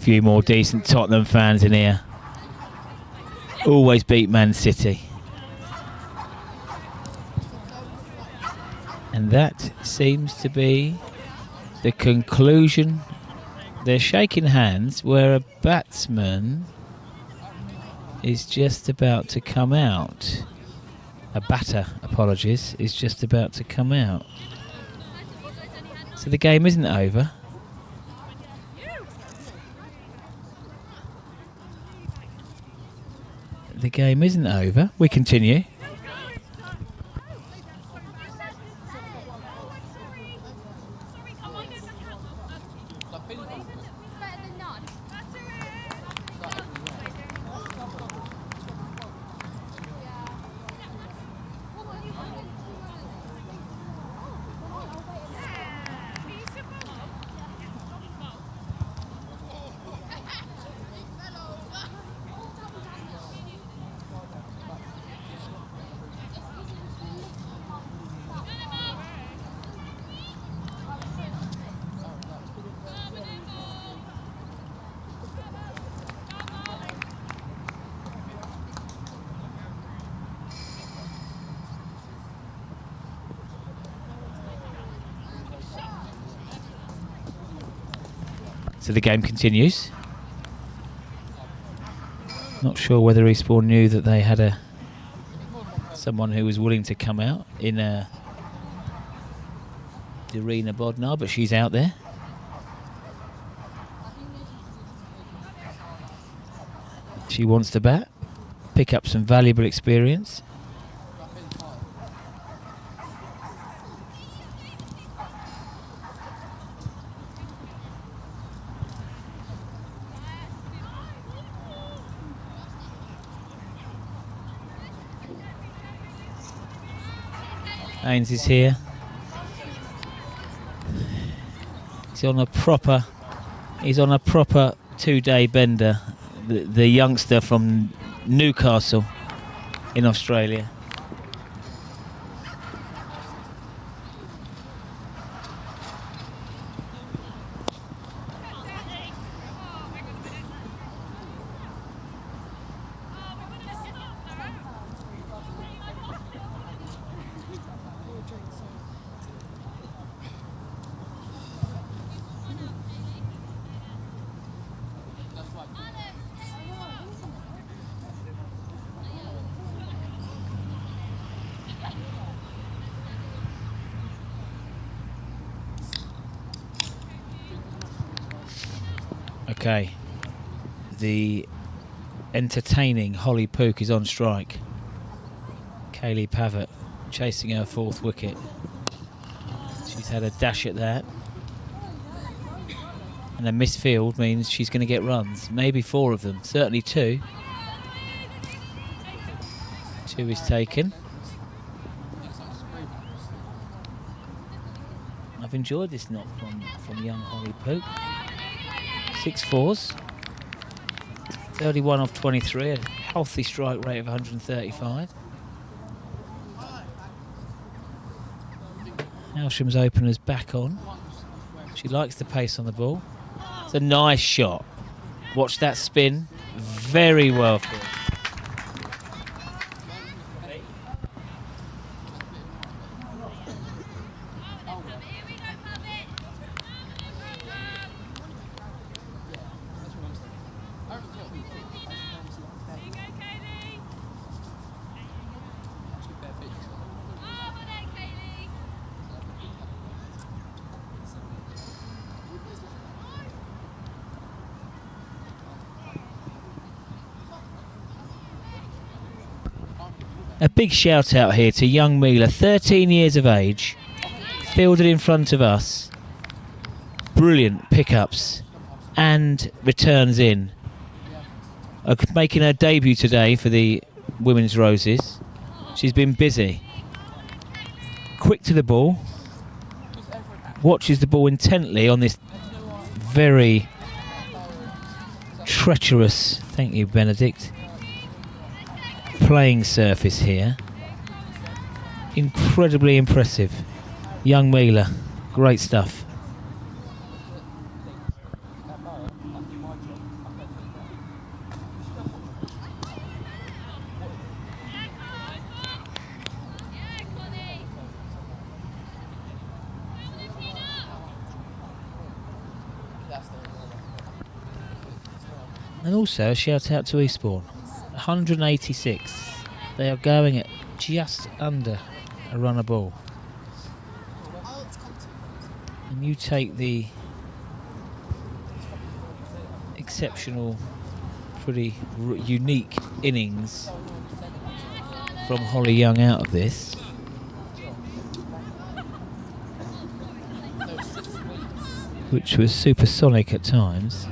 Few more decent Tottenham fans in here. Always beat Man City. And that seems to be the conclusion. They're shaking hands where a batsman is just about to come out. A batter, apologies, is just about to come out. So the game isn't over. The game isn't over. We continue. So the game continues. Not sure whether Eastbourne knew that they had someone who was willing to come out in Darina Bodnar, but she's out there. She wants to bat, pick up some valuable experience. Haynes is here. He's on a proper 2-day bender. The youngster from Newcastle in Australia. Okay, the entertaining Holly Pook is on strike. Kaylee Pavitt chasing her 4th wicket. She's had a dash at that. And a missed field means she's going to get runs. Maybe 4 of them, certainly 2. 2 is taken. I've enjoyed this knock from young Holly Pook. 6 fours, 31 off 23, a healthy strike rate of 135. Hailsham's opener's back on. She likes the pace on the ball. It's a nice shot. Watch that spin. Very well for her. A big shout out here to young Mila, 13 years of age, fielded in front of us. Brilliant pickups and returns in. Making her debut today for the Women's Roses. She's been busy. Quick to the ball. Watches the ball intently on this very treacherous, thank you Benedict, playing surface here. Incredibly impressive. Young Mila, great stuff. And also a shout out to Eastbourne, 186. They are going at just under a run a ball. And you take the exceptional, pretty unique innings from Holly Young out of this. Which was supersonic at times.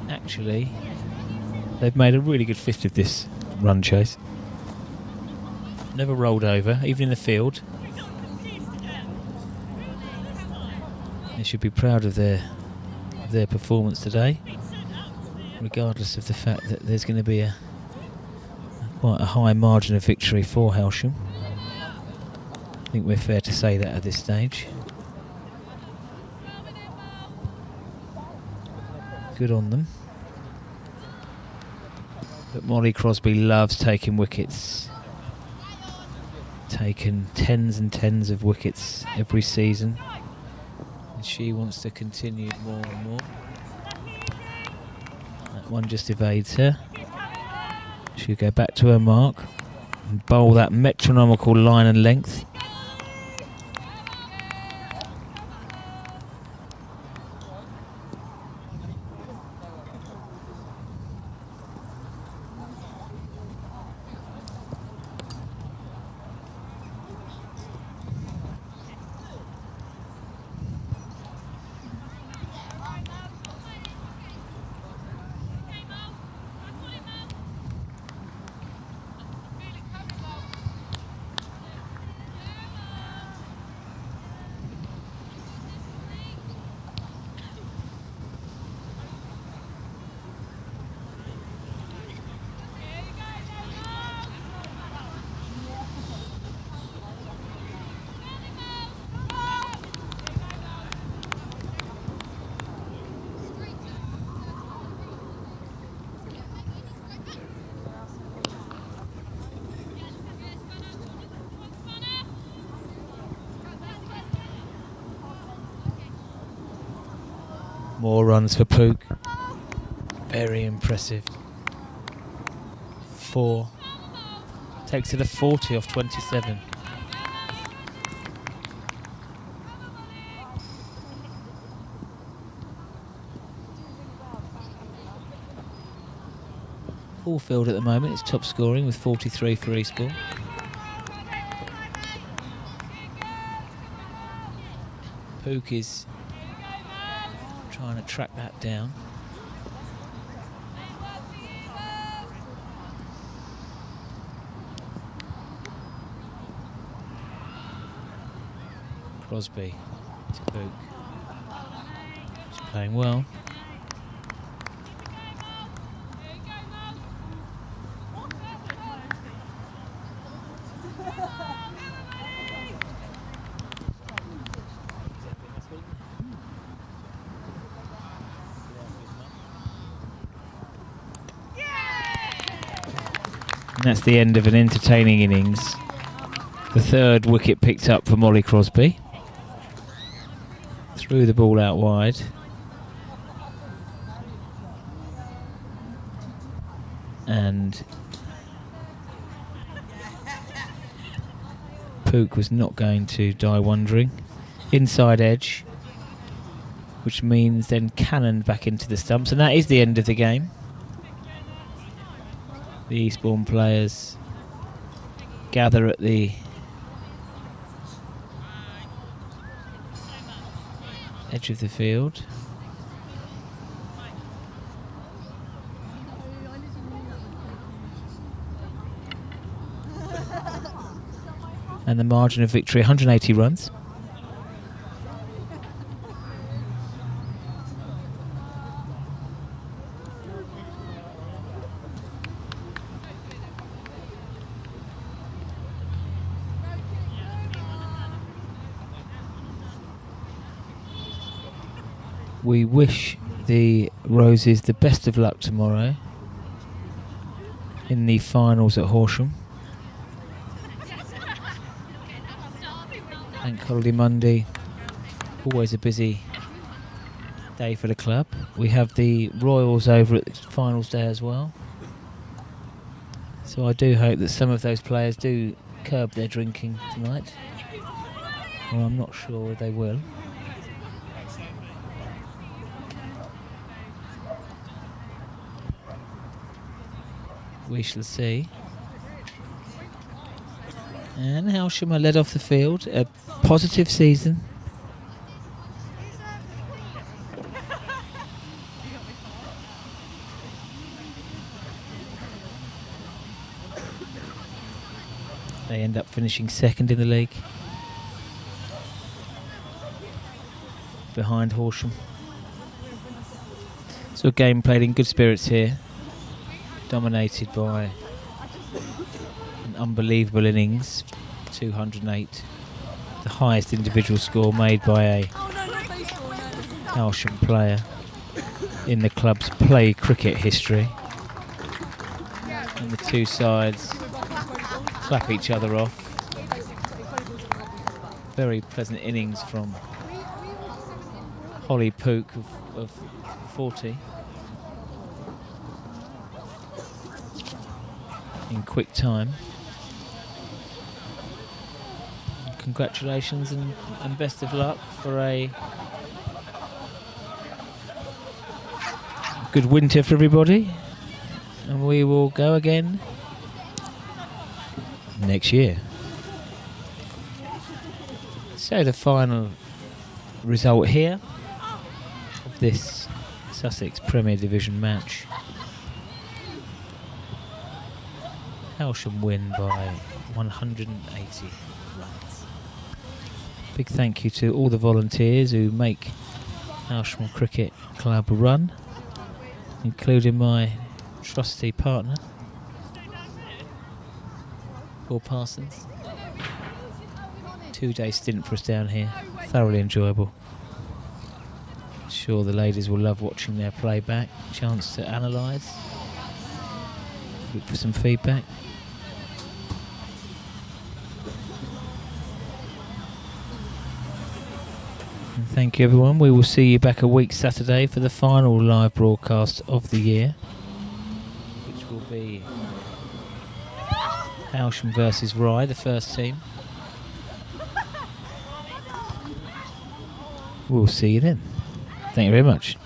Actually, they've made a really good fist of this run chase. Never rolled over, even in the field. They should be proud of their performance today, regardless of the fact that there's going to be quite a high margin of victory for Hailsham. I think we're fair to say that at this stage. Good on them. But Molly Crosby loves taking wickets. Taken tens and tens of wickets every season. And she wants to continue more and more. That one just evades her. She'll go back to her mark and bowl that metronomical line and length. More runs for Pook. Very impressive. 4. Takes it to 40 off 27. Caulfield at the moment is top scoring with 43 for Eastbourne. Pook is trying to track that down. Crosby to Pook. He's playing well. And that's the end of an entertaining innings. The 3rd wicket picked up for Molly Crosby. Threw the ball out wide. And Pook was not going to die wondering. Inside edge, which means then cannoned back into the stumps, and that is the end of the game. The Eastbourne players gather at the edge of the field. And the margin of victory, 180 runs. We wish the Roses the best of luck tomorrow in the finals at Hailsham. Bank holiday Monday, always a busy day for the club. We have the Royals over at the finals day as well. So I do hope that some of those players do curb their drinking tonight. Well, I'm not sure they will. We shall see. And Hailsham are led off the field. A positive season. They end up finishing second in the league, behind Hailsham. So a game played in good spirits here, dominated by an unbelievable innings, 208, the highest individual score made by a Hailsham player in the club's play cricket history. And the two sides clap each other off. Very pleasant innings from Holly Pook of 40 in quick time. Congratulations and best of luck for a good winter for everybody, and we will go again next year. So the final result here of this Sussex Premier Division match: Hailsham win by 180 runs. Big thank you to all the volunteers who make Hailsham Cricket Club run, including my trusty partner, Paul Parsons. 2-day stint for us down here, thoroughly enjoyable. Sure the ladies will love watching their playback, chance to analyse, look for some feedback. And thank you everyone. We will see you back a week Saturday for the final live broadcast of the year, which will be Hailsham versus Rye, the first team. We'll see you then. Thank you very much.